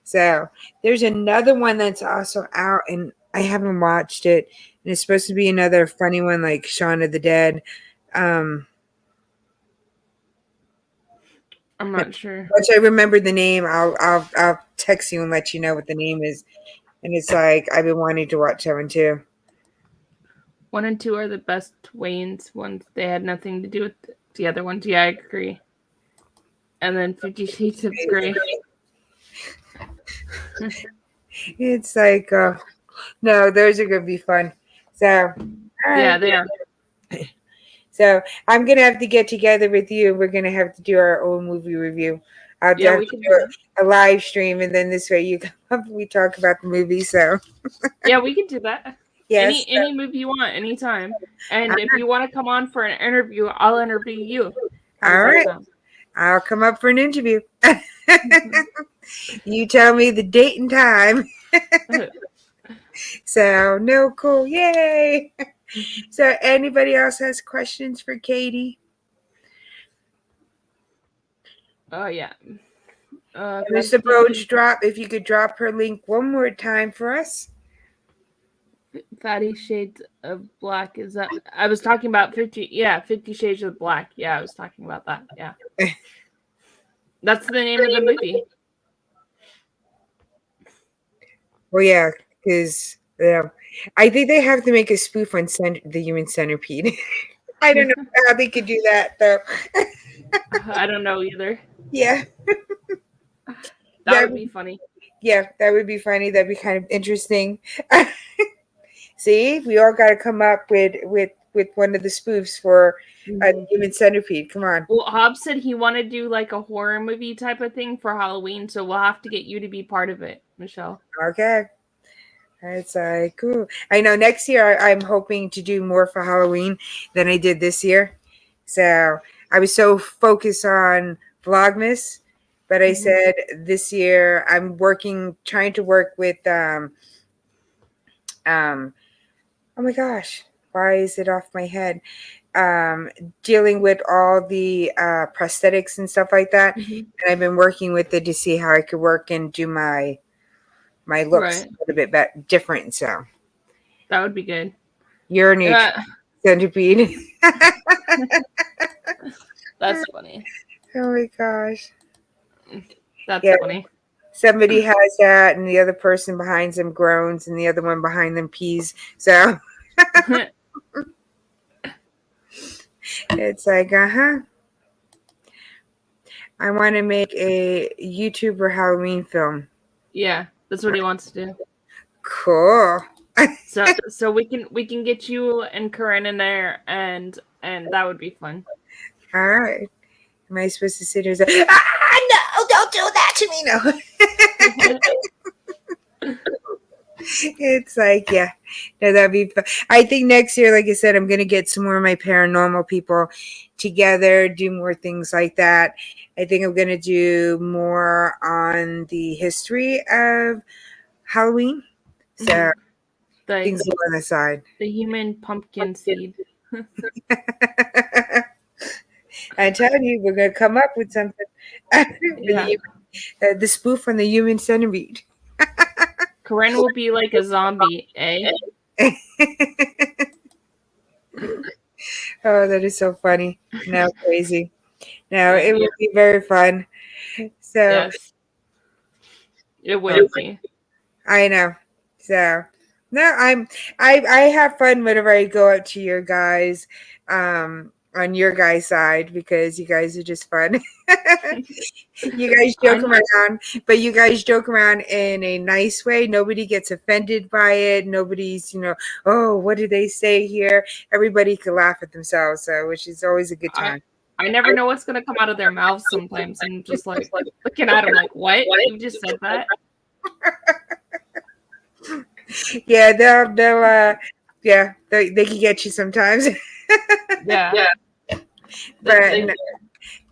So there's another one that's also out, and I haven't watched it. And it's supposed to be another funny one, like Shaun of the Dead. Um, I'm not sure. once I remember the name, I'll text you and let you know what the name is. And it's like I've been wanting to watch that one too. One and two are the best Wayne's ones. They had nothing to do with the other ones. Yeah, I agree. And then 50 Shades of Grey. It's like no, those are gonna be fun. So all Yeah, right. they are. So I'm gonna have to get together with you. We're gonna have to do our own movie review. I'll Yeah, have we to can do do that. a live stream, and then this way you come up, we talk about the movie. So Yeah, we can do that. yes, Any movie you want, anytime. And if you want to come on for an interview, I'll interview you. How does all that right. sound? I'll come up for an interview. You tell me the date and time. So no, cool, yay! So anybody else has questions for Katie? Oh yeah. Mr. Bones, drop if you could drop her link one more time for us. 50 Shades of Black is that? I was talking about 50. Yeah, 50 Shades of Black. Yeah, I was talking about that. Yeah, that's the name of the movie. Well, yeah, because I think they have to make a spoof on the human centipede. I don't know how they could do that though. I don't know either. Yeah, That would be funny. yeah, that would be funny. That'd be kind of interesting. See, we all got to come up with one of the spoofs for Mhm. human centipede. Come on. Well, Hobbs said he wanted to do like a horror movie type of thing for Halloween, so we'll have to get you to be part of it, Michelle. Okay. It's like cool. I know next year I'm hoping to do more for Halloween than I did this year. So I was so focused on Vlogmas, but I Mhm. said this year I'm trying to work with oh my gosh, why is it off my head? dealing with all the prosthetics and stuff like that. Mhm. And I've been working with it to see how I could work and do my looks Right. a little bit different. So That would be good. you're a new centipede. That's funny. Oh my gosh. That's Yeah. funny. Somebody has that, and the other person behind them groans, and the other one behind them pees. So it's like, I want to make a YouTuber Halloween film. Yeah, that's what he wants to do. Cool. So we can get you and Corinne in there, and that would be fun. All right. Am I supposed to sit here and say, no, don't do that to me? No. It's like, yeah, no, that'd be fun. I think next year, like I said, I'm going to get some more of my paranormal people together, do more things like that. I think I'm going to do more on the history of Halloween. So things go on the side. The human pumpkin seed. I tell you, we're going to come up with something. Yeah. The spoof on the human centipede. Corinne will be like a zombie, eh? Oh, that is so funny. No, crazy. No, Yeah. it would be very fun. So Yes. It would be. I know. So no, I have fun whenever I go up to your guys, on your guys' side, because you guys are just fun. You guys joke around, but you guys joke around in a nice way. Nobody gets offended by it. Nobody's, oh, what did they say here? Everybody can laugh at themselves, so which is always a good time. I never know what's gonna come out of their mouths sometimes. I'm just like looking at them like, what? You just said that? Yeah, they can get you sometimes. Yeah. But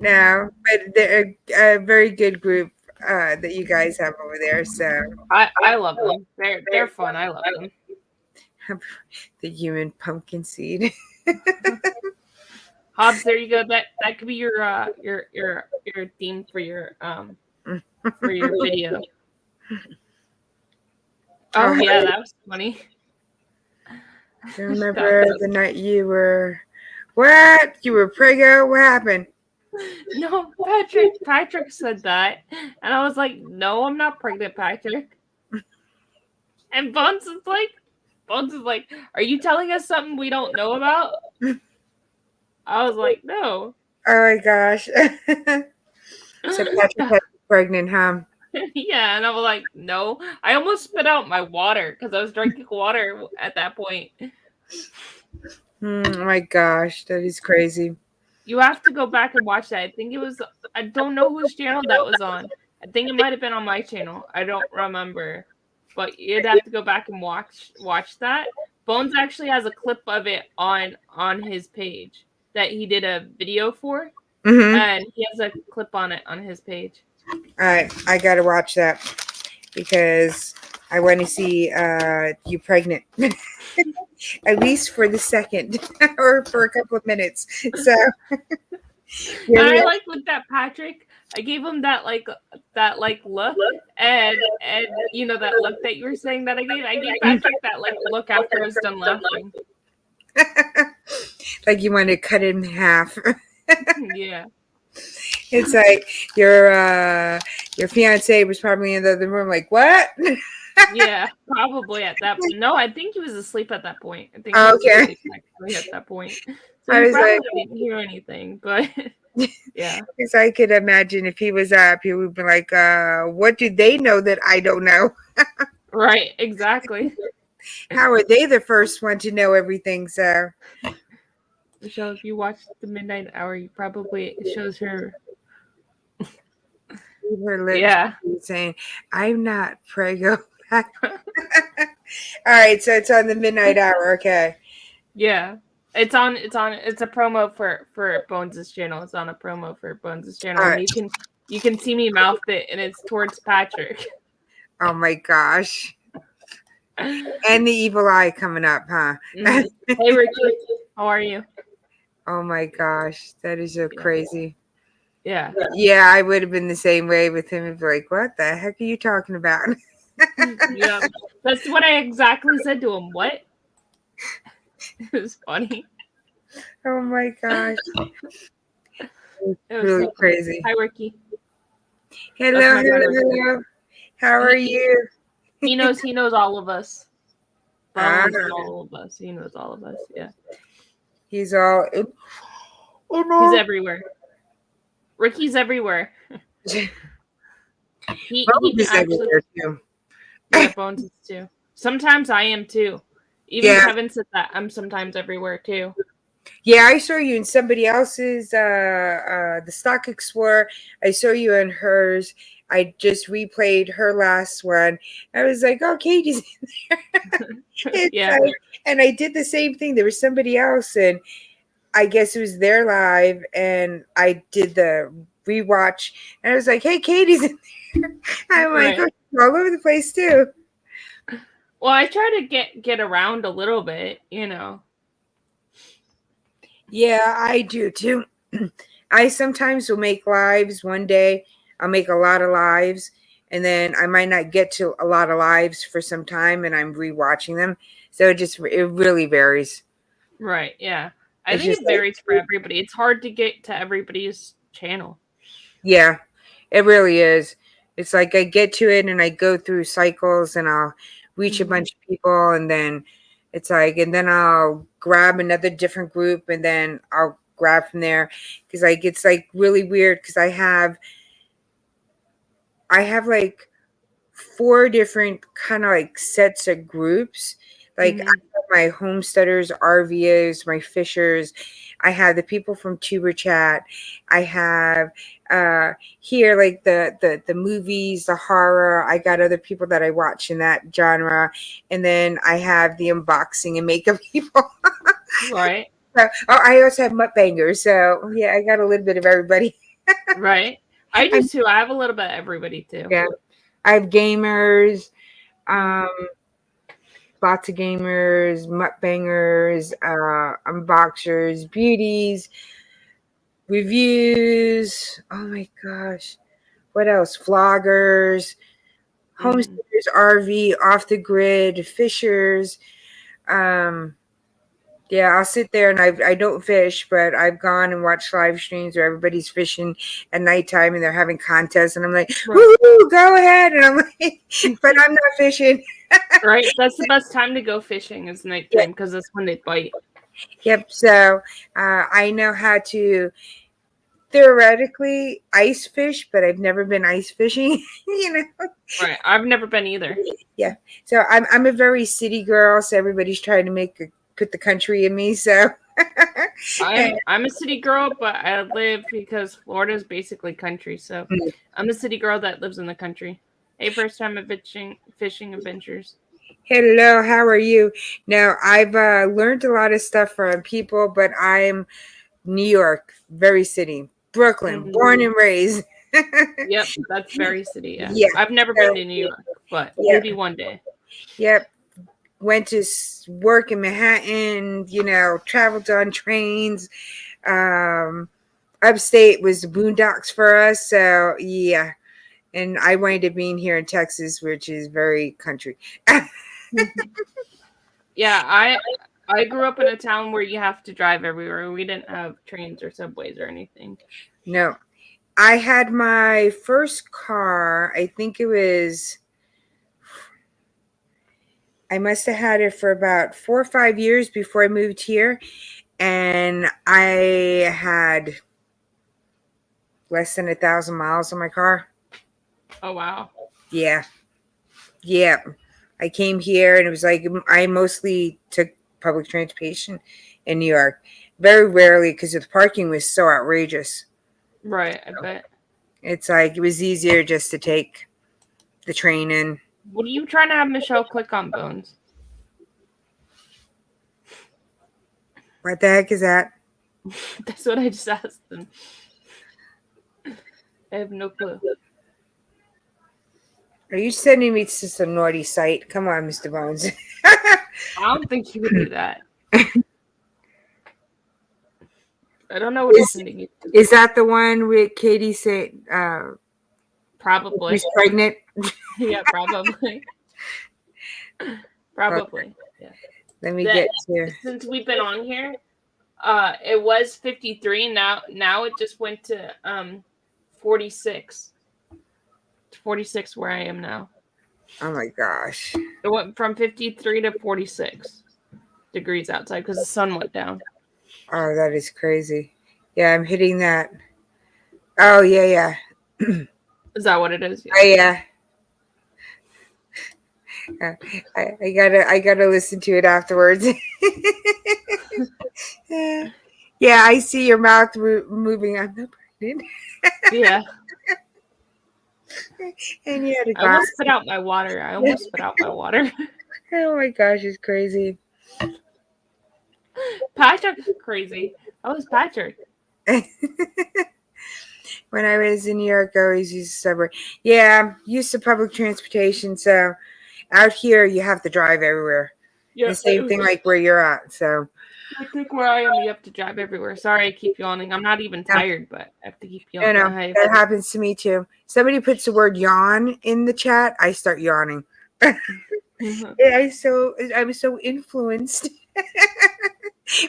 no, but they're a very good group that you guys have over there. So I love them. They're fun. I love them. The human pumpkin seed. Hobbs, there you go. That could be your theme for your video. Oh yeah, that was funny. I remember the night you were what? You were preggo? What happened? No, Patrick said that. And I was like, no, I'm not pregnant, Patrick. And Bones is like, are you telling us something we don't know about? I was like, no. Oh my gosh. So Patrick was pregnant, huh? Yeah, and I was like, no. I almost spit out my water because I was drinking water at that point. Oh my gosh, that is crazy. You have to go back and watch that. I don't know whose channel that was on. I think it might have been on my channel. I don't remember. But you'd have to go back and watch that. Bones actually has a clip of it on his page that he did a video for. Mm-hmm. And he has a clip on it on his page. All right, I gotta watch that because I want to see you pregnant, at least for the second or for a couple of minutes. So, and I like with that Patrick. I gave him that look, and that look that you were saying that I gave Patrick that look after I was done laughing. Like you want to cut it in half. Yeah. It's like your fiance was probably in the other room, like, what? Yeah, probably at that point. No, I think he was asleep at that point. I think he was asleep at that point. So he probably didn't hear anything, but yeah. Because I could imagine if he was up, he would be like, what do they know that I don't know? Right, exactly. How are they the first one to know everything? So, Michelle, if you watch the Midnight Hour, you probably it shows her lips saying, I'm not preggo. All right, so it's on the Midnight Hour, okay. Yeah. It's a promo for Bones' channel. It's on a promo for Bones' channel. Right. And you can see me mouth it, and it's towards Patrick. Oh my gosh. And the evil eye coming up, huh? Mm-hmm. Hey Richie, how are you? Oh my gosh, that is so Yeah. crazy. Yeah. Yeah, I would have been the same way with him and be like, what the heck are you talking about? Yeah. That's what I exactly said to him. What? It was funny. Oh my gosh. It was Really so funny. crazy. Hi, Ricky. Hello, That's my friend hello, Ricky. hello. How are you? He knows all of us. Ah, Bones and all of us. He knows all of us. Yeah. he's all He's everywhere. Ricky's everywhere. He Bones can is actually, everywhere too. yeah, Bones is too. Sometimes I am too. Even Yeah. Kevin said that I'm sometimes everywhere too. Yeah, I saw you in somebody else's the Stock Explorer. I saw you in hers. I just replayed her last one. I was like, oh, Katie's in there. It's Yeah. like, and I did the same thing. There was somebody else, and I guess it was their live, and I did the rewatch, and I was like, hey, Katie's in there. I'm like, Right. oh, she's all over the place too. Well, I try to get around a little bit, you know. Yeah, I do too. I sometimes will make lives one day. I'll make a lot of lives, and then I might not get to a lot of lives for some time, and I'm rewatching them. So it really varies. Right. Yeah. I It's think just it like, varies for everybody. It's hard to get to everybody's channel. yeah, it really is. It's like I get to it and I go through cycles and I'll reach a Mhm. bunch of people, and then it's like, and then I'll grab another different group, and then I'll grab from there, because like it's like really weird because I have like four different kind of like sets of groups. Like I Mhm. have my homesteaders, RVers, my fishers. I have the people from Tuber Chat. I have here like the movies, the horror. I got other people that I watch in that genre, and then I have the unboxing and makeup people. Right. So, oh, I also have mukbangers. So yeah, I got a little bit of everybody. Right. I do I'm, too. I have a little bit of everybody too. yeah, I have gamers. Mhm. Um, Lots of gamers, mukbangers, unboxers, beauties, reviews. Oh my gosh. What else? Vloggers, Mhm. homesteaders, RV, off the grid, fishers. Um, yeah, I'll sit there and I don't fish, but I've gone and watched live streams where everybody's fishing at nighttime and they're having contests. And I'm like, Right. woo, go ahead. And I'm like, but I'm not fishing. Right. That's the best time to go fishing is nighttime because that's when they bite. Yep. So I know how to theoretically ice fish, but I've never been ice fishing. You know. Right. I've never been either. Yeah. So I'm a very city girl. So everybody's trying to put the country in me. So. I'm a city girl, but I live because Florida is basically country. So I'm a city girl that lives in the country. Hey, first time of fishing adventures. Hello, how are you? Now I've learned a lot of stuff from people, but I'm New York, very city, Brooklyn, Mhm. born and raised. Yep, that's very city. Yeah, Yeah. I've never So, been to New York, but yeah. maybe one day. Yep. Went to work in Manhattan, traveled on trains. Um, Upstate was the boondocks for us. So, yeah. And I wind up being here in Texas, which is very country. Yeah, I grew up in a town where you have to drive everywhere. We didn't have trains or subways or anything. No, I had my first car, I think I must have had it for about 4 or 5 years before I moved here. And I had less than 1,000 miles on my car. Oh wow. Yeah. Yeah. I came here and it was like I mostly took public transportation in New York. Very rarely because the parking was so outrageous. Right, I bet. It's like it was easier just to take the train in. What are you trying to have Michelle click on, Bones? What the heck is that? That's what I just asked them. I have no clue. Are you sending me to some naughty site? Come on, Mr. Bones. I don't think you would do that. I don't know what Is it's sending you. is that the one with Katie say Probably. she's pregnant? Yeah, probably. Probably. Yeah. Let me That get to. since we've been on here, it was 53. Now it just went to 46. 46 where I am now. Oh my gosh. It went from 53 to 46 degrees outside because the sun went down. Oh, that is crazy. Yeah, I'm hitting that. Oh yeah. Is that what it is? Oh yeah. I gotta listen to it afterwards. Yeah, I see your mouth moving. I'm not pregnant. Yeah. And you had a I almost glass. spit out my water. Oh my gosh, it's crazy. Patrick's crazy. How was Patrick? When I was in New York, I always used the subway. Yeah, I'm used to public transportation. So out here, you have to drive everywhere. Yeah. The same thing like where you're at. So I think where I am, you have to drive everywhere. Sorry, I keep yawning. I'm not even tired, but I have to keep no, yawning. that happens to me too. Somebody puts the word yawn in the chat, I start yawning. Yeah, I'm so influenced.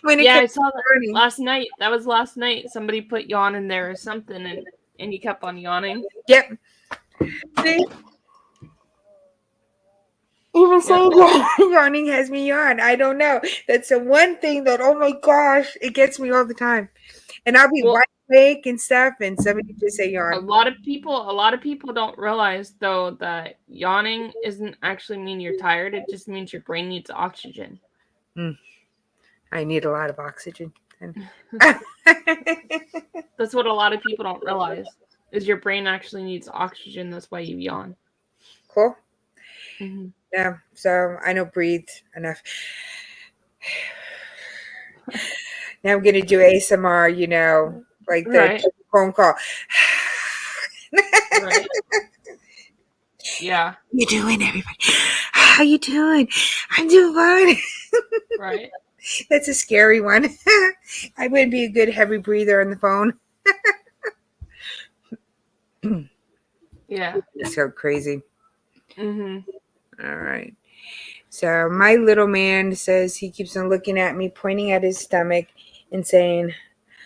When it Yeah, I comes saw to that yawning. last night. That was last night. Somebody put yawn in there or something, and you kept on yawning. Yep. See? Even saying yawning has me yawn. I don't know. That's the one thing that, oh my gosh, it gets me all the time. And I'll be wide awake and stuff, and somebody just say A yawn. lot of people don't realize though that yawning isn't actually mean you're tired. It just means your brain needs oxygen. I need a lot of oxygen. That's what a lot of people don't realize is your brain actually needs oxygen. That's why you yawn. Cool. Mm-hmm. Yeah, so I don't breathe enough. Now I'm gonna do ASMR, like the phone call. Right. Yeah. How you doing, everybody? How you doing? I'm doing fine. Right. That's a scary one. I wouldn't be a good heavy breather on the phone. Yeah. It's so crazy. Mm-hmm. All right. So my little man says he keeps on looking at me, pointing at his stomach and saying,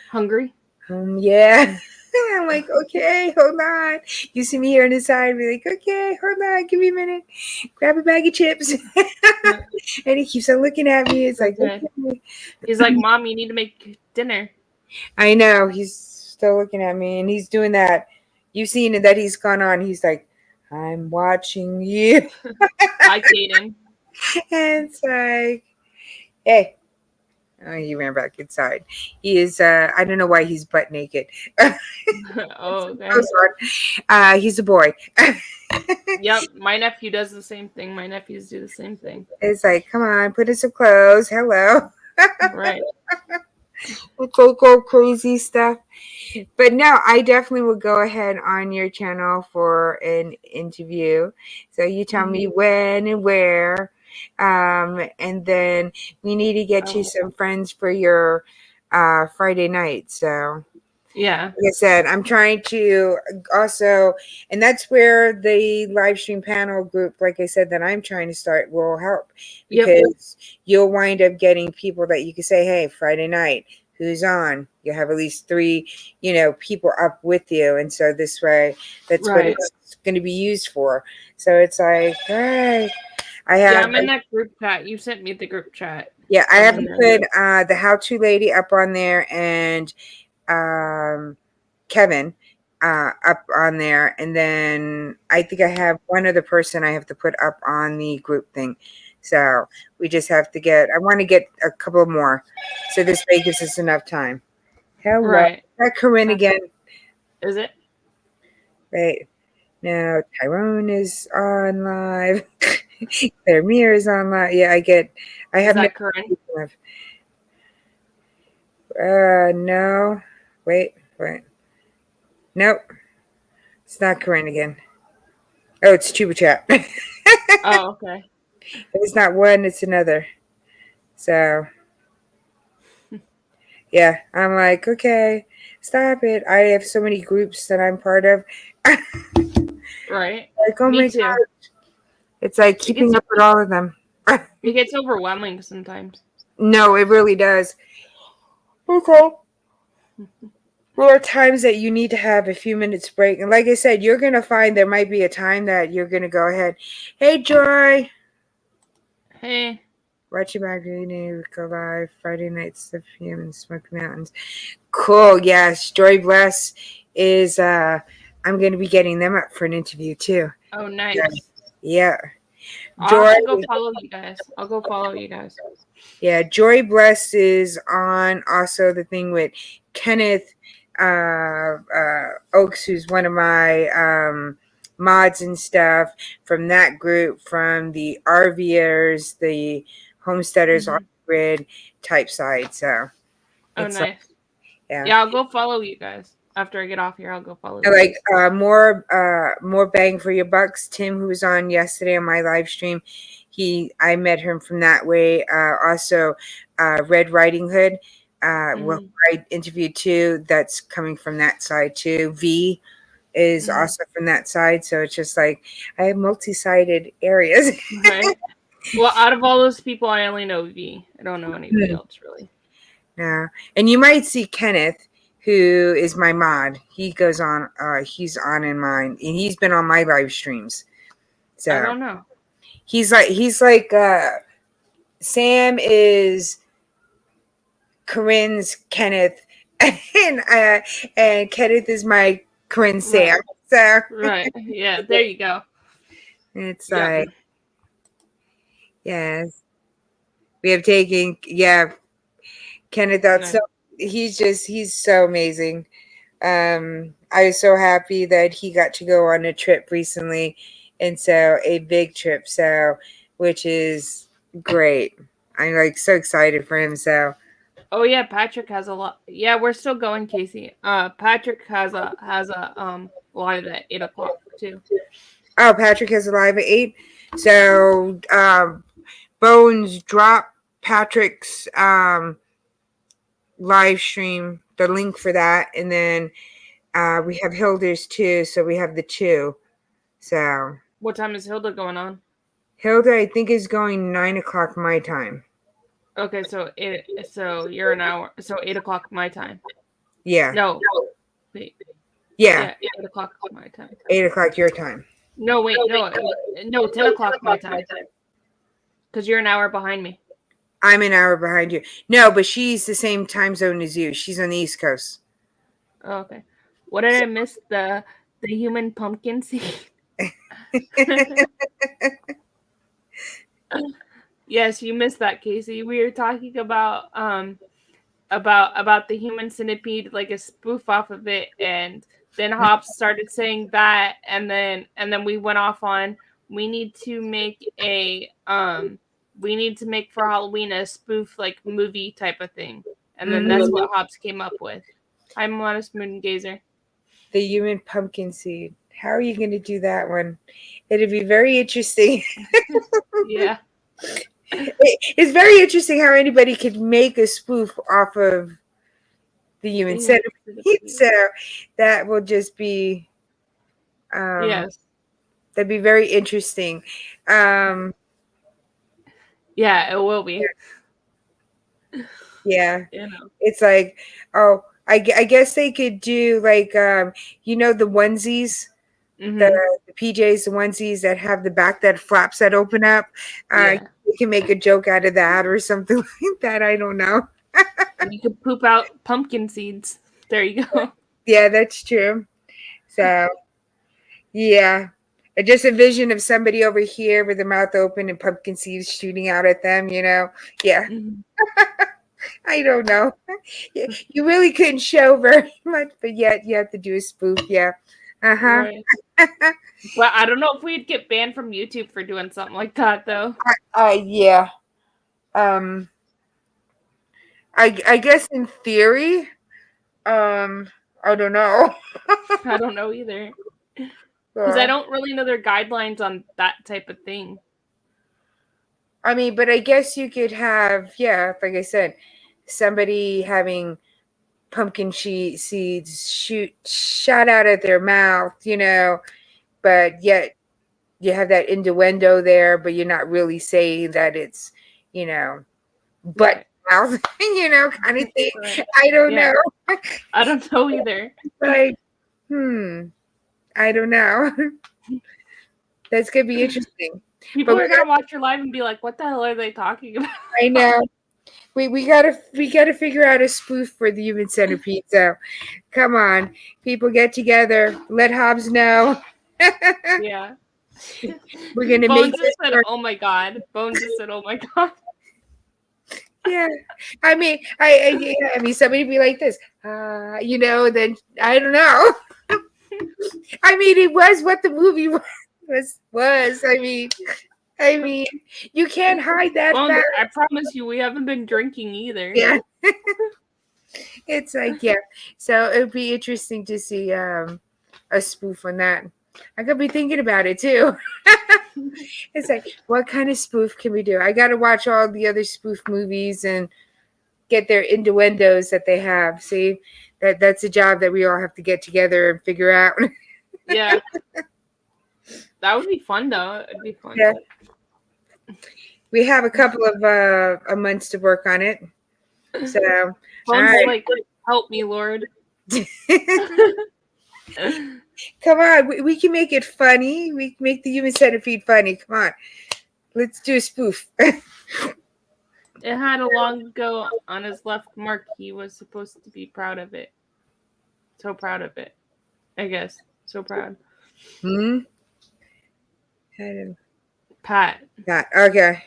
Hungry? Yeah. I'm like, okay, hold on. You see me here on the side, be like, okay, hold on, give me a minute. Grab a bag of chips. And he keeps on looking at me. It's like, Okay. okay. He's like, Mom, you need to make dinner. I know. He's still looking at me and he's doing that. You've seen it that he's gone on. He's like, I'm watching you. Hi, Kaden. And it's like, hey. Oh, he ran back inside. He is, I don't know why he's butt naked. Oh, okay. He's a boy. Yep, my nephew does the same thing. My nephews do the same thing. It's like, come on, put on some clothes. Hello. Right. Go crazy stuff. But no, I definitely will go ahead on your channel for an interview. So you tell me when and where. And then we need to get you some friends for your Friday night. So yeah, like I said, I'm trying to also, and that's where the live stream panel group, like I said, that I'm trying to start will help because you'll wind up getting people that you can say, hey, Friday night, who's on? You have at least 3, people up with you. And so this way, that's what it's going to be used for. So it's like, all right. I'm in that group chat. You sent me the group chat. Yeah, I haven't put the how-to lady up on there and Kevin up on there, and then I think I have one other person I have to put up on the group thing. So we just have to I want to get a couple more, so this way gives us enough time. Hello, right? That Corinne again. Is it? Right now, Tyrone is on live. Claire Mir is on live. Yeah, I have that Corinne? No. Wait. Nope. It's not Corinne again. Oh, it's Chuba Chat. Oh, okay. It's not one, it's another. So, Yeah, I'm like, okay, stop it. I have so many groups that I'm part of. Right. Like, oh Me my too. god, it's like It gets keeping up with all of them. it gets overwhelming sometimes. No, it really does. Okay. There are times that you need to have a few minutes break. And like I said, you're going to find there might be a time that you're going to go ahead. Hey, Joy. Hey. Watching my reading, go live Friday nights, 7 p.m. in Smoky Mountains. Cool. Yes. Joy Bless is, I'm going to be getting them up for an interview too. Oh, nice. Yeah. I'll Joy. have to go follow you guys. I'll go follow you guys. Yeah. Joy Bless is on also the thing with Kenneth Oaks, who's one of my mods and stuff from that group, from the RVers, the homesteaders Mhm. on grid type side. So Oh, it's like, nice. yeah. Yeah, I'll go follow you guys. After I get off here, I'll go follow you Like guys. more bang for your bucks. Tim, who was on yesterday on my live stream, I met him from that way. Also, Red Riding Hood, well, Mhm. I interviewed too. That's coming from that side too. V is Mhm. also from that side. So it's just like I have multi-sided areas. Right. Well, out of all those people, I only know V. I don't know anybody else really. Yeah, and you might see Kenneth, who is my mod. He goes on. He's on in mine, and he's been on my live streams. I So don't know. he's like Sam is Corinne's Kenneth, and Kenneth is my Corinne Right. Sam. So Right. Yeah. There you go. it's Yep. like yes, we have taken Kenneth out. Nice. So he's so amazing. I was so happy that he got to go on a trip recently, and so a big trip. So which is great. I'm like so excited for him. So. Oh yeah, Patrick has a lot. Yeah, we're still going, Casey. Patrick has a live at 8 o'clock too. Oh, Patrick has a live at 8. So Bones drop Patrick's live stream, the link for that, and then we have Hilda's too. So we have the two. So What time is Hilda going on? Hilda, I think, is going 9 o'clock my time. Okay, so you're an hour. So 8 o'clock my time. Yeah. No, wait. Yeah. Yeah, 8 o'clock my time. 8 o'clock your time. No, wait, no, 10 o'clock my time. Because you're an hour behind me. I'm an hour behind you. No, but she's the same time zone as you. She's on the East Coast. Oh, okay. What did I miss? The human pumpkin seed. Yes, you missed that, Casey. We were talking about the human centipede, like a spoof off of it, and then Hobbs started saying that, and then we went off on we need to make for Halloween a spoof like movie type of thing, and then that's what Hobbs came up with. I'm Modest Moon Gazer. The human pumpkin seed. How are you going to do that one? It'd be very interesting. Yeah. It's very interesting how anybody could make a spoof off of the human centipede. So that will just be, Yes. that'd be very interesting. Yeah, it will be. Yeah, You know. it's like, oh, I guess they could do like, the onesies. The, Mhm. the PJs, the onesies that have the back that flaps that open up. Yeah. You can make a joke out of that or something like that. I don't know. You could poop out pumpkin seeds. There you go. Yeah, that's true. So, yeah. Just a vision of somebody over here with their mouth open and pumpkin seeds shooting out at them, Yeah, Mhm. I don't know. You really couldn't show very much, but yet you have to do a spoof. Yeah. Uh-huh. Right. But I don't know if we'd get banned from YouTube for doing something like that, though. Yeah. Um, I guess in theory, I don't know. I don't know either. Because I don't really know their guidelines on that type of thing. I mean, but I guess you could have, yeah, like I said, somebody having pumpkin seeds shot out at their mouth, but yet you have that innuendo there, but you're not really saying that it's, butt mouth, kind of thing. Right. I don't Yeah. know. I don't know either. Like, I don't know. That's gonna be interesting. People But are gonna watch your live and be like, "What the hell are they talking about?" I know. We gotta figure out a spoof for the human centipede. So come on, people, get together. Let Hobbs know. Yeah. We're gonna Bones make just this said, work. "Oh my god." Bones just said, "Oh my god." Yeah. I mean, I mean, somebody be like this, then I don't know. I mean, it was what the movie was. I mean, you can't hide that Bones, fact. I promise you, we haven't been drinking either. Yeah. It's like, yeah. So it'd be interesting to see a spoof on that. I could be thinking about it too. It's like, what kind of spoof can we do? I got to watch all the other spoof movies and get their innuendos that they have. See, that's a job that we all have to get together and figure out. Yeah. That would be fun though. It'd be fun. Yeah. We have a couple of months to work on it. So, Bones right. like, help me, Lord. Come on, we can make it funny. We can make the human centipede funny. Come on, let's do a spoof. It had a long ago on his left mark. He was supposed to be proud of it. So proud of it. I guess. So proud. Pat. Okay.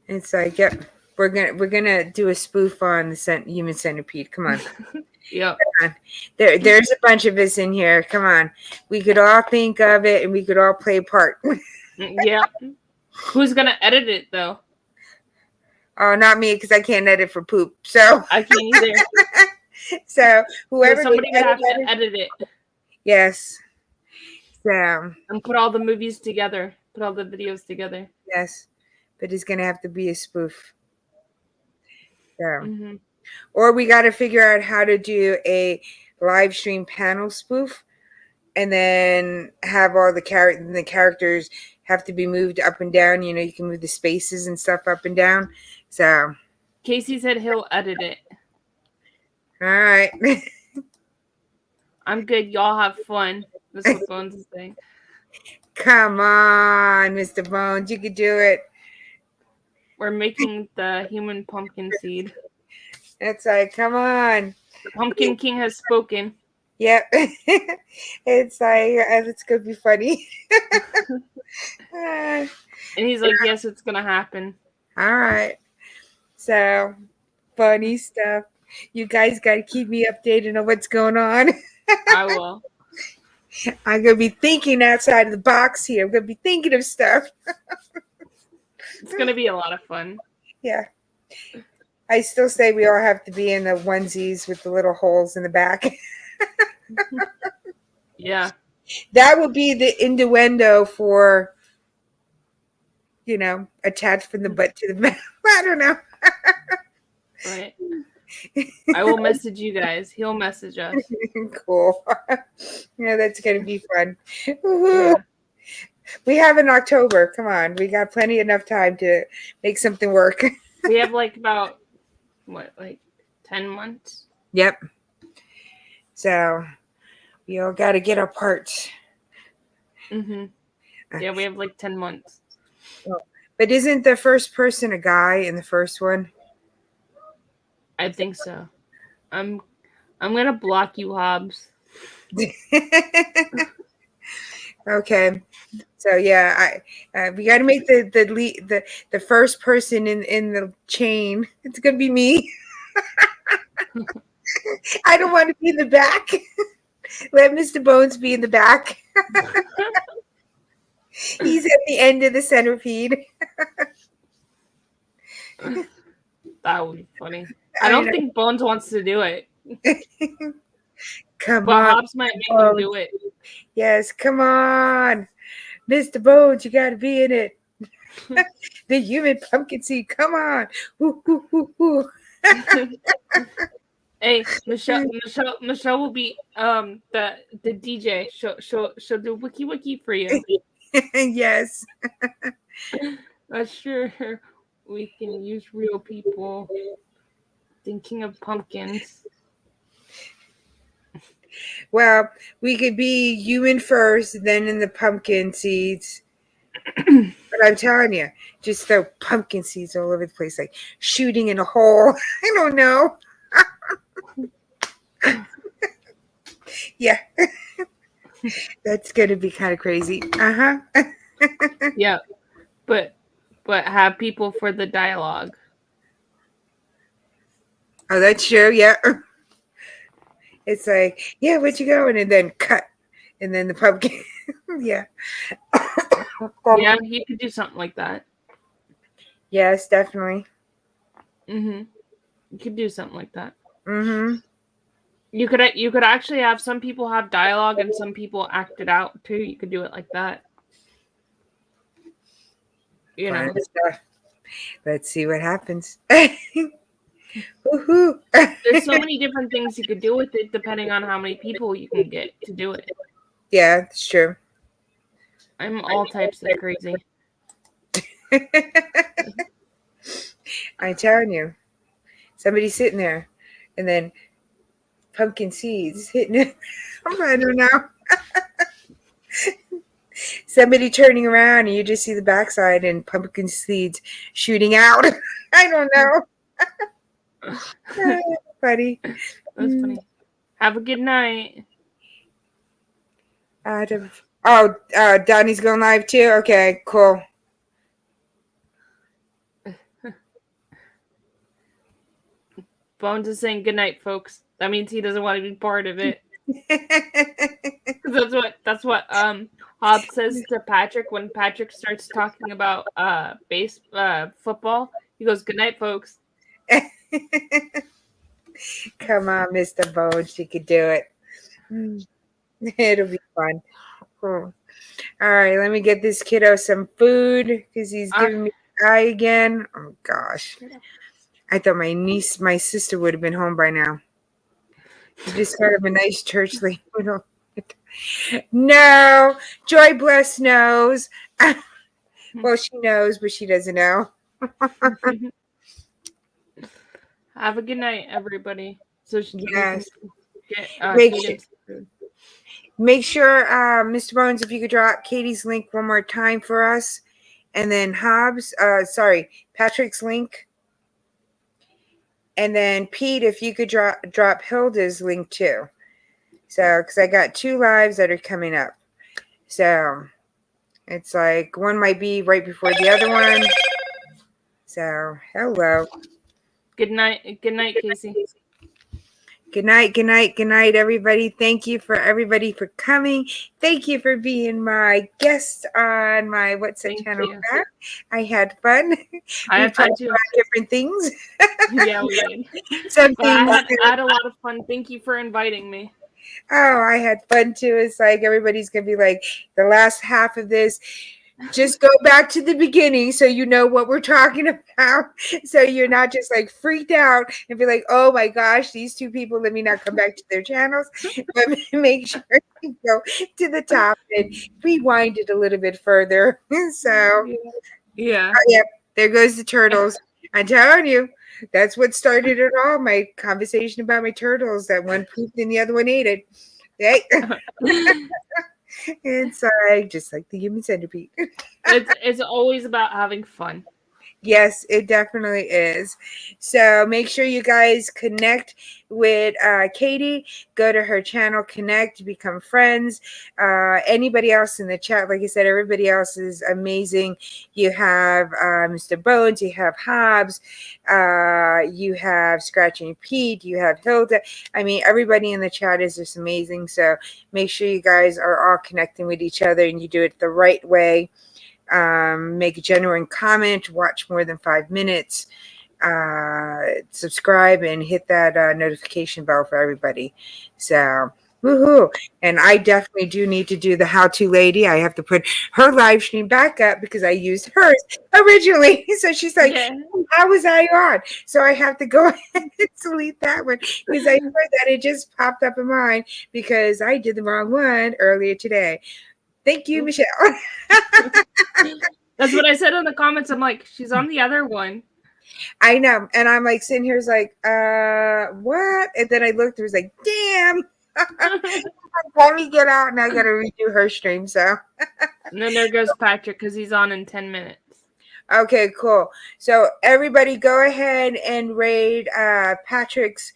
It's like, yep. We're gonna do a spoof on the human centipede. Come on. Yep. Come on. There's a bunch of us in here. Come on. We could all think of it and we could all play a part. Yeah. Who's gonna edit it though? Oh, not me, because I can't edit for poop. So I can't either. So whoever somebody would have to edit it. Yes. So and put all the movies together. Put all the videos together. Yes. But it's gonna have to be a spoof. So or we got to figure out how to do a live stream panel spoof, and then have all the characters have to be moved up and down. You can move the spaces and stuff up and down. So Casey said he'll edit it. All right. I'm good. Y'all have fun. That's what Bones is saying. Come on, Mr. Bones, you could do it. We're making the human pumpkin seed. It's like, come on. The Pumpkin King has spoken. Yep. It's like, it's going to be funny. And he's like, yes, it's going to happen. All right. So, funny stuff. You guys got to keep me updated on what's going on. I will. I'm going to be thinking outside of the box here. I'm going to be thinking of stuff. It's going to be a lot of fun. Yeah. I still say we all have to be in the onesies with the little holes in the back. Yeah. That would be the innuendo for, attached from the butt to the mouth. I don't know. Right. I will message you guys. He'll message us. Cool. Yeah, that's going to be fun. Yeah. We have in October. Come on. We got enough time to make something work. We have about 10 months? Yep. So we all got to get our parts. Yeah, we have 10 months. But isn't the first person a guy in the first one? I think so. I'm gonna block you, Hobbs. Okay. So yeah, we got to make the first person in the chain. It's gonna be me. I don't want to be in the back. Let Mr. Bones be in the back. He's at the end of the centipede. That would be funny. I don't think Bones wants to do it. Come but on. Hobbs might make him do it. Yes, come on. Mr. Bones, you got to be in it. The human pumpkin seed. Come on. Woo, woo, woo, woo. Hey, Michelle will be the DJ. She'll do wiki for you. Yes. Sure, we can use real people. Thinking of pumpkins. Well, we could be human first, then in the pumpkin seeds. But I'm telling you, just throw pumpkin seeds all over the place, like shooting in a hole. I don't know. Yeah. That's going to be kind of crazy. Uh-huh. Yeah. But have people for the dialogue. Oh, that's true. Yeah. It's like, yeah, where'd you going? And then cut. And then the pumpkin. Yeah. Yeah, you could do something like that. Yes, definitely. You could do something like that. You could actually have some people have dialogue and some people act it out too. You could do it like that. You know. Stuff. Let's see what happens. Woohoo! There's so many different things you could do with it depending on how many people you can get to do it. Yeah, it's true. I'm all types of crazy. I'm telling you. Somebody's sitting there and then pumpkin seeds hitting it. I don't know. Somebody turning around and you just see the backside and pumpkin seeds shooting out. I don't know. Funny. That's funny. Have a good night. Donnie's going live too? Okay, cool. Bones is saying good night, folks. That means he doesn't want to be part of it. That's what Hobbs says to Patrick when Patrick starts talking about football. He goes, "Good night, folks." Come on, Mr. Bones, you could do it. It'll be fun. All right, let me get this kiddo some food because he's giving me the eye again. Oh gosh, I thought my sister would have been home by now. You just kind of a nice church lady. No, Joy Bless knows. Well, she knows, but she doesn't know. Have a good night, everybody. So yes, get, make sure, Mr. Bones, if you could drop Katie's link one more time for us, and then Patrick's link, and then Pete, if you could drop Hilda's link too. So, because I got 2 lives that are coming up, so it's like one might be right before the other one. So, hello. Good night, Casey. Good night, everybody. Thank you for everybody for coming. Thank you for being my guest on my channel. I had fun. I had fun too. About different things. Yeah, we did. I had a lot of fun. Thank you for inviting me. Oh, I had fun too. It's like everybody's gonna be like, the last half of this, just go back to the beginning so you know what we're talking about. So you're not just like freaked out and be like, oh my gosh, these 2 people, let me not come back to their channels. But make sure you go to the top and rewind it a little bit further. So yeah. There goes the turtles. I'm telling you. That's what started it all. My conversation about my turtles. That one pooped and the other one ate it. Hey. It's just like the human centipede. It's always about having fun. Yes, it definitely is. So make sure you guys connect with Katie. Go to her channel, connect, become friends. Anybody else in the chat, like I said, everybody else is amazing. You have Mr. Bones, you have Hobbs, you have Scratching Pete, you have Hilda. I mean, everybody in the chat is just amazing. So make sure you guys are all connecting with each other and you do it the right way. Make a genuine comment, watch more than 5 minutes, subscribe, and hit that notification bell for everybody. So Woohoo. And I definitely do need to do the How To Lady. I have to put her live stream back up because I used hers originally. So she's like, Yeah. how was I on? So I have to go ahead and delete that one because I heard that it just popped up in mine because I did the wrong one earlier today. Thank you, Michelle. That's what I said in the comments. I'm like, she's on the other one. I know. And I'm like sitting here, like, what? And then I looked, it was like, damn. Let me get out and I got to redo her stream. So, And then there goes Patrick because he's on in 10 minutes. okay, cool. So, everybody go ahead and raid Patrick's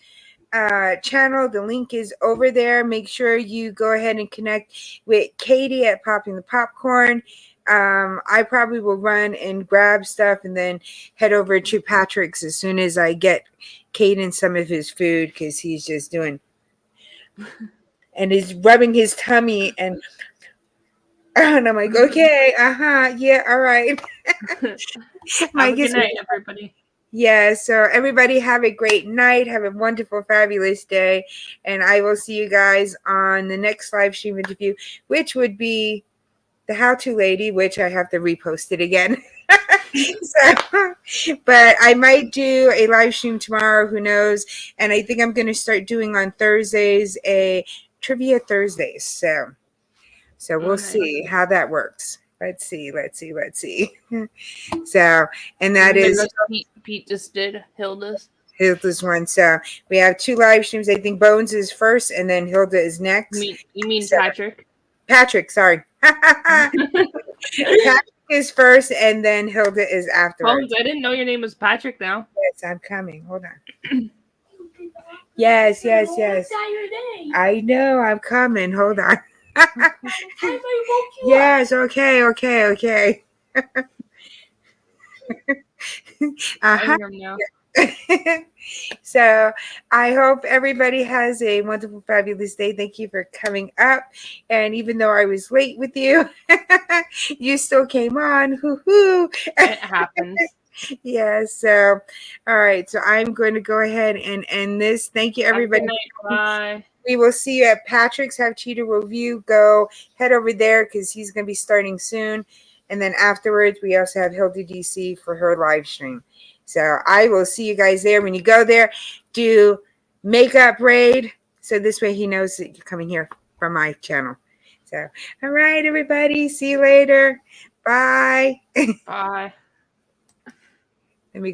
channel. The link is over there. Make sure you go ahead and connect with Katie at Popping the Popcorn. I probably will run and grab stuff and then head over to Patrick's as soon as I get Caden some of his food because he's just doing and he's rubbing his tummy and I'm like, okay, yeah, all right. Have a good night, everybody. Yeah, so everybody have a great night. Have a wonderful, fabulous day. And I will see you guys on the next live stream interview, which would be the How To Lady, which I have to repost it again. So, but I might do a live stream tomorrow, who knows? And I think I'm going to start doing on Thursdays a Trivia Thursdays. So we'll see how that works. Let's see. So, and that is Pete just did Hilda's. Hilda's one. So we have 2 live streams. I think Bones is first, and then Hilda is next. You mean so, Patrick? Patrick, sorry. Patrick is first, and then Hilda is afterwards. Bones, I didn't know your name was Patrick now. Yes, I'm coming. Hold on. Yes. I know, I'm coming. Hold on. Yes, okay. So I hope everybody has a wonderful, fabulous day. Thank you for coming up. And even though I was late with you, you still came on. Hoo-hoo. It happens. Yeah, so all right. So I'm going to go ahead and end this. Thank you, everybody. Bye. We will see you at Patrick's Have Cheetah Review. Go head over there because he's going to be starting soon. And then afterwards, we also have Hilda DC for her live stream. So I will see you guys there. When you go there, do makeup raid. So this way he knows that you're coming here from my channel. So, all right, everybody. See you later. Bye. Bye.